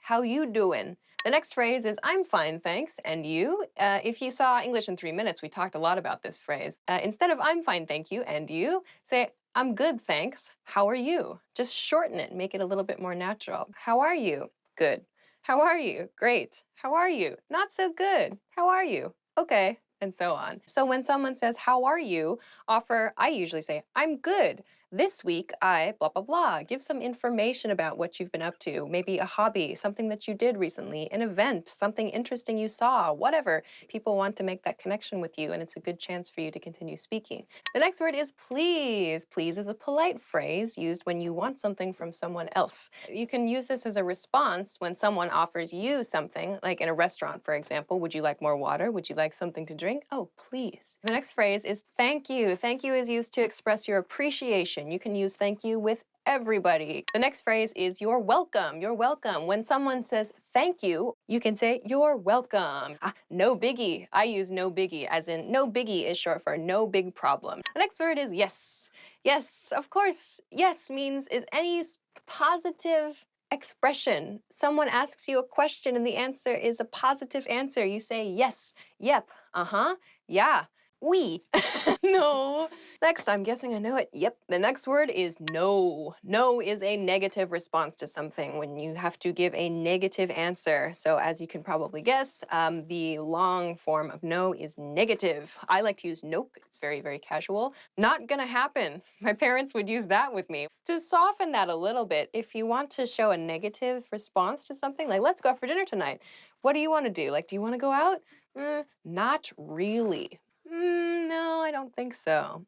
B: How you doing? The next phrase is I'm fine, thanks. And you? If you saw English in 3 minutes, we talked a lot about this phrase. Instead of I'm fine, thank you, and you, say I'm good, thanks. How are you? Just shorten it, make it a little bit more natural. How are you? Good. How are you? Great. How are you? Not so good. How are you? Okay. And so on. So when someone says, how are you? I usually say, I'm good. This week, I blah, blah, blah. Give some information about what you've been up to. Maybe a hobby, something that you did recently, an event, something interesting you saw, whatever. People want to make that connection with you, and it's a good chance for you to continue speaking. The next word is please. Please is a polite phrase used when you want something from someone else. You can use this as a response when someone offers you something, like in a restaurant, for example. Would you like more water? Would you like something to drink? Oh, please. The next phrase is thank you. Thank you is used to express your appreciation. You can use thank you with everybody. The next phrase is you're welcome. You're welcome. When someone says thank you, you can say you're welcome. No biggie. I use no biggie as in no biggie is short for no big problem. The next word is yes. Yes, of course. Yes means is any positive expression. Someone asks you a question and the answer is a positive answer. You say yes, yep, uh-huh, yeah. Oui. No. Next, I'm guessing I know it. Yep. The next word is no. No is a negative response to something when you have to give a negative answer. So as you can probably guess, the long form of no is negative. I like to use nope. It's very, very casual. Not gonna happen. My parents would use that with me. To soften that a little bit, if you want to show a negative response to something, like let's go out for dinner tonight. What do you want to do? Like, do you want to go out? Not really. No, I don't think so,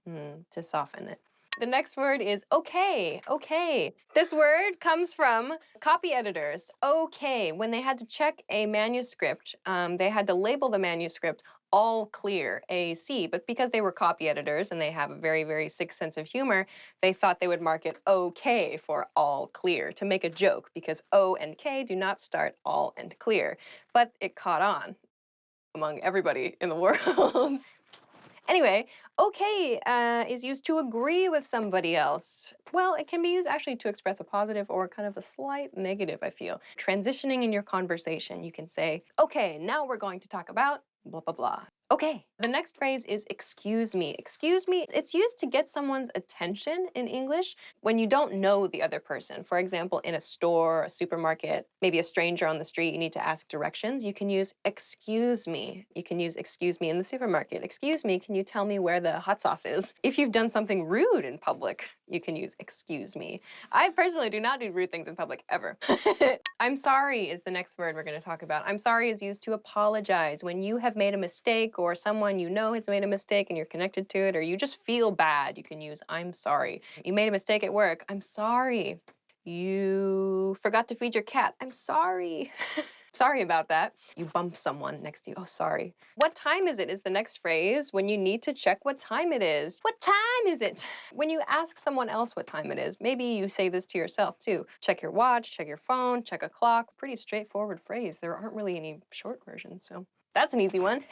B: to soften it. The next word is okay, okay. This word comes from copy editors. Okay, when they had to check a manuscript, they had to label the manuscript all clear, AC, but because they were copy editors and they have a very, very sick sense of humor, they thought they would mark it okay for all clear to make a joke because O and K do not start all and clear, but it caught on among everybody in the world. Anyway, okay is used to agree with somebody else. Well, it can be used actually to express a positive or kind of a slight negative, I feel. Transitioning in your conversation, you can say, okay, now we're going to talk about blah, blah, blah.
A: Okay, the next phrase is excuse me. Excuse me, it's used to get someone's attention in English when you don't know the other person. For example, in a store, a supermarket, maybe a stranger on the street, you need to ask directions. You can use excuse me. You can use excuse me in the supermarket. Excuse me, can you tell me where the hot sauce is? If you've done something rude in public, you can use excuse me. I personally do not do rude things in public ever. I'm sorry is the next word we're going to talk about. I'm sorry is used to apologize. When you have made a mistake or someone you know has made a mistake and you're connected to it, or you just feel bad, you can use I'm sorry. You made a mistake at work. I'm sorry. You forgot to feed your cat. I'm sorry. Sorry about that. You bump someone next to you. Oh, sorry. What time is it is the next phrase when you need to check what time it is. What time is it? When you ask someone else what time it is, maybe you say this to yourself too. Check your watch, check your phone, check a clock. Pretty straightforward phrase. There aren't really any short versions, so that's an easy one.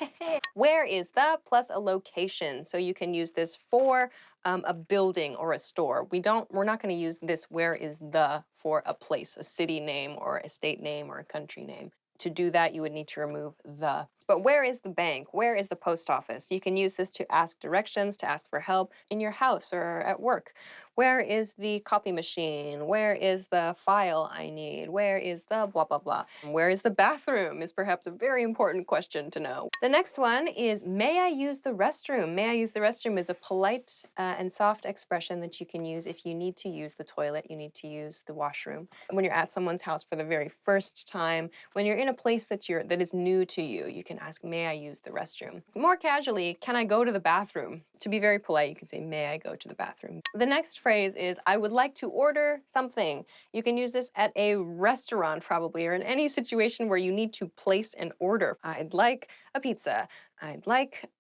A: Where is the plus a location. So you can use this for a building or a store. We're not going to use this where is the for a place, a city name or a state name or a country name. To do that, you would need to remove the. But where is the bank? Where is the post office? You can use this to ask directions, to ask for help in your house or at work. Where is the copy machine? Where is the file I need? Where is the blah, blah, blah? Where is the bathroom is perhaps a very important question to know. The next one is, may I use the restroom? May I use the restroom is a polite and soft expression that you can use if you need to use the toilet, you need to use the washroom. When you're at someone's house for the very first time, when you're in a place that is new to you, you can ask, may I use the restroom? More casually, can I go to the bathroom? To be very polite, you can say, may I go to the bathroom? The next phrase is, I would like to order something. You can use this at a restaurant probably, or in any situation where you need to place an order. I'd like a pizza. I'd like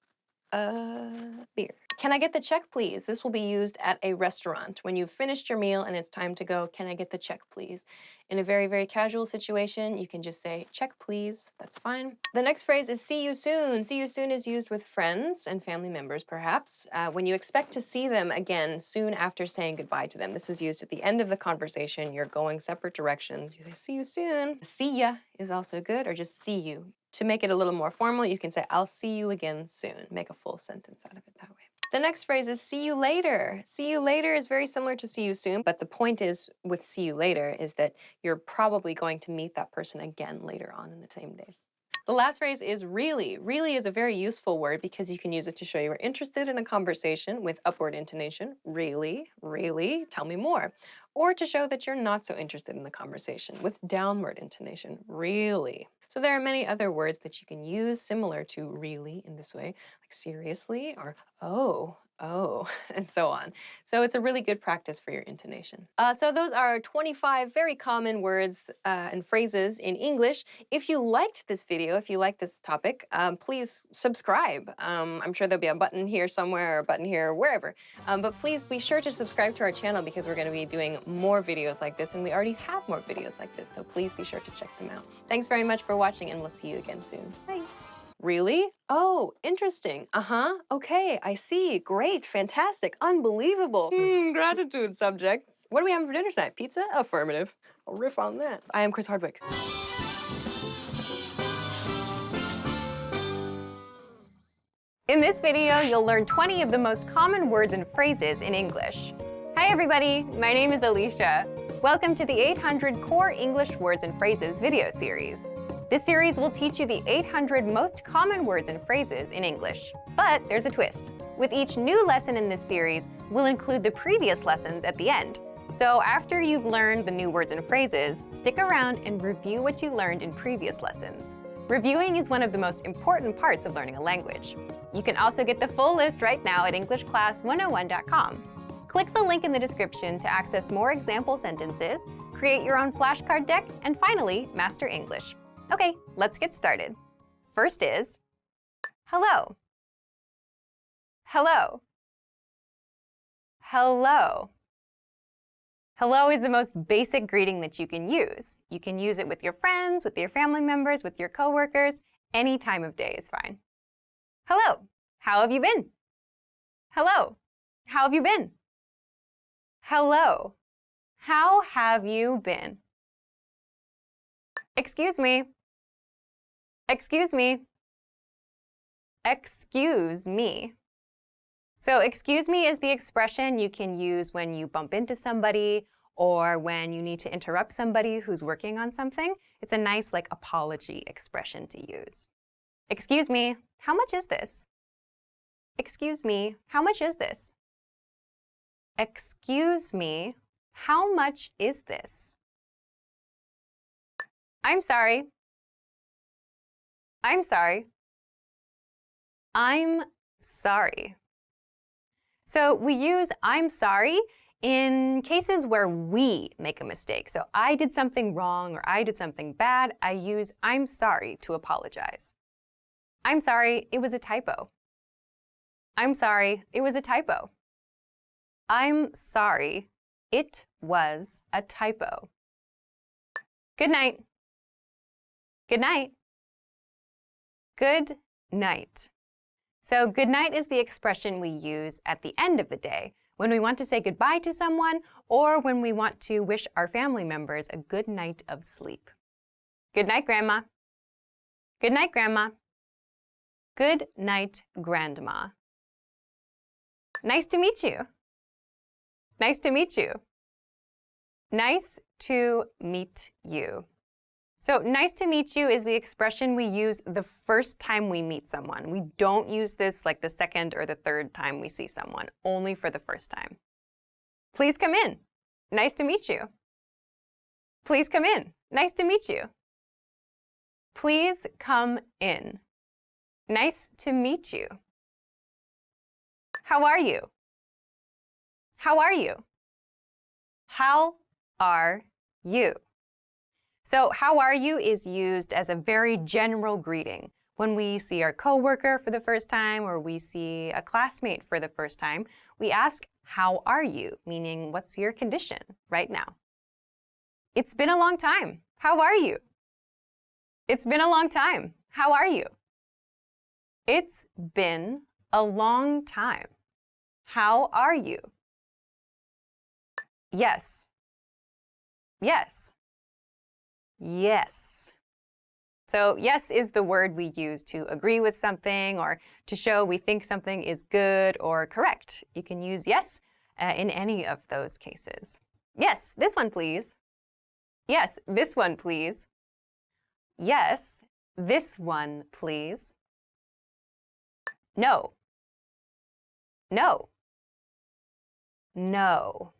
A: a beer. Can I get the check, please? This will be used at a restaurant. When you've finished your meal and it's time to go, can I get the check, please? In a very, very casual situation, you can just say, check, please. That's fine. The next phrase is see you soon. See you soon is used with friends and family members, perhaps, when you expect to see them again soon after saying goodbye to them. This is used at the end of the conversation. You're going separate directions. You say, see you soon. See ya is also good, or just see you. To make it a little more formal, you can say, I'll see you again soon. Make a full sentence out of it that way. The next phrase is see you later. See you later is very similar to see you soon, but the point is with see you later is that you're probably going to meet that person again later on in the same day. The last phrase is really. Really is a very useful word because you can use it to show you are interested in a conversation with upward intonation. Really, really, tell me more. Or to show that you're not so interested in the conversation with downward intonation. Really. So there are many other words that you can use similar to really in this way, like seriously or oh, and so on. So it's a really good practice for your intonation. So those are 25 very common words and phrases in English. If you liked this video, if you like this topic, please subscribe. I'm sure there'll be a button here somewhere or a button here, wherever. But please be sure to subscribe to our channel because we're going to be doing more videos like this, and we already have more videos like this, so please be sure to check them out. Thanks very much for watching, and we'll see you again soon. Bye. Really? Oh, interesting. Okay, I see. Great, fantastic, unbelievable. Gratitude, subjects. What do we have for dinner tonight? Pizza? Affirmative. I'll riff on that. I am Chris Hardwick.
G: In this video, you'll learn 20 of the most common words and phrases in English. Hi everybody, my name is Alicia. Welcome to the 800 Core English Words and Phrases video series. This series will teach you the 800 most common words and phrases in English. But there's a twist. With each new lesson in this series, we'll include the previous lessons at the end. So after you've learned the new words and phrases, stick around and review what you learned in previous lessons. Reviewing is one of the most important parts of learning a language. You can also get the full list right now at EnglishClass101.com. Click the link in the description to access more example sentences, create your own flashcard deck, and finally, master English. Okay, let's get started. First is hello. Hello. Hello. Hello is the most basic greeting that you can use. You can use it with your friends, with your family members, with your coworkers. Any time of day is fine. Hello. How have you been? Hello. How have you been? Hello. How have you been? Excuse me. Excuse me. excuse me. So excuse me is the expression you can use when you bump into somebody or when you need to interrupt somebody who's working on something. It's a nice like apology expression to use. Excuse me, how much is this? Excuse me, how much is this? Excuse me, how much is this? I'm sorry. I'm sorry. I'm sorry. So we use I'm sorry in cases where we make a mistake. So I did something wrong or I did something bad. I use I'm sorry to apologize. I'm sorry, it was a typo. I'm sorry, it was a typo. I'm sorry, it was a typo. Good night. Good night. Good night. So good night is the expression we use at the end of the day when we want to say goodbye to someone or when we want to wish our family members a good night of sleep. Good night, Grandma. Good night, Grandma. Good night, Grandma. Nice to meet you. Nice to meet you. Nice to meet you. So nice to meet you is the expression we use the first time we meet someone. We don't use this like the second or the third time we see someone, only for the first time. Please come in. Nice to meet you. Please come in. Nice to meet you. Please come in. Nice to meet you. How are you? How are you? How are you? So how are you is used as a very general greeting. When we see our coworker for the first time or we see a classmate for the first time, we ask, how are you? Meaning, what's your condition right now? It's been a long time. How are you? It's been a long time. How are you? It's been a long time. How are you? Yes. Yes. Yes. So yes is the word we use to agree with something or to show we think something is good or correct. You can use yes in any of those cases. Yes, this one please. Yes, this one please. Yes, this one please. No. No. No.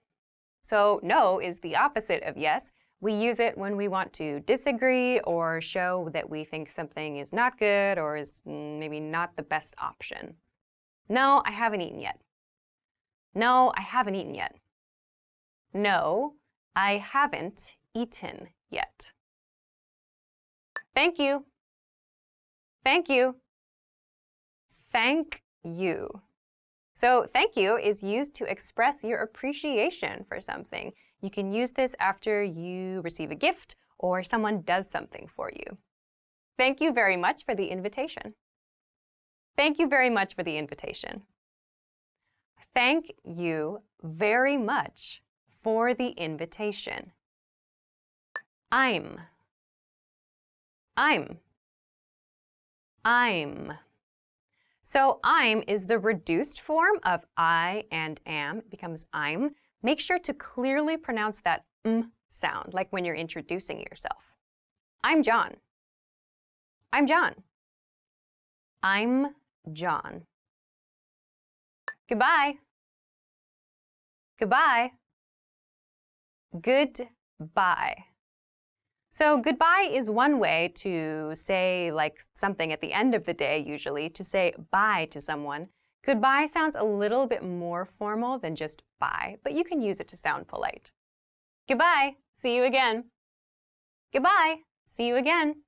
G: So no is the opposite of yes. We use it when we want to disagree or show that we think something is not good or is maybe not the best option. No, I haven't eaten yet. No, I haven't eaten yet. No, I haven't eaten yet. Thank you. Thank you. Thank you. So thank you is used to express your appreciation for something. You can use this after you receive a gift or someone does something for you. Thank you very much for the invitation. Thank you very much for the invitation. Thank you very much for the invitation. I'm. So I'm is the reduced form of I and am. It becomes I'm. Make sure to clearly pronounce that sound, like when you're introducing yourself. I'm John. I'm John. I'm John. Goodbye. Goodbye. Goodbye. So goodbye is one way to say like something at the end of the day, usually, to say bye to someone. Goodbye sounds a little bit more formal than just bye, but you can use it to sound polite. Goodbye. See you again. Goodbye. See you again.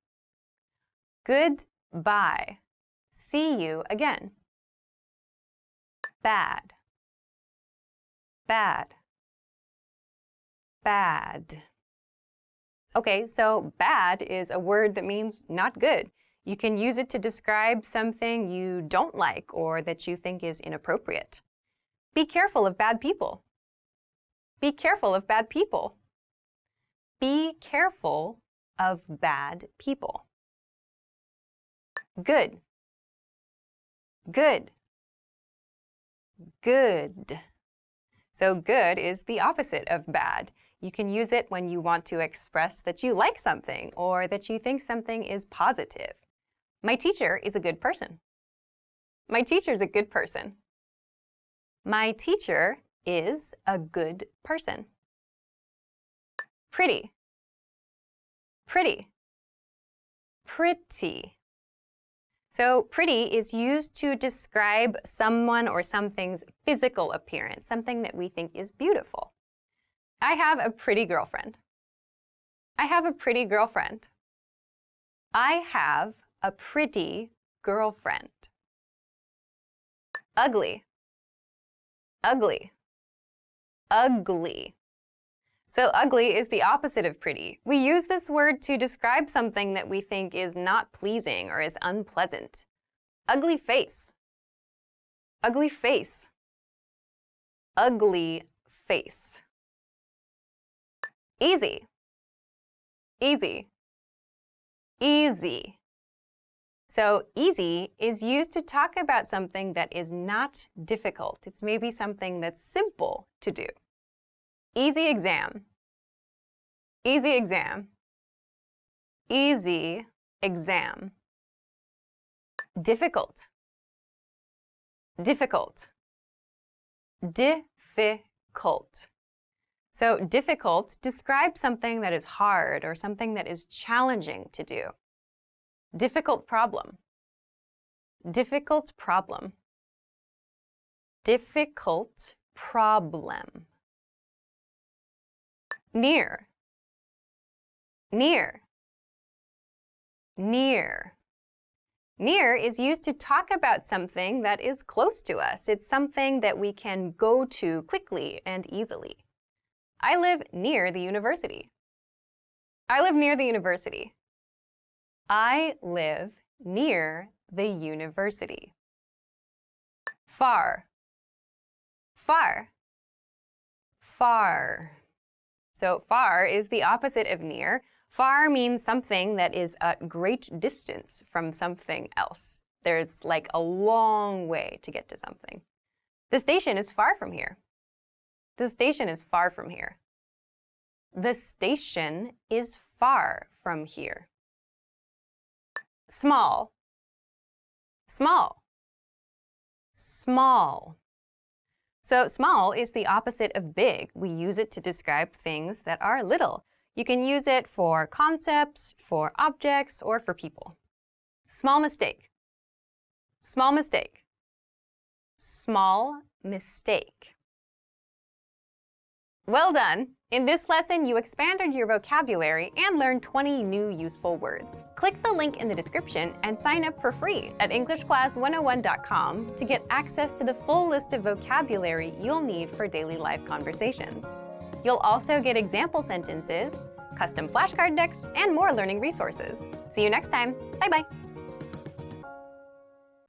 G: Goodbye. See you again. Bad. Bad. Bad. Okay, so bad is a word that means not good. You can use it to describe something you don't like or that you think is inappropriate. Be careful of bad people. Be careful of bad people. Be careful of bad people. Good. Good. Good. So good is the opposite of bad. You can use it when you want to express that you like something or that you think something is positive. My teacher is a good person. My teacher's a good person. My teacher is a good person. Pretty. Pretty. Pretty. So pretty is used to describe someone or something's physical appearance, something that we think is beautiful. I have a pretty girlfriend. I have a pretty girlfriend. I have a pretty girlfriend. Ugly. Ugly. Ugly. So ugly is the opposite of pretty. We use this word to describe something that we think is not pleasing or is unpleasant. Ugly face. Ugly face. Ugly face. Easy. Easy. Easy. So easy is used to talk about something that is not difficult. It's maybe something that's simple to do. Easy exam. Easy exam. Easy exam. Difficult. Difficult. Difficult. So difficult describes something that is hard or something that is challenging to do. Difficult problem. Difficult problem. Difficult problem. Near. Near. Near. Near is used to talk about something that is close to us. It's something that we can go to quickly and easily. I live near the university. I live near the university. I live near the university. Far. Far. Far. So far is the opposite of near. Far means something that is at great distance from something else. There's like a long way to get to something. The station is far from here. The station is far from here. The station is far from here. Small. Small. Small. So small is the opposite of big. We use it to describe things that are little. You can use it for concepts, for objects, or for people. Small mistake. Small mistake. Small mistake. Well done! In this lesson, you expanded your vocabulary and learned 20 new useful words. Click the link in the description and sign up for free at EnglishClass101.com to get access to the full list of vocabulary you'll need for daily life conversations. You'll also get example sentences, custom flashcard decks, and more learning resources. See you next time. Bye-bye.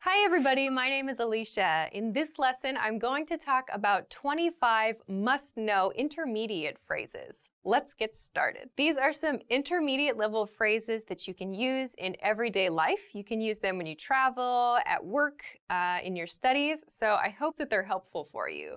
G: Hi everybody, my name is Alicia. In this lesson, I'm going to talk about 25 must-know intermediate phrases. Let's get started. These are some intermediate level phrases that you can use in everyday life. You can use them when you travel, at work, in your studies. So I hope that they're helpful for you.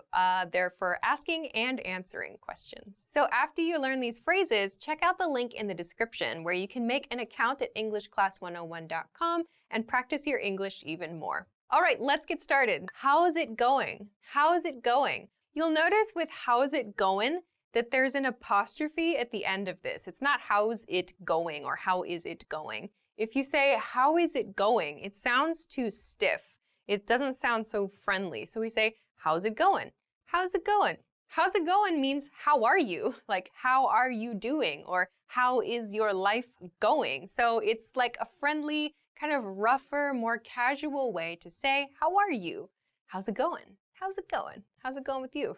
G: They're for asking and answering questions. So after you learn these phrases, check out the link in the description where you can make an account at EnglishClass101.com and practice your English even more. All right, let's get started. How's it going? How's it going? You'll notice with how's it going that there's an apostrophe at the end of this. It's not how's it going or how is it going. If you say how is it going, it sounds too stiff. It doesn't sound so friendly. So we say how's it going? How's it going? How's it going means how are you? Like how are you doing? Or how is your life going? So it's like a friendly, kind of rougher, more casual way to say, how are you? How's it going? How's it going? How's it going with you?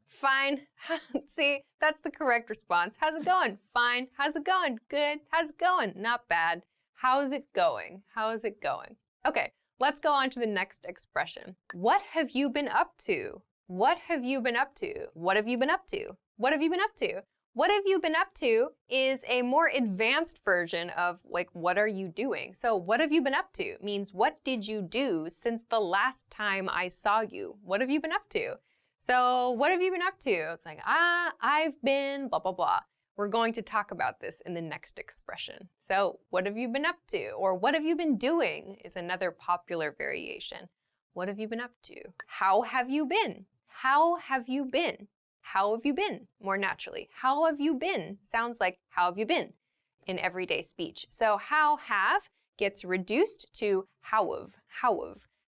G: Fine. See, that's the correct response. How's it going? Fine. How's it going? Good. How's it going? Not bad. How's it going? How's it going? Okay, let's go on to the next expression. What have you been up to? What have you been up to? What have you been up to? What have you been up to?
A: What have you been up to is a more advanced version of like, what are you doing? So what have you been up to means what did you do since the last time I saw you? What have you been up to? So what have you been up to? It's like, I've been blah, blah, blah. We're going to talk about this in the next expression. So what have you been up to? Or what have you been doing is another popular variation. What have you been up to? How have you been? How have you been? How have you been? More naturally, how have you been sounds like how have you been in everyday speech. So how have gets reduced to how of.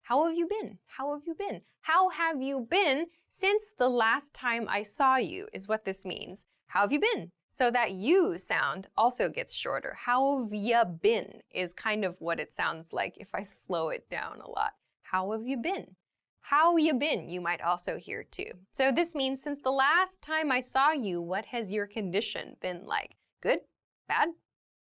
A: How have you been? How have you been? How have you been since the last time I saw you is what this means. How have you been? So that you sound also gets shorter. How have ya been is kind of what it sounds like if I slow it down a lot. How have you been? How you been, you might also hear too. So this means since the last time I saw you, what has your condition been like? Good? Bad?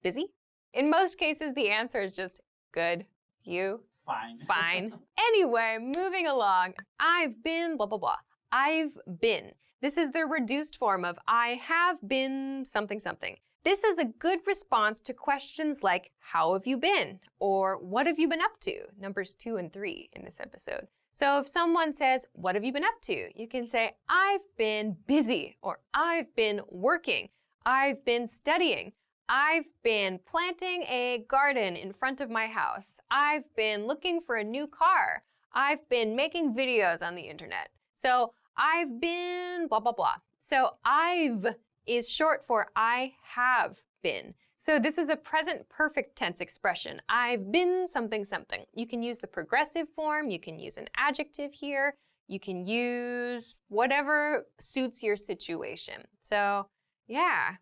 A: Busy? In most cases, the answer is just good. You?
H: Fine.
A: Fine. Anyway, moving along. I've been blah, blah, blah. I've been. This is the reduced form of I have been something, something. This is a good response to questions like, how have you been? Or what have you been up to? Numbers 2 and 3 in this episode. So if someone says, what have you been up to? You can say, I've been busy, or I've been working, I've been studying, I've been planting a garden in front of my house, I've been looking for a new car, I've been making videos on the internet. So I've been blah, blah, blah. So I've is short for I have been. So this is a present perfect tense expression. I've been something, something. You can use the progressive form. You can use an adjective here. You can use whatever suits your situation. So yeah,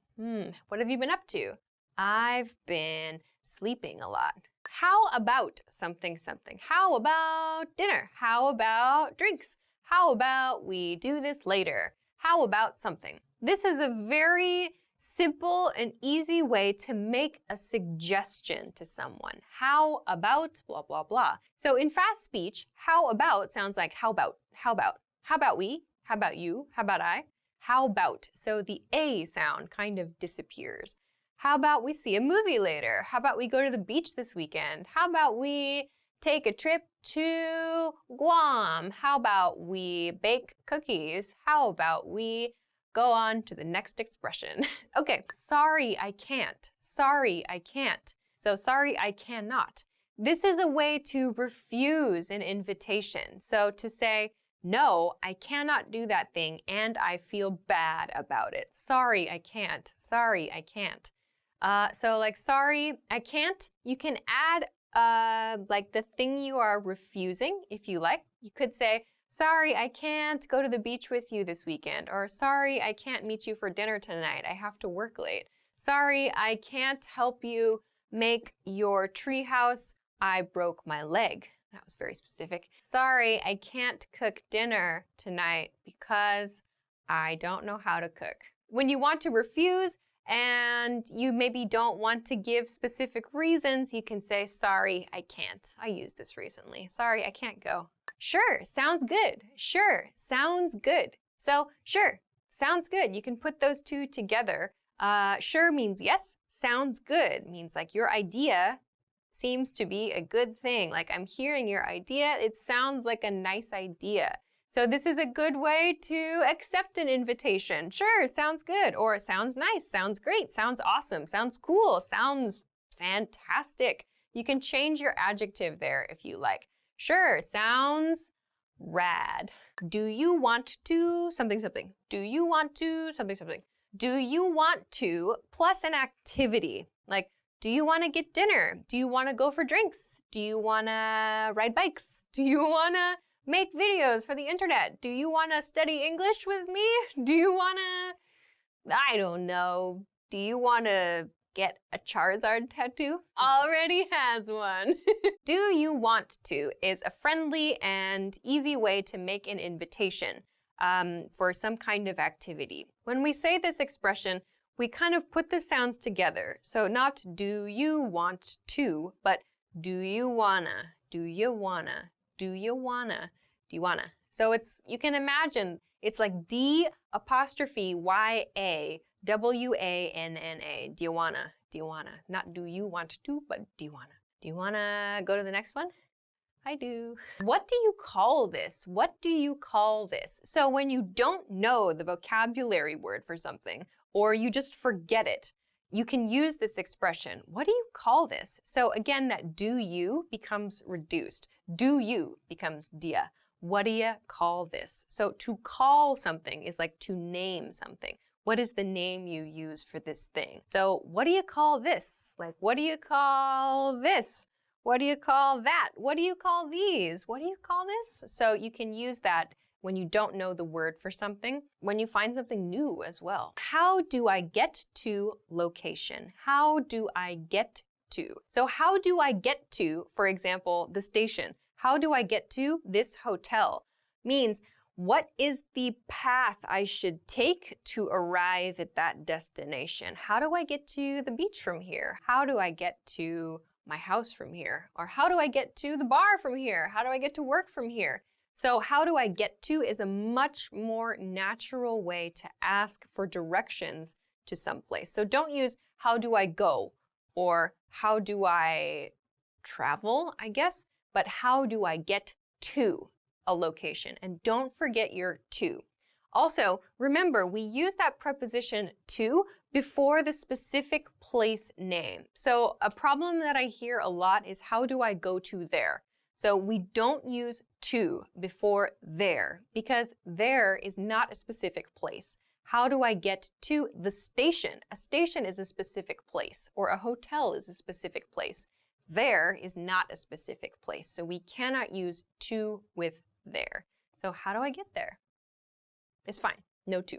A: what have you been up to? I've been sleeping a lot. How about something, something? How about dinner? How about drinks? How about we do this later? How about something? This is a very simple and easy way to make a suggestion to someone. How about blah, blah, blah. So in fast speech, how about sounds like how about, how about, how about we, how about you, how about I, how about. So the A sound kind of disappears. How about we see a movie later? How about we go to the beach this weekend? How about we take a trip to Guam? How about we bake cookies? How about we go on to the next expression? Okay, sorry, I can't. Sorry, I can't. So sorry, I cannot. This is a way to refuse an invitation. So to say, no, I cannot do that thing and I feel bad about it. Sorry, I can't. Sorry, I can't. So like, sorry, I can't, you can add like the thing you are refusing if you like. You could say, sorry, I can't go to the beach with you this weekend. Or sorry, I can't meet you for dinner tonight. I have to work late. Sorry, I can't help you make your treehouse. I broke my leg. That was very specific. Sorry, I can't cook dinner tonight because I don't know how to cook. When you want to refuse and you maybe don't want to give specific reasons, you can say, sorry, I can't. I used this recently. Sorry, I can't go. Sure, sounds good. Sure, sounds good. So, sure, sounds good. You can put those two together. Sure means yes. Sounds good means like your idea seems to be a good thing. Like I'm hearing your idea. It sounds like a nice idea. So this is a good way to accept an invitation. Sure, sounds good. Or sounds nice, sounds great, sounds awesome, sounds cool, sounds fantastic. You can change your adjective there if you like. Sure, sounds rad. Do you want to something, something? Do you want to something, something? Do you want to plus an activity? Like, do you want to get dinner? Do you want to go for drinks? Do you want to ride bikes? Do you want to make videos for the internet? Do you want to study English with me? Do you want to, I don't know, do you want to get a Charizard tattoo? Already has one. Do you want to is a friendly and easy way to make an invitation for some kind of activity. When we say this expression, we kind of put the sounds together. So not do you want to, but do you wanna, do you wanna, do you wanna, do you wanna. So it's, you can imagine, it's like D''Y''A, W-A-N-N-A. Do you wanna? Do you wanna? Not do you want to, but do you wanna? Do you wanna go to the next one? I do. What do you call this? What do you call this? So when you don't know the vocabulary word for something, or you just forget it, you can use this expression. What do you call this? So again, that do you becomes reduced. Do you becomes dia. What do you call this? So to call something is like to name something. What is the name you use for this thing? So what do you call this? Like, what do you call this? What do you call that? What do you call these? What do you call this? So you can use that when you don't know the word for something, when you find something new as well. How do I get to location? How do I get to? So how do I get to, for example, the station? How do I get to this hotel? Means what is the path I should take to arrive at that destination? How do I get to the beach from here? How do I get to my house from here? Or how do I get to the bar from here? How do I get to work from here? So how do I get to is a much more natural way to ask for directions to someplace. So don't use how do I go or how do I travel, I guess, but how do I get to a location? And don't forget your to. Also, remember, we use that preposition to before the specific place name. So a problem that I hear a lot is how do I go to there? So we don't use to before there because there is not a specific place. How do I get to the station? A station is a specific place, or a hotel is a specific place. There is not a specific place, so we cannot use to with there. So how do I get there? It's fine, no to.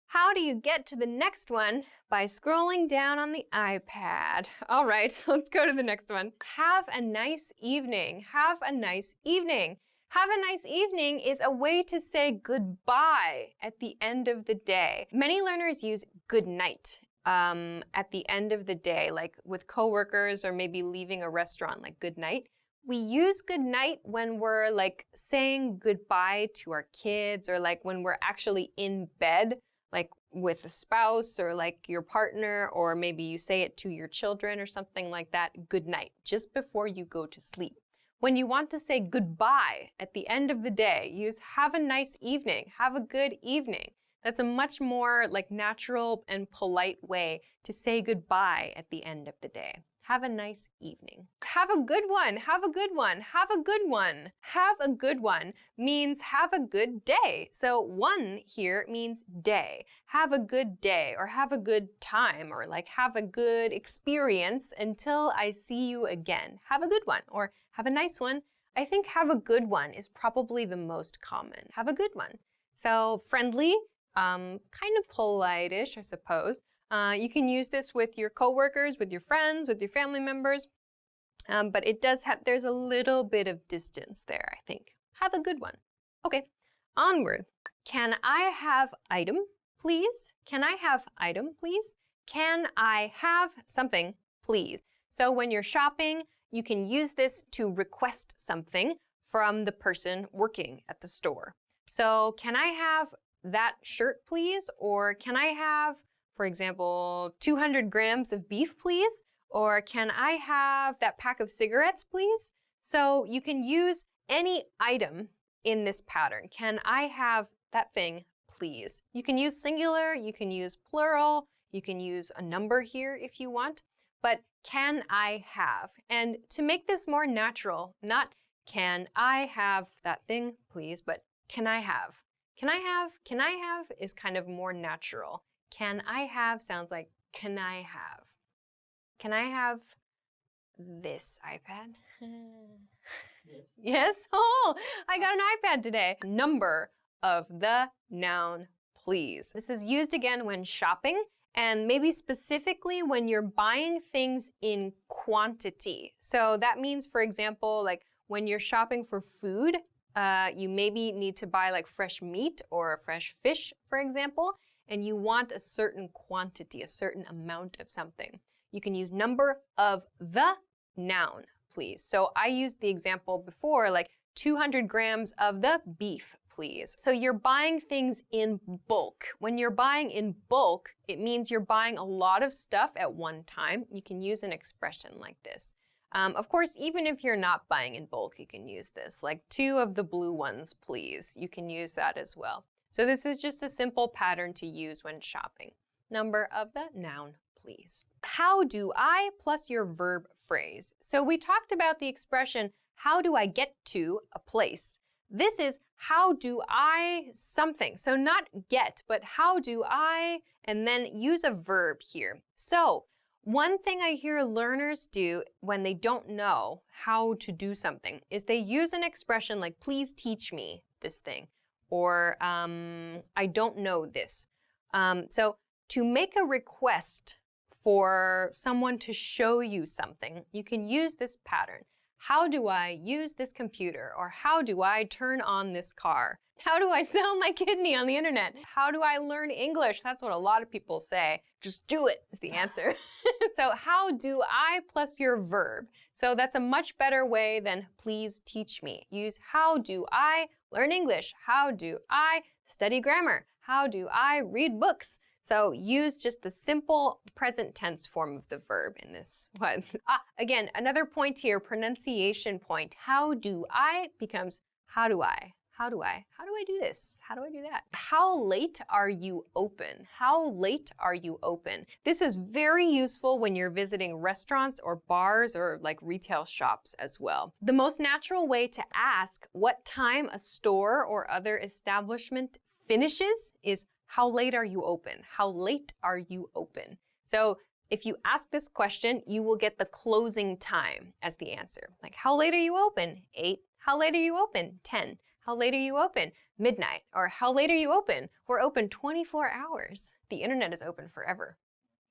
A: How do you get to the next one? By scrolling down on the iPad. All right, let's go to the next one. Have a nice evening. Have a nice evening. Have a nice evening is a way to say goodbye at the end of the day. Many learners use good night at the end of the day, like with coworkers or maybe leaving a restaurant, like good night. We use good night when we're like saying goodbye to our kids or like when we're actually in bed, like with a spouse or like your partner, or maybe you say it to your children or something like that, good night, just before you go to sleep. When you want to say goodbye at the end of the day, use have a nice evening, have a good evening. That's a much more like natural and polite way to say goodbye at the end of the day. Have a nice evening. Have a good one, have a good one, have a good one. Have a good one means have a good day. So one here means day. Have a good day or have a good time or like have a good experience until I see you again. Have a good one or have a nice one. I think have a good one is probably the most common. Have a good one. So friendly, kind of polite-ish, I suppose. You can use this with your coworkers, with your friends, with your family members, but it does have, there's a little bit of distance there, I think. Have a good one. Okay, onward. Can I have item, please? Can I have item, please? Can I have something, please? So when you're shopping, you can use this to request something from the person working at the store. So can I have that shirt, please? Or can I have, for example, 200 grams of beef, please? Or can I have that pack of cigarettes, please? So you can use any item in this pattern. Can I have that thing, please? You can use singular, you can use plural, you can use a number here if you want, but can I have? And to make this more natural, not can I have that thing, please, but can I have? Can I have? Can I have is kind of more natural. Can I have sounds like can I have? Can I have this iPad? Yes? Oh, I got an iPad today. Number of the noun, please. This is used again when shopping and maybe specifically when you're buying things in quantity. So that means, for example, like when you're shopping for food, you maybe need to buy like fresh meat or fresh fish, for example, and you want a certain quantity, a certain amount of something. You can use number of the noun, please. So I used the example before, like 200 grams of the beef, please. So you're buying things in bulk. When you're buying in bulk, it means you're buying a lot of stuff at one time. You can use an expression like this. Of course, even if you're not buying in bulk, you can use this. Like 2 of the blue ones, please. You can use that as well. So this is just a simple pattern to use when shopping. Number of the noun, please. How do I plus your verb phrase. So we talked about the expression, how do I get to a place? This is how do I something. So not get, but how do I, and then use a verb here. So one thing I hear learners do when they don't know how to do something is they use an expression like, please teach me this thing, or I don't know this. So to make a request for someone to show you something, you can use this pattern. How do I use this computer? Or how do I turn on this car? How do I sell my kidney on the internet? How do I learn English? That's what a lot of people say. Just do it is the answer. So how do I plus your verb. So that's a much better way than please teach me. Use how do I learn English? How do I study grammar? How do I read books? So use just the simple present tense form of the verb in this one. Again, another point here, pronunciation point. How do I becomes how do I? How do I? How do I do this? How do I do that? How late are you open? How late are you open? This is very useful when you're visiting restaurants or bars or like retail shops as well. The most natural way to ask what time a store or other establishment finishes is how late are you open? How late are you open? So if you ask this question, you will get the closing time as the answer. Like, how late are you open? 8. How late are you open? 10. How late are you open? Midnight. Or how late are you open? We're open 24 hours. The internet is open forever.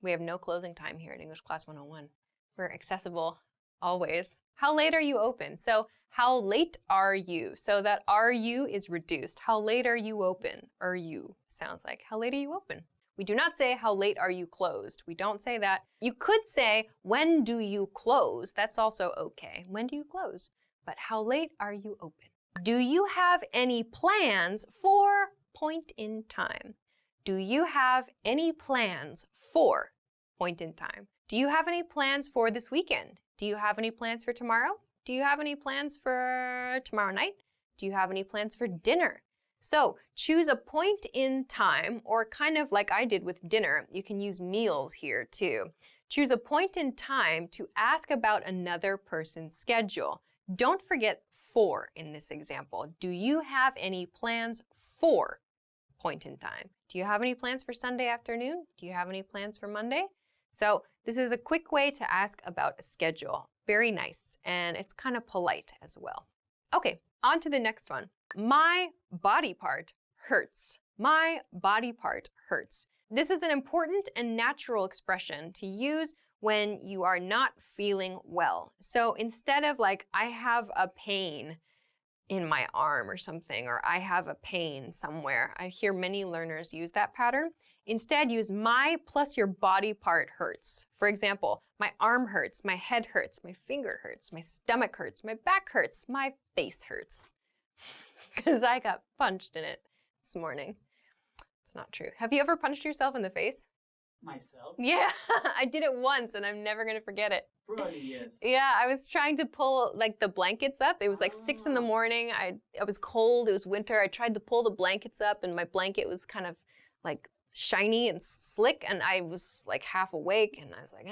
A: We have no closing time here at English Class 101. We're accessible always. How late are you open? So how late are you? So that are you is reduced. How late are you open? Are you sounds like how late are you open? We do not say how late are you closed. We don't say that. You could say when do you close? That's also okay. When do you close? But how late are you open? Do you have any plans for point in time? Do you have any plans for point in time? Do you have any plans for this weekend? Do you have any plans for tomorrow? Do you have any plans for tomorrow night? Do you have any plans for dinner? So choose a point in time, or kind of like I did with dinner. You can use meals here too. Choose a point in time to ask about another person's schedule. Don't forget for in this example. Do you have any plans for point in time? Do you have any plans for Sunday afternoon? Do you have any plans for Monday? So this is a quick way to ask about a schedule. Very nice, and it's kind of polite as well. Okay, on to the next one. My body part hurts. My body part hurts. This is an important and natural expression to use when you are not feeling well. So instead of like, I have a pain in my arm or something, or I have a pain somewhere, I hear many learners use that pattern. Instead, use my plus your body part hurts. For example, my arm hurts, my head hurts, my finger hurts, my stomach hurts, my back hurts, my face hurts. Because I got punched in it this morning. It's not true. Have you ever punched yourself in the face?
H: Myself?
A: Yeah, I did it once and I'm never gonna forget it.
H: Probably yes.
A: Yeah, I was trying to pull like the blankets up. It was like 6 in the morning. It was cold, it was winter. I tried to pull the blankets up and my blanket was kind of like shiny and slick, and I was like half awake and I was like,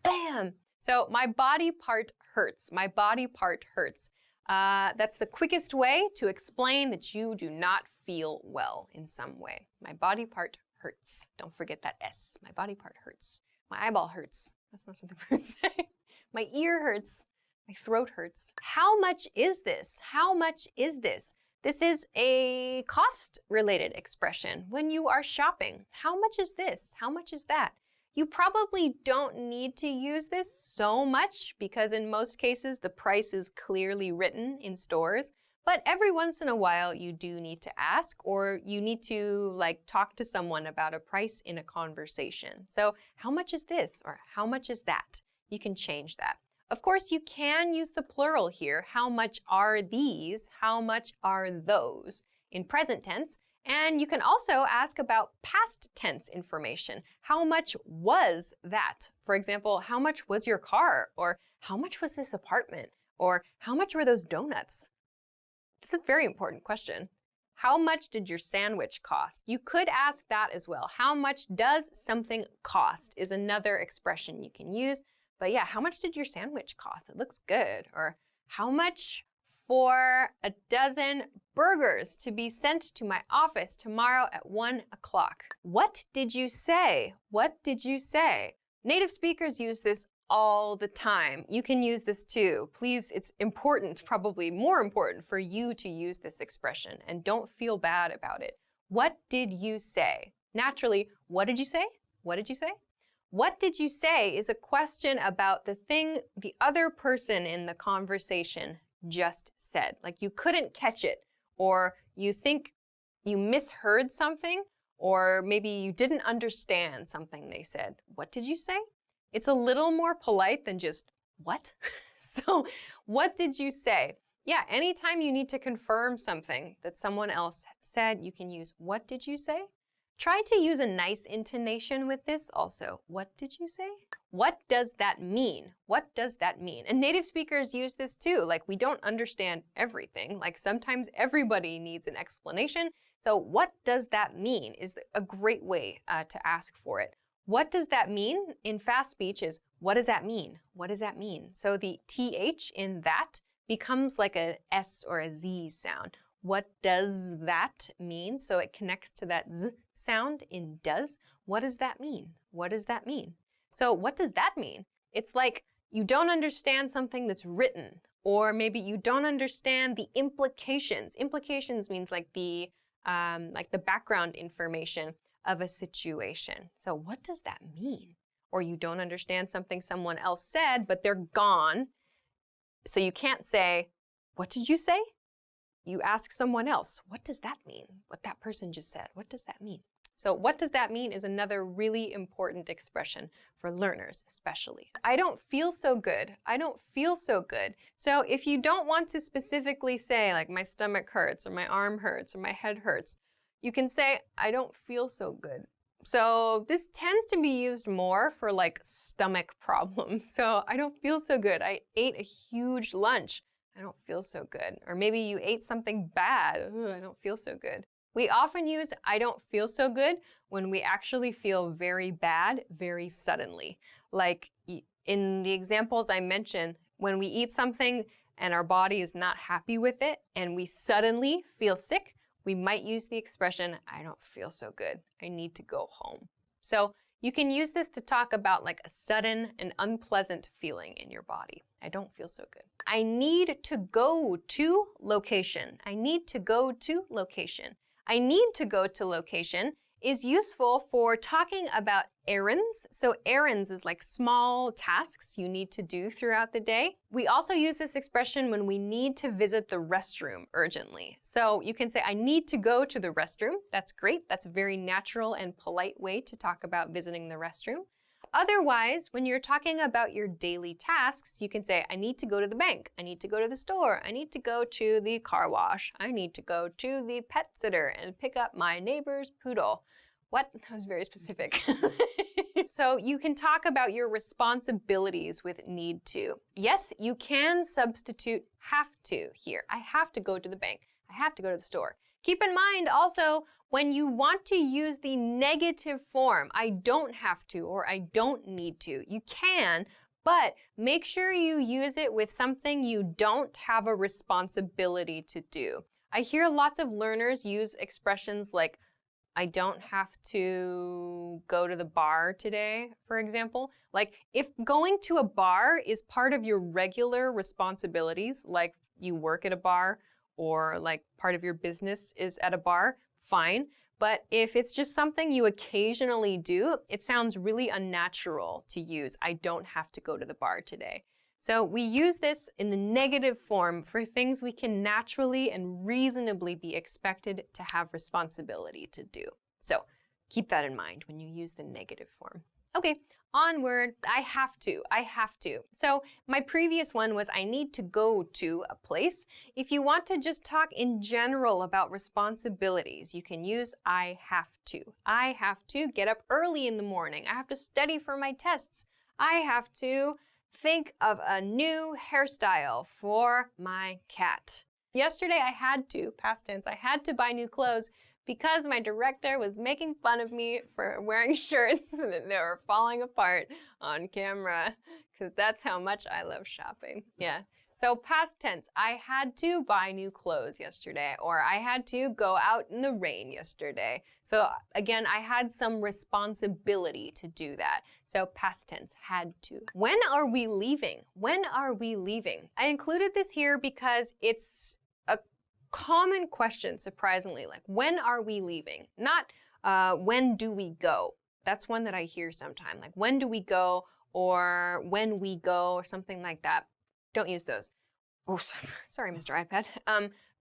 A: bam! So my body part hurts. My body part hurts. That's the quickest way to explain that you do not feel well in some way. My body part hurts. Don't forget that S. My body part hurts. My eyeball hurts. That's not something we would say. My ear hurts. My throat hurts. How much is this? How much is this? This is a cost-related expression when you are shopping. How much is this? How much is that? You probably don't need to use this so much because in most cases the price is clearly written in stores. But every once in a while you do need to ask, or you need to like talk to someone about a price in a conversation. So how much is this? Or how much is that? You can change that. Of course, you can use the plural here. How much are these? How much are those? In present tense. And you can also ask about past tense information. How much was that? For example, how much was your car? Or how much was this apartment? Or how much were those donuts? This is a very important question. How much did your sandwich cost? You could ask that as well. How much does something cost is another expression you can use. But yeah, how much did your sandwich cost? It looks good. Or how much for a dozen burgers to be sent to my office tomorrow at 1 o'clock? What did you say? What did you say? Native speakers use this all the time. You can use this too. Please, it's important, probably more important for you to use this expression, and don't feel bad about it. What did you say? Naturally, what did you say? What did you say? What did you say is a question about the thing the other person in the conversation just said. Like you couldn't catch it, or you think you misheard something, or maybe you didn't understand something they said. What did you say? It's a little more polite than just, what? So, what did you say? Yeah, anytime you need to confirm something that someone else said, you can use, what did you say? Try to use a nice intonation with this also. What did you say? What does that mean? What does that mean? And native speakers use this too. Like we don't understand everything. Like sometimes everybody needs an explanation. So what does that mean is a great way to ask for it. What does that mean in fast speech is, what does that mean? What does that mean? So the TH in that becomes like a S or a Z sound. What does that mean? So it connects to that Z sound in does. What does that mean? What does that mean? So what does that mean? It's like you don't understand something that's written, or maybe you don't understand the implications. Implications means like the background information of a situation. So what does that mean? Or you don't understand something someone else said, but they're gone. So you can't say, what did you say? You ask someone else, what does that mean? What that person just said, what does that mean? So what does that mean is another really important expression for learners especially. I don't feel so good. I don't feel so good. So if you don't want to specifically say like my stomach hurts or my arm hurts or my head hurts, you can say, I don't feel so good. So this tends to be used more for like stomach problems. So I don't feel so good. I ate a huge lunch. I don't feel so good. Or maybe you ate something bad. Ooh, I don't feel so good. We often use I don't feel so good when we actually feel very bad very suddenly. Like in the examples I mentioned, when we eat something and our body is not happy with it and we suddenly feel sick, we might use the expression, I don't feel so good. I need to go home. So you can use this to talk about like a sudden and unpleasant feeling in your body. I don't feel so good. I need to go to location. I need to go to location. I need to go to location is useful for talking about errands. So errands is like small tasks you need to do throughout the day. We also use this expression when we need to visit the restroom urgently. So you can say, I need to go to the restroom. That's great. That's a very natural and polite way to talk about visiting the restroom. Otherwise, when you're talking about your daily tasks, you can say, I need to go to the bank. I need to go to the store. I need to go to the car wash. I need to go to the pet sitter and pick up my neighbor's poodle. What? That was very specific. So you can talk about your responsibilities with need to. Yes, you can substitute have to here. I have to go to the bank. I have to go to the store. Keep in mind also, when you want to use the negative form, I don't have to or I don't need to, you can, but make sure you use it with something you don't have a responsibility to do. I hear lots of learners use expressions like, I don't have to go to the bar today, for example. Like if going to a bar is part of your regular responsibilities, like you work at a bar or like part of your business is at a bar, fine. But if it's just something you occasionally do, it sounds really unnatural to use, I don't have to go to the bar today. So we use this in the negative form for things we can naturally and reasonably be expected to have responsibility to do. So Keep that in mind when you use the negative form. Okay, onward. I have to. So my previous one was I need to go to a place. If you want to just talk in general about responsibilities, you can use I have to. I have to get up early in the morning. I have to study for my tests. I have to think of a new hairstyle for my cat. Yesterday I had to, past tense, I had to buy new clothes because my director was making fun of me for wearing shirts that they were falling apart on camera, because that's how much I love shopping. Yeah. So past tense, I had to buy new clothes yesterday, or I had to go out in the rain yesterday. So again, I had some responsibility to do that. So past tense, had to. When are we leaving? When are we leaving? I included this here because it's a common question, surprisingly, like when are we leaving? Not when do we go? That's one that I hear sometimes, like when do we go, or when we go, or something like that. Don't use those. Oh, sorry, Mr. iPad.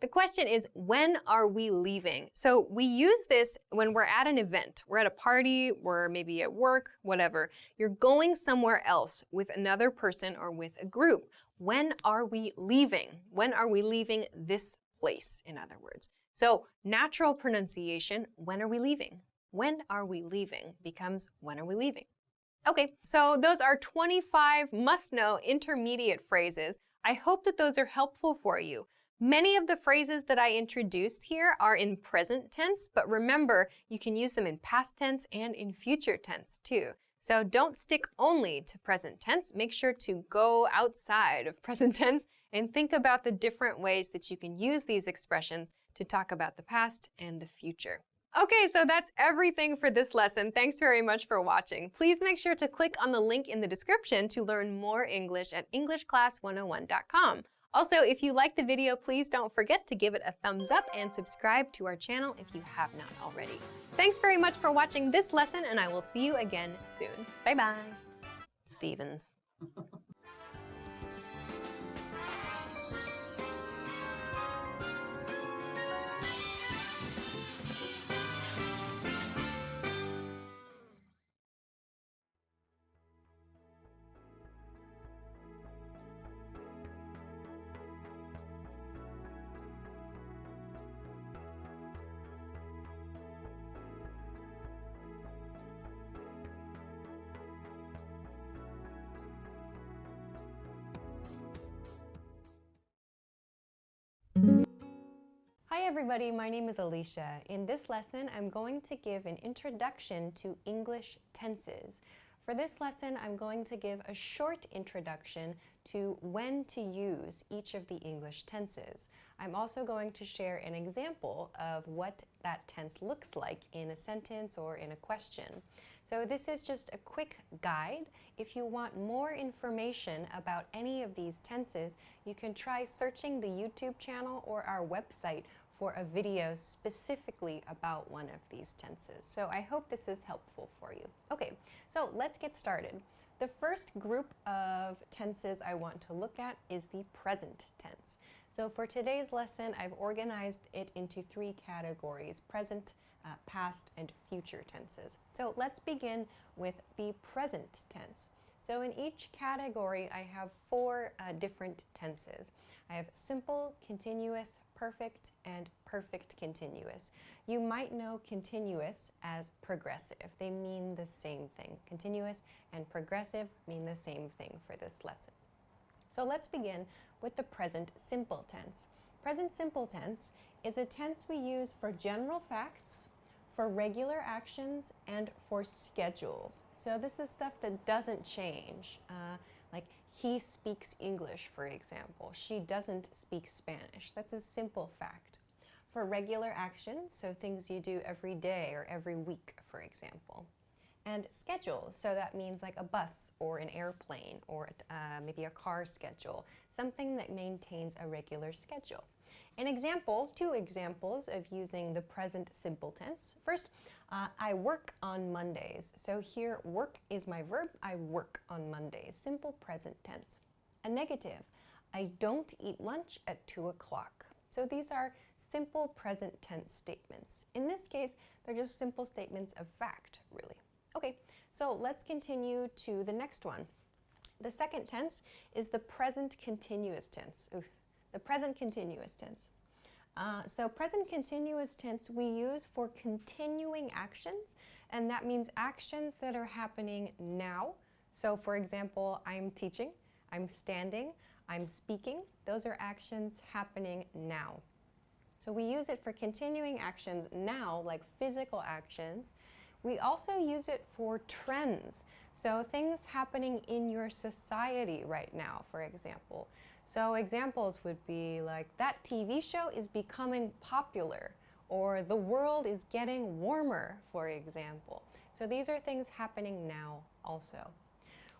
A: The question is, when are we leaving? So we use this when we're at an event. We're at a party, we're maybe at work, whatever. You're going somewhere else with another person or with a group. When are we leaving? When are we leaving this place, in other words? So natural pronunciation, when are we leaving? When are we leaving becomes when are we leaving? Okay, so those are 25 must-know intermediate phrases. I hope that those are helpful for you. Many of the phrases that I introduced here are in present tense, but remember, you can use them in past tense and in future tense too. So don't stick only to present tense. Make sure to go outside of present tense and think about the different ways that you can use these expressions to talk about the past and the future. Okay, so that's everything for this lesson. Thanks very much for watching. Please make sure to click on the link in the description to learn more English at EnglishClass101.com. Also, if you liked the video, please don't forget to give it a thumbs up and subscribe to our channel if you have not already. Thanks very much for watching this lesson, and I will see you again soon. Bye-bye. Stevens. Hi everybody, my name is Alicia. In this lesson, I'm going to give an introduction to English tenses. For this lesson, I'm going to give a short introduction to when to use each of the English tenses. I'm also going to share an example of what that tense looks like in a sentence or in a question. So this is just a quick guide. If you want more information about any of these tenses, you can try searching the YouTube channel or our website for a video specifically about one of these tenses. So I hope this is helpful for you. Okay, so let's get started. The first group of tenses I want to look at is the present tense. So for today's lesson, I've organized it into 3 categories: present, past, and future tenses. So let's begin with the present tense. So in each category, I have 4 different tenses. I have simple, continuous, perfect, and perfect continuous. You might know continuous as progressive. They mean the same thing. Continuous and progressive mean the same thing for this lesson. So let's begin with the present simple tense. Present simple tense is a tense we use for general facts, for regular actions, and for schedules. So this is stuff that doesn't change. Like he speaks English, for example. She doesn't speak Spanish. That's a simple fact. For regular actions, so things you do every day or every week, for example. And schedules, so that means like a bus or an airplane or maybe a car schedule, something that maintains a regular schedule. An example, 2 examples of using the present simple tense. First, I work on Mondays. So here, work is my verb. I work on Mondays. Simple present tense. A negative, I don't eat lunch at 2 o'clock. So these are
G: simple present tense statements. In this case, they're just simple statements of fact, really. Okay, so let's continue to the next one. The second tense is the present continuous tense. The present continuous tense. So present continuous tense we use for continuing actions, and that means actions that are happening now. So for example, I'm teaching, I'm standing, I'm speaking. Those are actions happening now. So we use it for continuing actions now, like physical actions. We also use it for trends. So things happening in your society right now, for example. So examples would be like, that TV show is becoming popular, or the world is getting warmer, for example. So these are things happening now also.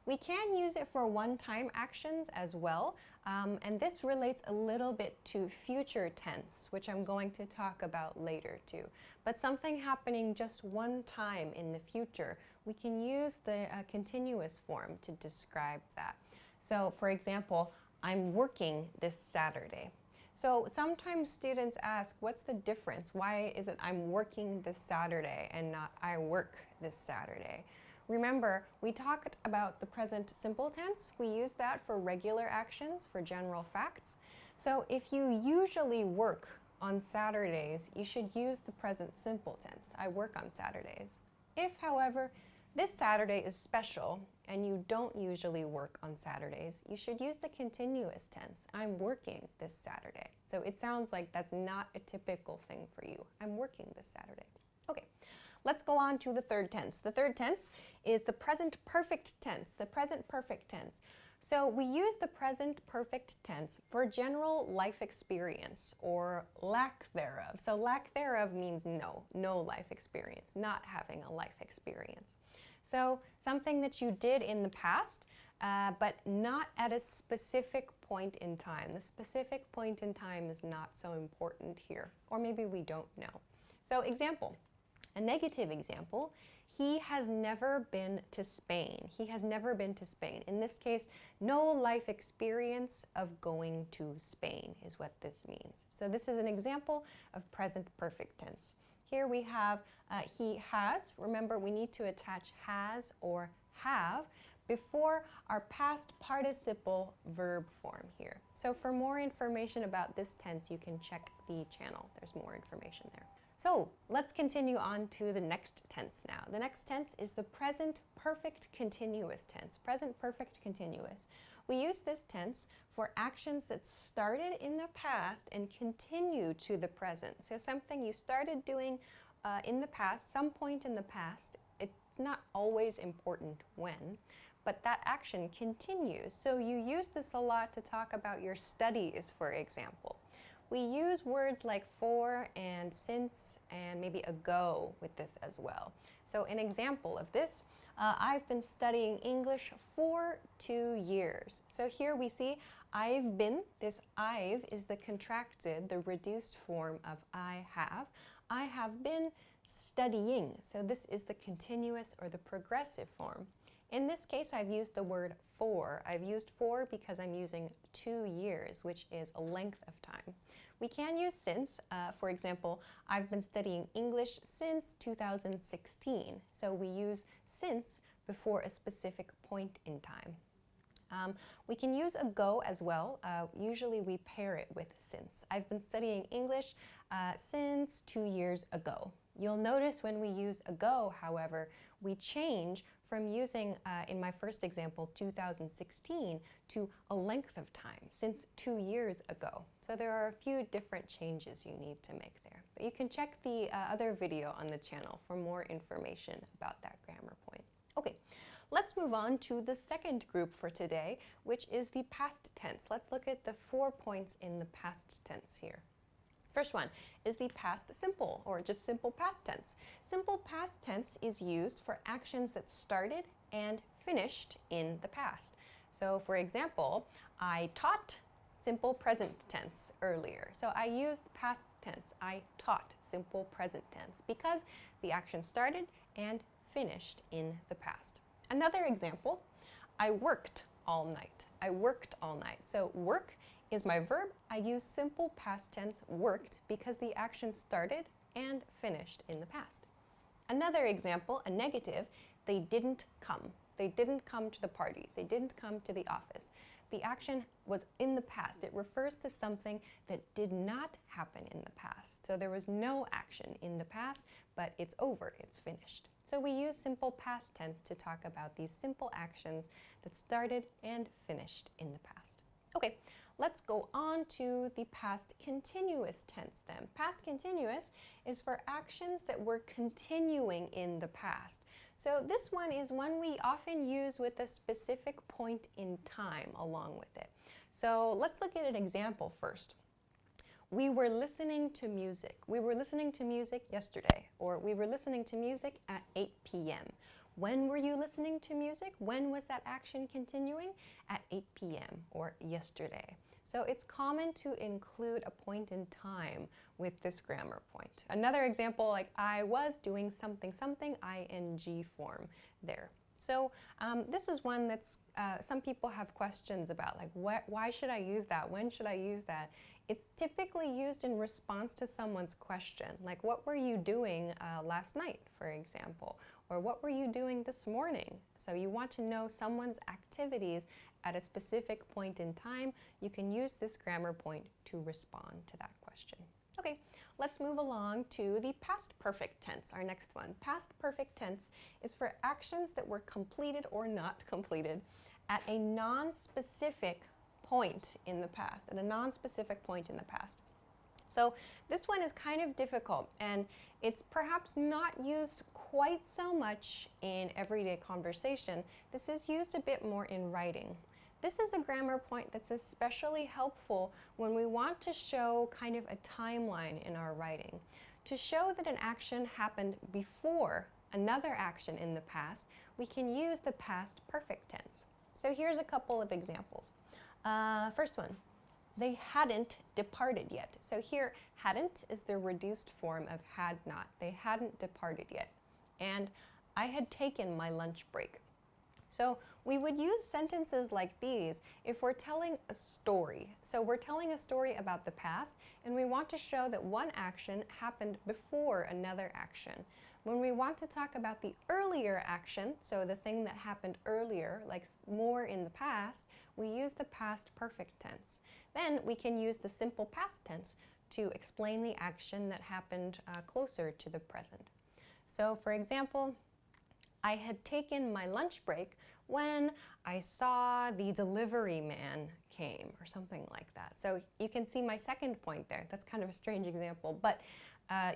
G: We can use it for one-time actions as well, and this relates a little bit to future tense, which I'm going to talk about later too. But something happening just one time in the future, we can use the continuous form to describe that. So for example, I'm working this Saturday. So sometimes students ask, what's the difference? Why is it I'm working this Saturday and not I work this Saturday? Remember, we talked about the present simple tense. We use that for regular actions, for general facts. So if you usually work on Saturdays, you should use the present simple tense. I work on Saturdays. If, however, this Saturday is special and you don't usually work on Saturdays, you should use the continuous tense. I'm working this Saturday. So it sounds like that's not a typical thing for you. I'm working this Saturday. Okay, let's go on to the third tense. The third tense is the present perfect tense, the present perfect tense. So we use the present perfect tense for general life experience or lack thereof. So lack thereof means no life experience, not having a life experience. So something that you did in the past, but not at a specific point in time. The specific point in time is not so important here, or maybe we don't know. So example. A negative example, he has never been to Spain. He has never been to Spain. In this case, no life experience of going to Spain is what this means. So this is an example of present perfect tense. Here we have he has. Remember, we need to attach has or have before our past participle verb form here. So for more information about this tense, you can check the channel. There's more information there. So let's continue on to the next tense now. The next tense is the present perfect continuous tense. Present perfect continuous. We use this tense for actions that started in the past and continue to the present. So something you started doing in the past, some point in the past, it's not always important when, but that action continues. So you use this a lot to talk about your studies, for example. We use words like for and since and maybe ago with this as well. So an example of this, I've been studying English for 2 years. So here we see I've been. This I've is the contracted, the reduced form of I have. I have been studying. So this is the continuous or the progressive form. In this case, I've used the word for. I've used for because I'm using 2 years, which is a length of time. We can use since. For example, I've been studying English since 2016. So we use since before a specific point in time. We can use ago as well. Usually we pair it with since. I've been studying English since 2 years ago. You'll notice when we use ago, however, we change from using, in my first example, 2016 to a length of time, since 2 years ago. So there are a few different changes you need to make there. But you can check the other video on the channel for more information about that grammar point. Okay, let's move on to the second group for today, which is the past tense. Let's look at the 4 points in the past tense here. First one is the past simple, or just simple past tense. Simple past tense is used for actions that started and finished in the past. So for example, I taught simple present tense earlier. So I used past tense. I taught simple present tense because the action started and finished in the past. Another example, I worked all night. I worked all night. So work Is my verb, I use simple past tense worked because the action started and finished in the past. Another example, a negative, they didn't come. They didn't come to the party. They didn't come to the office. The action was in the past. It refers to something that did not happen in the past. So there was no action in the past, but it's over, it's finished. So we use simple past tense to talk about these simple actions that started and finished in the past. Okay, let's go on to the past continuous tense then. Past continuous is for actions that were continuing in the past. So this one is one we often use with a specific point in time along with it. So let's look at an example first. We were listening to music. We were listening to music yesterday, or we were listening to music at 8 p.m. When were you listening to music? When was that action continuing? At 8 p.m. or yesterday. So it's common to include a point in time with this grammar point. Another example, like I was doing something, something, ing form there. So this is one that's some people have questions about, like why should I use that? When should I use that? It's typically used in response to someone's question, like what were you doing last night, for example, or what were you doing this morning? So you want to know someone's activities at a specific point in time. You can use this grammar point to respond to that question. Okay, let's move along to the past perfect tense, our next one. Past perfect tense is for actions that were completed or not completed at a non-specific point in the past, at a non-specific point in the past. So this one is kind of difficult, and it's perhaps not used quite so much in everyday conversation. This is used a bit more in writing. This is a grammar point that's especially helpful when we want to show kind of a timeline in our writing. To show that an action happened before another action in the past, we can use the past perfect tense. So here's a couple of examples. First one, they hadn't departed yet. So here, hadn't is the reduced form of had not. They hadn't departed yet. And I had taken my lunch break. So we would use sentences like these if we're telling a story. So we're telling a story about the past, and we want to show that one action happened before another action. When we want to talk about the earlier action, so the thing that happened earlier, like more in the past, we use the past perfect tense. Then we can use the simple past tense to explain the action that happened closer to the present. So for example, I had taken my lunch break when I saw the delivery man came, or something like that. So you can see my second point there. That's kind of a strange example, but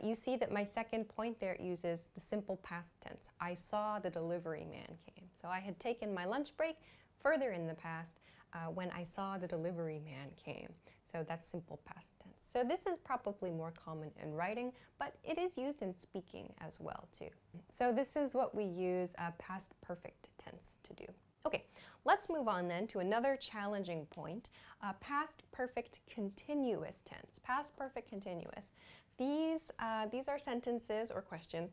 G: you see that my second point there uses the simple past tense. I saw the delivery man came. So I had taken my lunch break further in the past when I saw the delivery man came. So that's simple past tense. So this is probably more common in writing, but it is used in speaking as well too. So this is what we use past perfect tense to do. Okay, let's move on then to another challenging point, past perfect continuous tense. Past perfect continuous. These are sentences or questions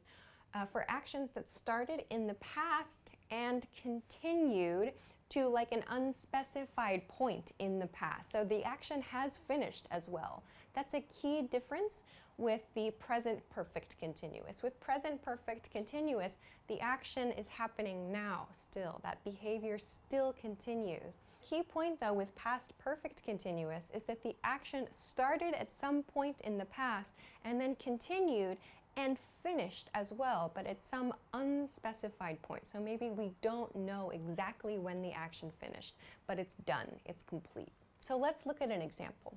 G: for actions that started in the past and continued to like an unspecified point in the past. So the action has finished as well. That's a key difference with the present perfect continuous. With present perfect continuous, the action is happening now still. That behavior still continues. Key point though with past perfect continuous is that the action started at some point in the past and then continued and finished as well, but at some unspecified point. So maybe we don't know exactly when the action finished, but it's done, it's complete. So let's look at an example.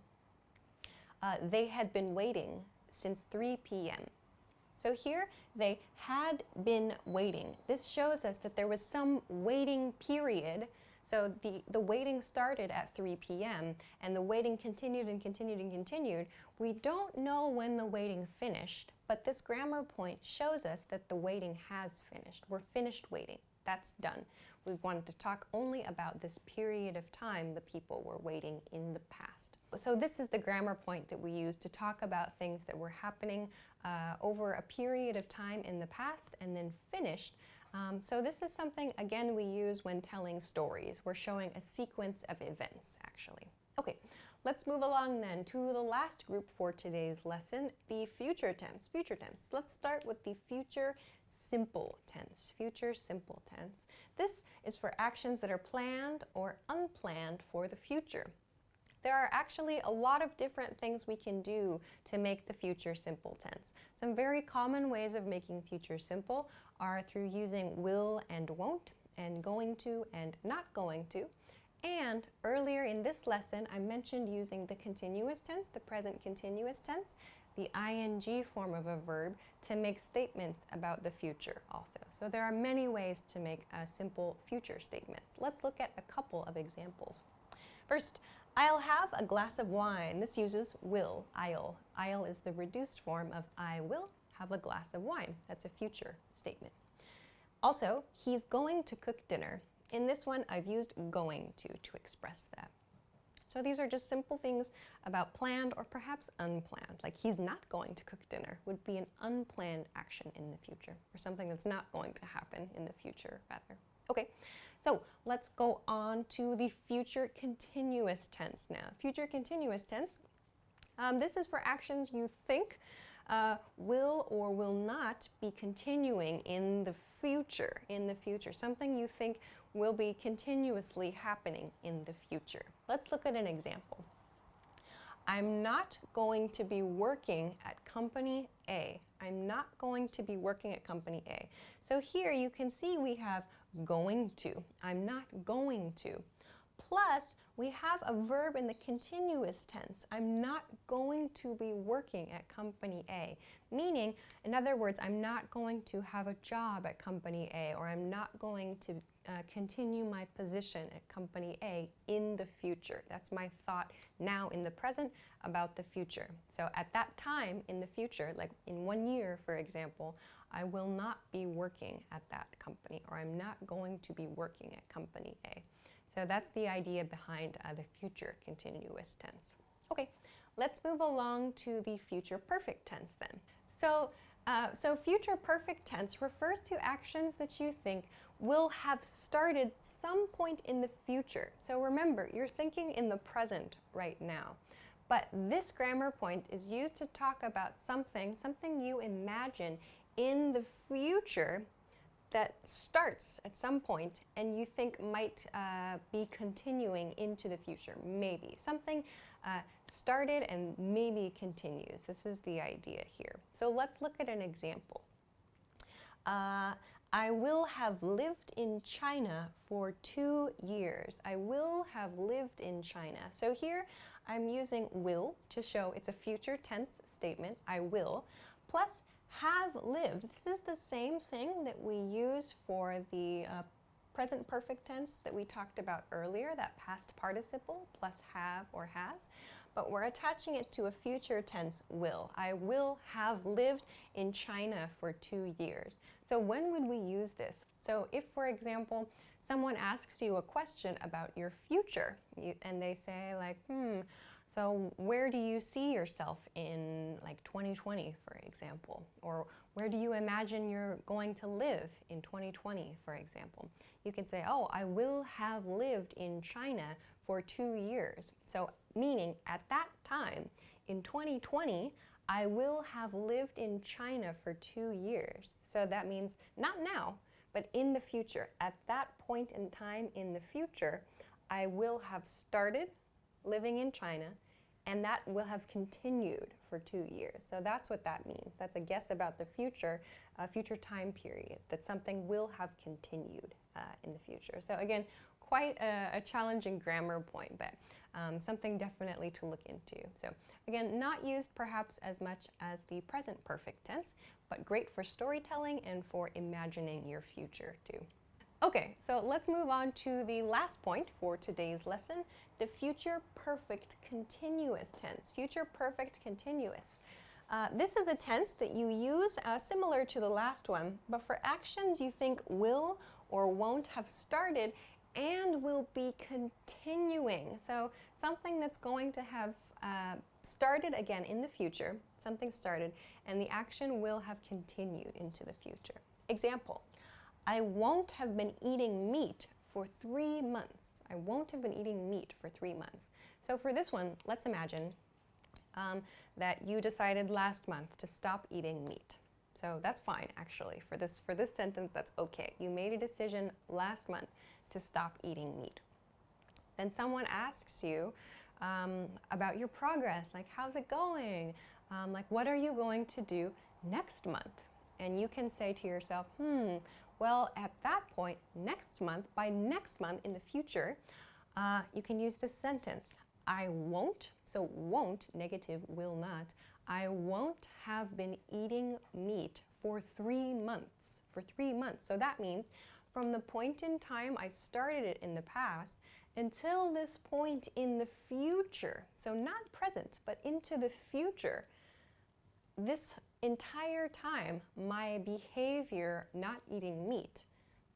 G: They had been waiting since 3 p.m. So here, they had been waiting. This shows us that there was some waiting period. So the waiting started at 3 p.m. and the waiting continued and continued and continued. We don't know when the waiting finished, but this grammar point shows us that the waiting has finished. We're finished waiting. That's done. We wanted to talk only about this period of time the people were waiting in the past. So this is the grammar point that we use to talk about things that were happening over a period of time in the past and then finished. So this is something, again, we use when telling stories. We're showing a sequence of events, actually. Okay, let's move along then to the last group for today's lesson, the future tense. Future tense. Let's start with the future simple tense. Future simple tense. This is for actions that are planned or unplanned for the future. There are actually a lot of different things we can do to make the future simple tense. Some very common ways of making future simple are through using will and won't, and going to and not going to. And earlier in this lesson, I mentioned using the continuous tense, the present continuous tense, the ing form of a verb, to make statements about the future also. So there are many ways to make simple future statements. Let's look at a couple of examples. First, I'll have a glass of wine. This uses will, I'll. I'll is the reduced form of I will have a glass of wine. That's a future statement. Also, he's going to cook dinner. In this one, I've used going to express that. So these are just simple things about planned or perhaps unplanned. Like he's not going to cook dinner would be an unplanned action in the future, or something that's not going to happen in the future, rather. Okay, so let's go on to the future continuous tense now. Future continuous tense, this is for actions you think will or will not be continuing in the future. Something you think will be continuously happening in the future. Let's look at an example. I'm not going to be working at company A. I'm not going to be working at company A. So here you can see we have going to. I'm not going to. Plus, we have a verb in the continuous tense. I'm not going to be working at company A. Meaning, in other words, I'm not going to have a job at company A, or I'm not going to continue my position at company A in the future. That's my thought now in the present about the future. So at that time in the future, like in 1 year, for example, I will not be working at that company, or I'm not going to be working at company A. So that's the idea behind the future continuous tense. Okay, let's move along to the future perfect tense then. So future perfect tense refers to actions that you think will have started some point in the future. So remember, you're thinking in the present right now. But this grammar point is used to talk about something you imagine in the future that starts at some point and you think might be continuing into the future, maybe. Something started and maybe continues. This is the idea here. So let's look at an example. I will have lived in China for 2 years. I will have lived in China. So here I'm using will to show it's a future tense statement, I will, plus have lived. This is the same thing that we use for the present perfect tense that we talked about earlier, that past participle plus have or has, but we're attaching it to a future tense will. I will have lived in China for 2 years. So when would we use this? So if, for example, someone asks you a question about your future and they say like, so where do you see yourself in like 2020, for example? Or where do you imagine you're going to live in 2020, for example? You can say, oh, I will have lived in China for 2 years. So meaning at that time, in 2020, I will have lived in China for 2 years. So that means not now, but in the future. At that point in time in the future, I will have started living in China, and that will have continued for 2 years. So that's what that means. That's a guess about the future, future time period, that something will have continued in the future. So again, quite a challenging grammar point, but something definitely to look into. So again, not used perhaps as much as the present perfect tense, but great for storytelling and for imagining your future too. Okay, so let's move on to the last point for today's lesson, the future perfect continuous tense. Future perfect continuous. This is a tense that you use similar to the last one, but for actions you think will or won't have started and will be continuing. So something that's going to have started again in the future, something started, and the action will have continued into the future. Example, I won't have been eating meat for 3 months. I won't have been eating meat for 3 months. So for this one, let's imagine that you decided last month to stop eating meat. So that's fine, actually. For this sentence, that's okay. You made a decision last month to stop eating meat. Then someone asks you about your progress, like how's it going? Like what are you going to do next month? And you can say to yourself, well, at that point, next month, by next month in the future, you can use this sentence. I won't, so won't, negative, will not. I won't have been eating meat for 3 months. For 3 months. So that means from the point in time I started it in the past until this point in the future. So not present, but into the future. This entire time, my behavior not eating meat,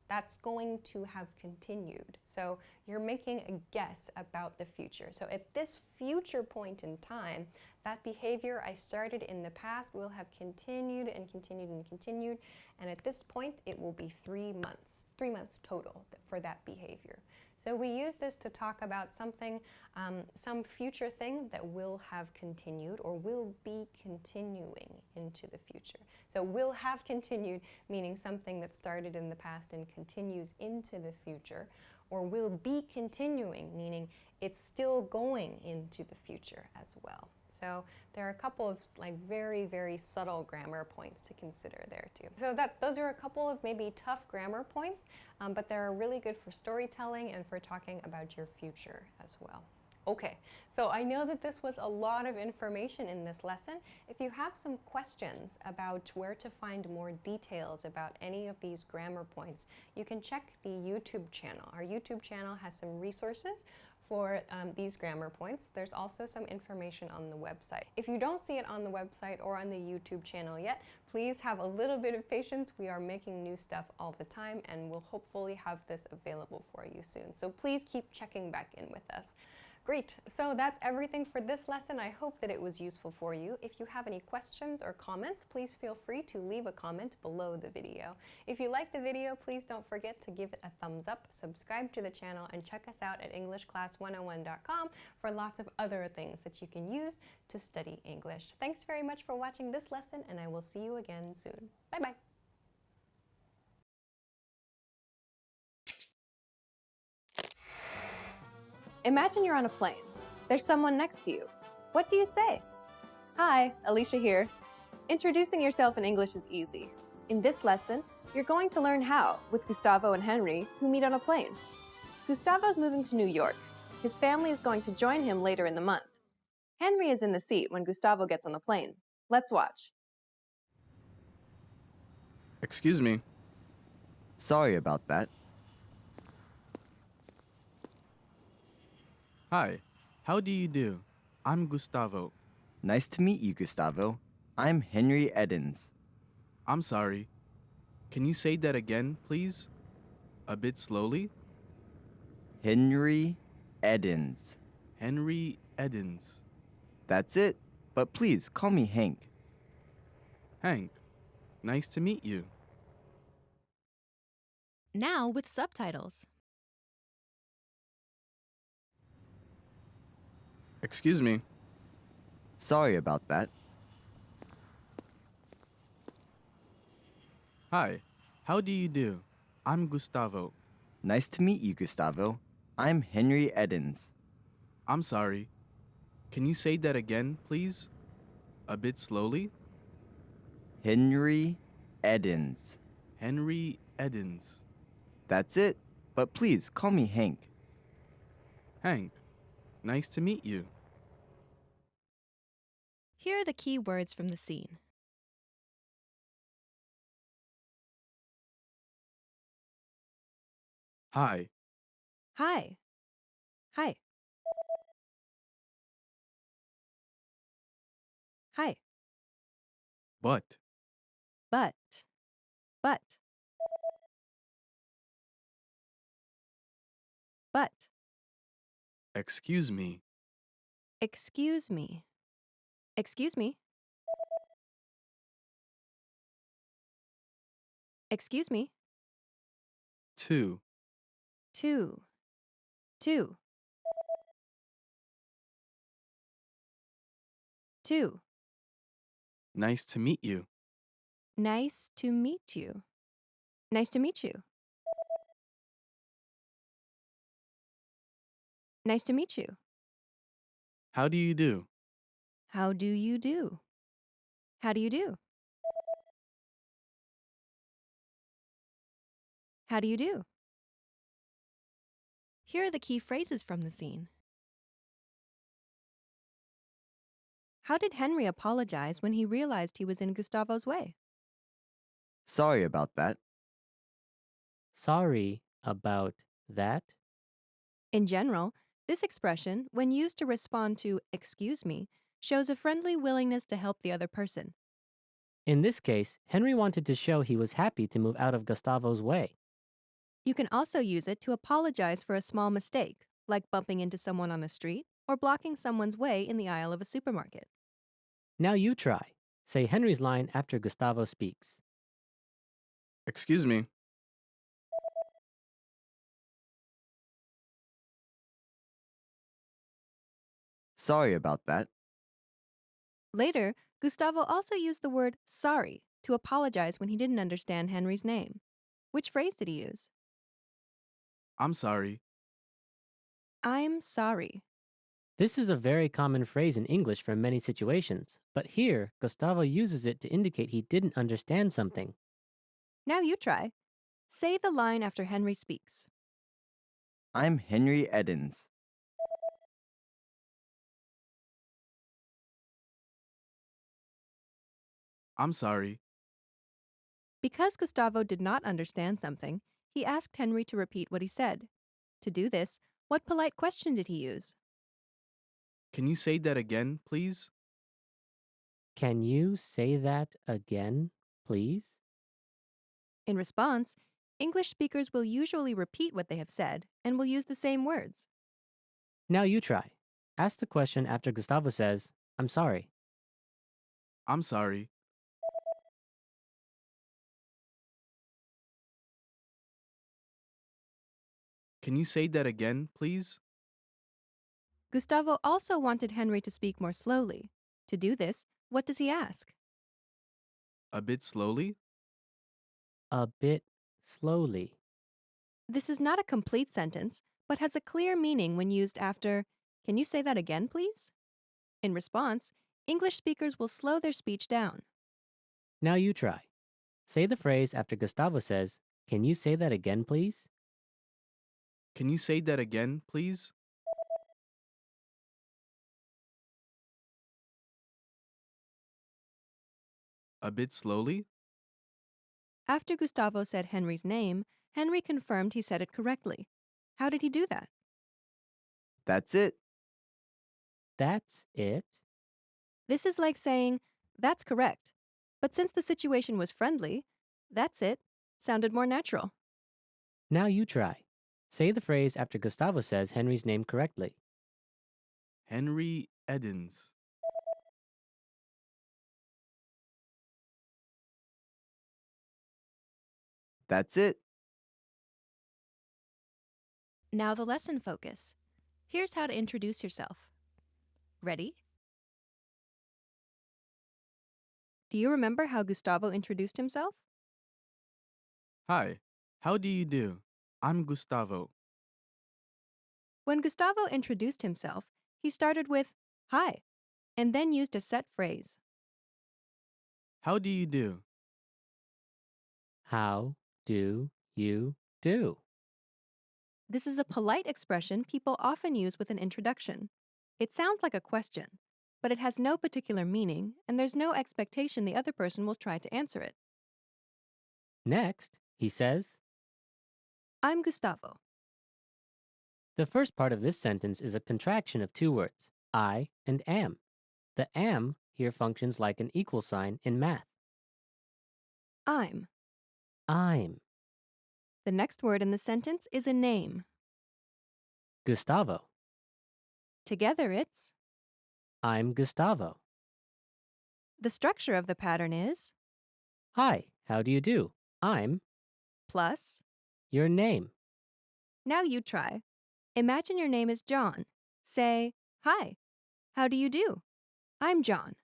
G: that's going to have continued. So you're making a guess about the future. So at this future point in time, that behavior I started in the past will have continued and continued and continued. And at this point, it will be 3 months total for that behavior. So we use this to talk about something, some future thing that will have continued or will be continuing into the future. So will have continued, meaning something that started in the past and continues into the future, or will be continuing, meaning it's still going into the future as well. So there are a couple of like very, very subtle grammar points to consider there too. So those are a couple of maybe tough grammar points, but they're really good for storytelling and for talking about your future as well. Okay, so I know that this was a lot of information in this lesson. If you have some questions about where to find more details about any of these grammar points, you can check the YouTube channel. Our YouTube channel has some resources for these grammar points. There's also some information on the website. If you don't see it on the website or on the YouTube channel yet, please have a little bit of patience. We are making new stuff all the time and we'll hopefully have this available for you soon. So please keep checking back in with us. Great, so that's everything for this lesson. I hope that it was useful for you. If you have any questions or comments, please feel free to leave a comment below the video. If you like the video, please don't forget to give it a thumbs up, subscribe to the channel, and check us out at EnglishClass101.com for lots of other things that you can use to study English. Thanks very much for watching this lesson, and I will see you again soon. Bye-bye.
A: Imagine you're on a plane. There's someone next to you. What do you say? Hi, Alicia here. Introducing yourself in English is easy. In this lesson, you're going to learn how with Gustavo and Henry, who meet on a plane. Gustavo's moving to New York. His family is going to join him later in the month. Henry is in the seat when Gustavo gets on the plane. Let's watch.
C: Excuse me.
D: Sorry about that.
C: Hi, how do you do? I'm Gustavo.
D: Nice to meet you, Gustavo. I'm Henry Edens.
C: I'm sorry. Can you say that again, please? A bit slowly?
D: Henry Edens.
C: Henry Edens.
D: That's it, but please call me Hank.
C: Hank, nice to meet you.
B: Now with subtitles.
C: Excuse me.
D: Sorry about that.
C: Hi, how do you do? I'm Gustavo.
D: Nice to meet you, Gustavo. I'm Henry Edens.
C: I'm sorry. Can you say that again, please? A bit slowly?
D: Henry Edens.
C: Henry Edens.
D: That's it, but please call me Hank.
C: Hank, nice to meet you.
B: Here are the key words from the scene.
C: Hi,
A: Hi. Hi. Hi.
C: but,
A: But. But. But.
C: excuse me,
A: Excuse me. Excuse me. Excuse me.
C: two,
A: Two. 2. 2.
C: Nice to meet you.
A: Nice to meet you. Nice to meet you. Nice to meet you.
C: How do you do?
A: How do you do? How do you do? How do you do? Here are the key phrases from the scene. How did Henry apologize when he realized he was in Gustavo's way?
D: Sorry about that.
E: Sorry about that.
A: In general, this expression, when used to respond to "excuse me," shows a friendly willingness to help the other person.
E: In this case, Henry wanted to show he was happy to move out of Gustavo's way.
A: You can also use it to apologize for a small mistake, like bumping into someone on the street or blocking someone's way in the aisle of a supermarket.
E: Now you try. Say Henry's line after Gustavo speaks.
C: Excuse me.
D: Sorry about that.
A: Later, Gustavo also used the word sorry to apologize when he didn't understand Henry's name. Which phrase did he use?
C: I'm sorry.
A: I'm sorry.
E: This is a very common phrase in English for many situations, but here, Gustavo uses it to indicate he didn't understand something.
A: Now you try. Say the line after Henry speaks.
D: I'm Henry Edens.
C: I'm sorry.
A: Because Gustavo did not understand something, he asked Henry to repeat what he said. To do this, what polite question did he use?
C: Can you say that again, please?
E: Can you say that again, please?
A: In response, English speakers will usually repeat what they have said and will use the same words.
E: Now you try. Ask the question after Gustavo says, I'm sorry.
C: I'm sorry. Can you say that again, please?
A: Gustavo also wanted Henry to speak more slowly. To do this, what does he ask?
C: A bit slowly?
E: A bit slowly.
A: This is not a complete sentence, but has a clear meaning when used after, "Can you say that again, please?" In response, English speakers will slow their speech down.
E: Now you try. Say the phrase after Gustavo says, Can you say that again, please?
C: Can you say that again, please? A bit slowly?
A: After Gustavo said Henry's name, Henry confirmed he said it correctly. How did he do that?
D: That's it.
E: That's it.
A: This is like saying, "That's correct." But since the situation was friendly, "That's it" sounded more natural.
E: Now you try. Say the phrase after Gustavo says Henry's name correctly.
C: Henry Edens.
D: That's it.
A: Now the lesson focus. Here's how to introduce yourself. Ready? Do you remember how Gustavo introduced himself?
C: Hi. How do you do? I'm Gustavo.
A: When Gustavo introduced himself, he started with "Hi," and then used a set phrase.
C: How do you do?
E: How do you do?
A: This is a polite expression people often use with an introduction. It sounds like a question, but it has no particular meaning, and there's no expectation the other person will try to answer it.
E: Next, he says,
A: I'm Gustavo.
E: the first part of this sentence is a contraction of two words, I and am. The am here functions like an equal sign in math.
A: I'm.
E: I'm
A: The next word in the sentence is a name.
E: Gustavo.
A: Together it's.
E: I'm Gustavo.
A: The structure of the pattern is
E: Hi, how do you do? I'm
A: plus.
E: your name.
A: Now you try. Imagine your name is John. Say, "Hi, how do you do? I'm John."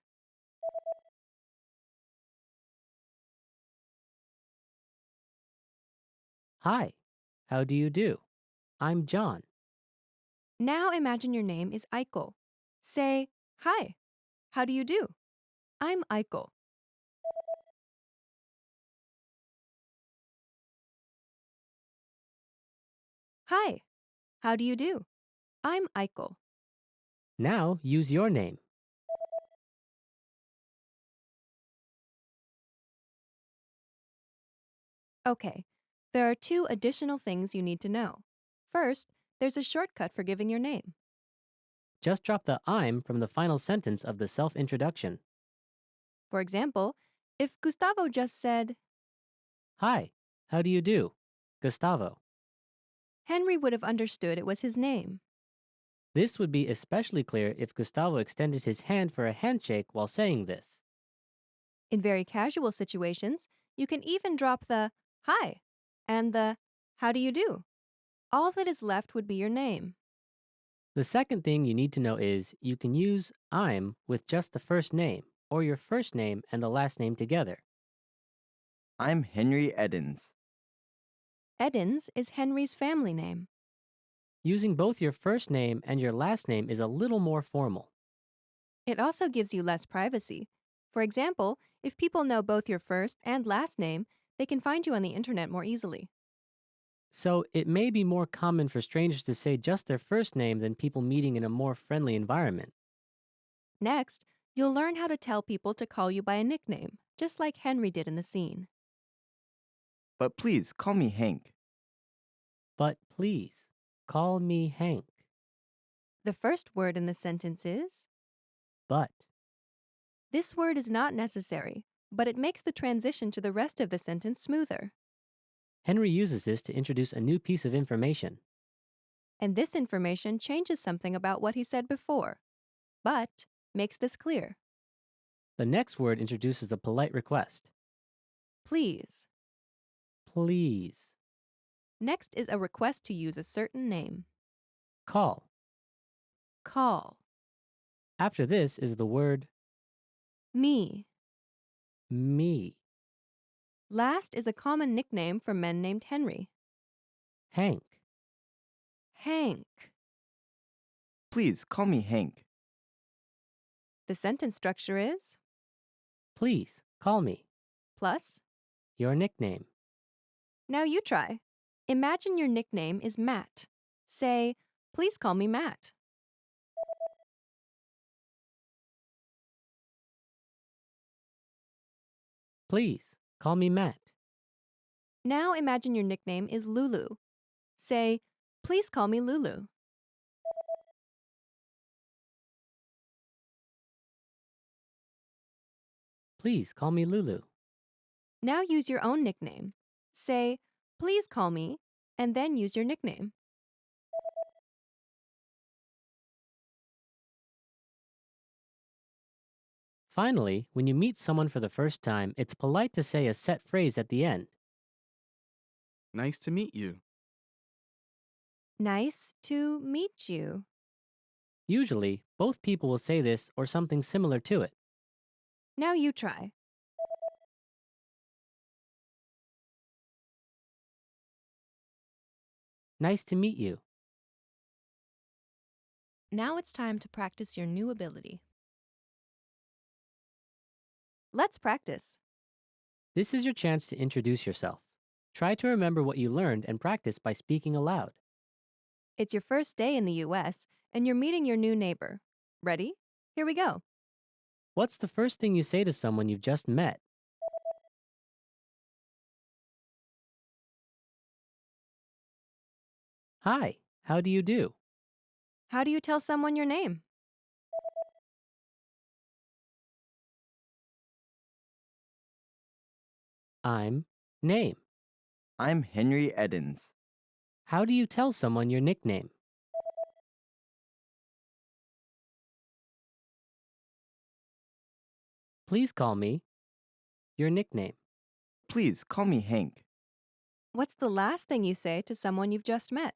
E: Hi, how do you do? I'm John.
A: Now imagine your name is Aiko. Say, "Hi, how do you do? I'm Aiko." Hi, how do you do? I'm Aiko.
E: Now use your name.
A: Okay, there are two additional things you need to know. First, there's a shortcut for giving your name.
E: Just drop the I'm from the final sentence of the self-introduction.
A: For example, if Gustavo just said,
E: Hi, how do you do? Gustavo.
A: Henry would have understood it was his name.
E: This would be especially clear if Gustavo extended his hand for a handshake while saying this.
A: In very casual situations, you can even drop the "Hi" and the "How do you do?" All that is left would be your name.
E: The second thing you need to know is you can use I'm with just the first name or your first name and the last name together.
D: I'm Henry Edens.
A: Edens is Henry's family name.
E: Using both your first name and your last name is a little more formal.
A: It also gives you less privacy. For example, if people know both your first and last name, they can find you on the internet more easily.
E: So it may be more common for strangers to say just their first name than people meeting in a more friendly environment.
A: Next, you'll learn how to tell people to call you by a nickname, just like Henry did in the scene.
D: But please call me Hank.
E: But please, call me Hank.
A: The first word in the sentence is.
E: But.
A: This word is not necessary, but it makes the transition to the rest of the sentence smoother.
E: Henry uses this to introduce a new piece of information.
A: And this information changes something about what he said before, but makes this clear.
E: The next word introduces a polite request.
A: Please.
E: Please.
A: Next is a request to use a certain name.
E: Call.
A: Call.
E: After this is the word
A: Me.
E: me.
A: Last is a common nickname for men named Henry.
E: Hank.
A: Hank.
D: Please call me Hank.
A: The sentence structure is
E: Please, call me.
A: plus.
E: Your nickname.
A: Now you try. Imagine your nickname is Matt. Say, "Please call me Matt."
E: Please, call me Matt.
A: Now imagine your nickname is Lulu. Say, "Please call me Lulu."
E: Please, call me Lulu.
A: Now use your own nickname. Say, "Please call me," and then use your nickname.
E: Finally, when you meet someone for the first time, it's polite to say a set phrase at the end.
C: Nice to meet you.
A: Nice to meet you.
E: Usually, both people will say this or something similar to it.
A: Now you try.
E: Nice to meet you.
A: Now it's time to practice your new ability. Let's practice.
E: This is your chance to introduce yourself. Try to remember what you learned and practice by speaking aloud.
A: It's your first day in the US, and you're meeting your new neighbor. Ready? Here we go.
E: What's the first thing you say to someone you've just met? Hi, how do you do?
A: How do you tell someone your name?
E: I'm name.
D: I'm Henry Edens.
E: How do you tell someone your nickname? Please call me your nickname.
D: Please call me Hank.
A: What's the last thing you say to someone you've just met?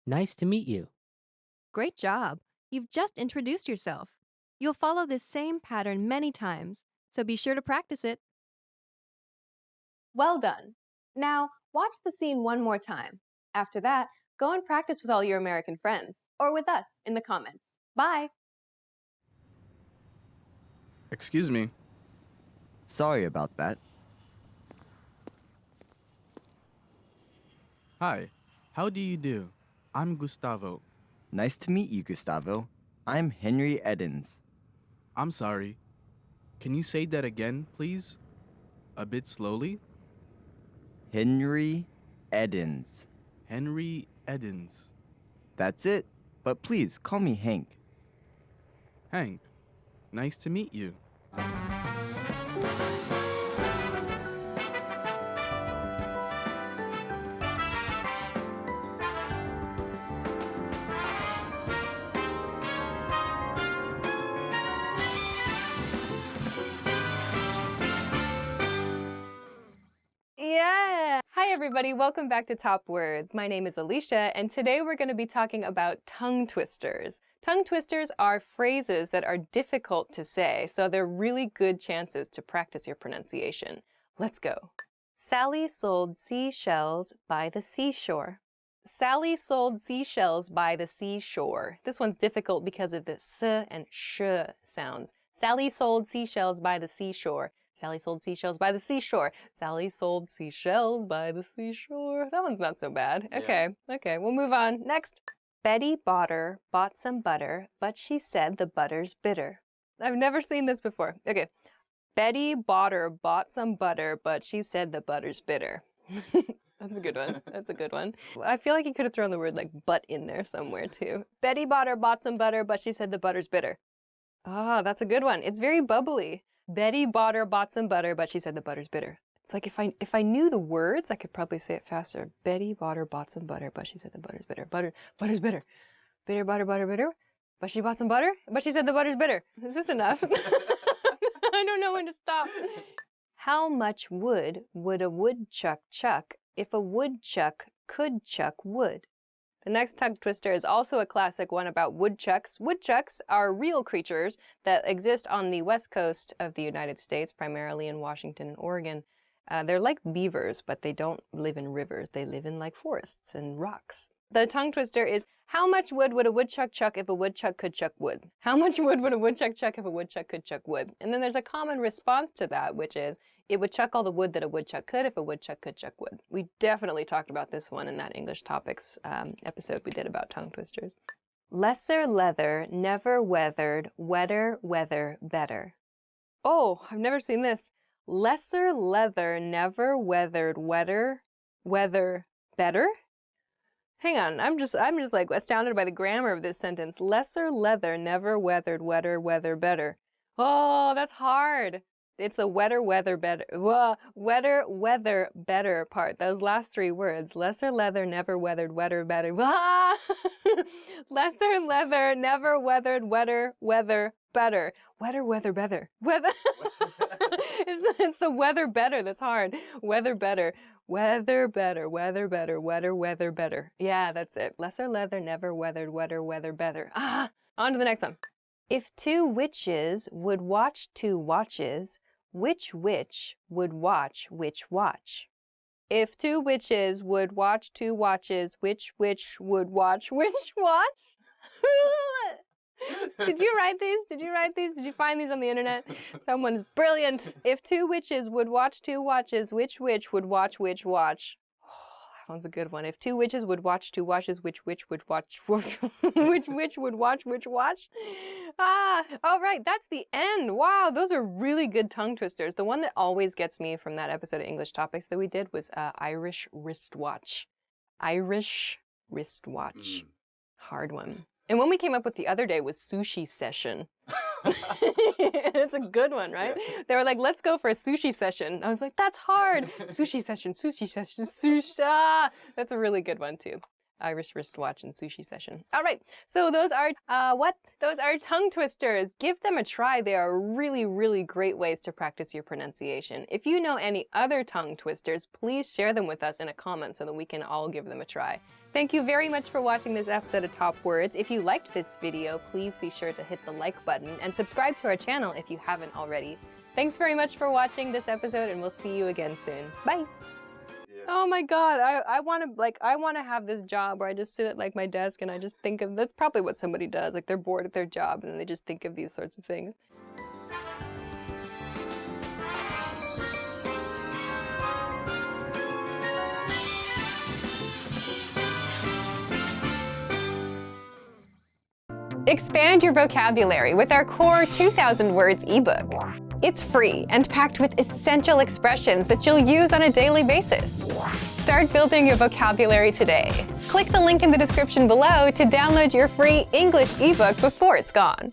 E: Nice to meet you.
A: Great job. You've just introduced yourself. You'll follow this same pattern many times, so be sure to practice it. Well done. Now, watch the scene one more time. After that, go and practice with all your American friends, or with us in the comments. Bye!
C: Excuse me.
D: Sorry about that.
C: Hi, how do you do? I'm Gustavo.
D: Nice to meet you, Gustavo. I'm Henry Edens.
C: I'm sorry. Can you say that again, please? A bit slowly?
D: Henry Edens.
C: Henry Edens.
D: That's it. But please, call me Hank.
C: Hank, nice to meet you.
A: Yeah! Hi everybody, welcome back to Top Words. My name is Alicia, and today we're going to be talking about tongue twisters. Tongue twisters are phrases that are difficult to say, so they're really good chances to practice your pronunciation. Let's go. Sally sold seashells by the seashore. Sally sold seashells by the seashore. This one's difficult because of the s and sh sounds. Sally sold seashells by the seashore. Sally sold seashells by the seashore. Sally sold seashells by the seashore. That one's not so bad. Okay, we'll move on. Next. Betty Botter bought some butter, but she said the butter's bitter. I've never seen this before. Okay. Betty Botter bought some butter, but she said the butter's bitter. That's a good one. That's a good one. I feel like you could have thrown the word like but in there somewhere too. Betty Botter bought some butter, but she said the butter's bitter. Ah, that's a good one. It's very bubbly. Betty Botter bought some butter, but she said the butter's bitter. It's like if I knew the words, I could probably say it faster. Betty Botter bought some butter, but she said the butter's bitter. Butter's bitter. Bitter, butter, bitter. But she bought some butter, but she said the butter's bitter. Is this enough? I don't know when to stop. How much wood would a woodchuck chuck if a woodchuck could chuck wood? The next tongue twister is also a classic one about woodchucks. Woodchucks are real creatures that exist on the west coast of the United States, primarily in Washington and Oregon. They're like beavers, but they don't live in rivers. They live in like forests and rocks. The tongue twister is, how much wood would a woodchuck chuck if a woodchuck could chuck wood? How much wood would a woodchuck chuck if a woodchuck could chuck wood? And then there's a common response to that, which is, it would chuck all the wood that a woodchuck could if a woodchuck could chuck wood. We definitely talked about this one in that English topics episode we did about tongue twisters. Lesser leather, never weathered, wetter weather better. Oh, I've never seen this. Lesser leather, never weathered, wetter weather better? Hang on, I'm just like astounded by the grammar of this sentence. Lesser leather, never weathered, wetter weather better. Oh, that's hard. It's the wetter weather better. Wetter weather better part. Those last three words. Lesser leather, never weathered, wetter better. Lesser leather, never weathered, wetter weather better. Wetter weather better. Weather. It's the weather better that's hard. Weather better. Weather better, weather better, wetter weather better. Yeah, that's it. Lesser leather, never weathered, wetter weather better. On to the next one. If two witches would watch two watches, which witch would watch which watch? If two witches would watch two watches, which witch would watch which watch? Did you write these? Did you find these on the internet? Someone's brilliant. If two witches would watch two watches, which witch would watch which watch? Oh, that one's a good one. If two witches would watch two watches, which witch would watch which witch would watch which watch? All right, that's the end. Wow, those are really good tongue twisters. The one that always gets me from that episode of English Topics that we did was Irish wristwatch. Irish wristwatch. Hard one. And one we came up with the other day was sushi session. It's a good one, right? Yeah. They were like, let's go for a sushi session. I was like, that's hard. Sushi session, sushi session, sushi. That's a really good one too. Irish wristwatch and sushi session. All right, so those are Those are tongue twisters. Give them a try. They are really, really great ways to practice your pronunciation. If you know any other tongue twisters, please share them with us in a comment so that we can all give them a try. Thank you very much for watching this episode of Top Words. If you liked this video, please be sure to hit the like button and subscribe to our channel if you haven't already. Thanks very much for watching this episode, and we'll see you again soon. Bye. Oh my God, I want to have this job where I just sit at like my desk and I just think of, that's probably what somebody does, like they're bored at their job and then they just think of these sorts of things. Expand your vocabulary with our core 2,000 words ebook. It's free and packed with essential expressions that you'll use on a daily basis. Start building your vocabulary today. Click the link in the description below to download your free English ebook before it's gone.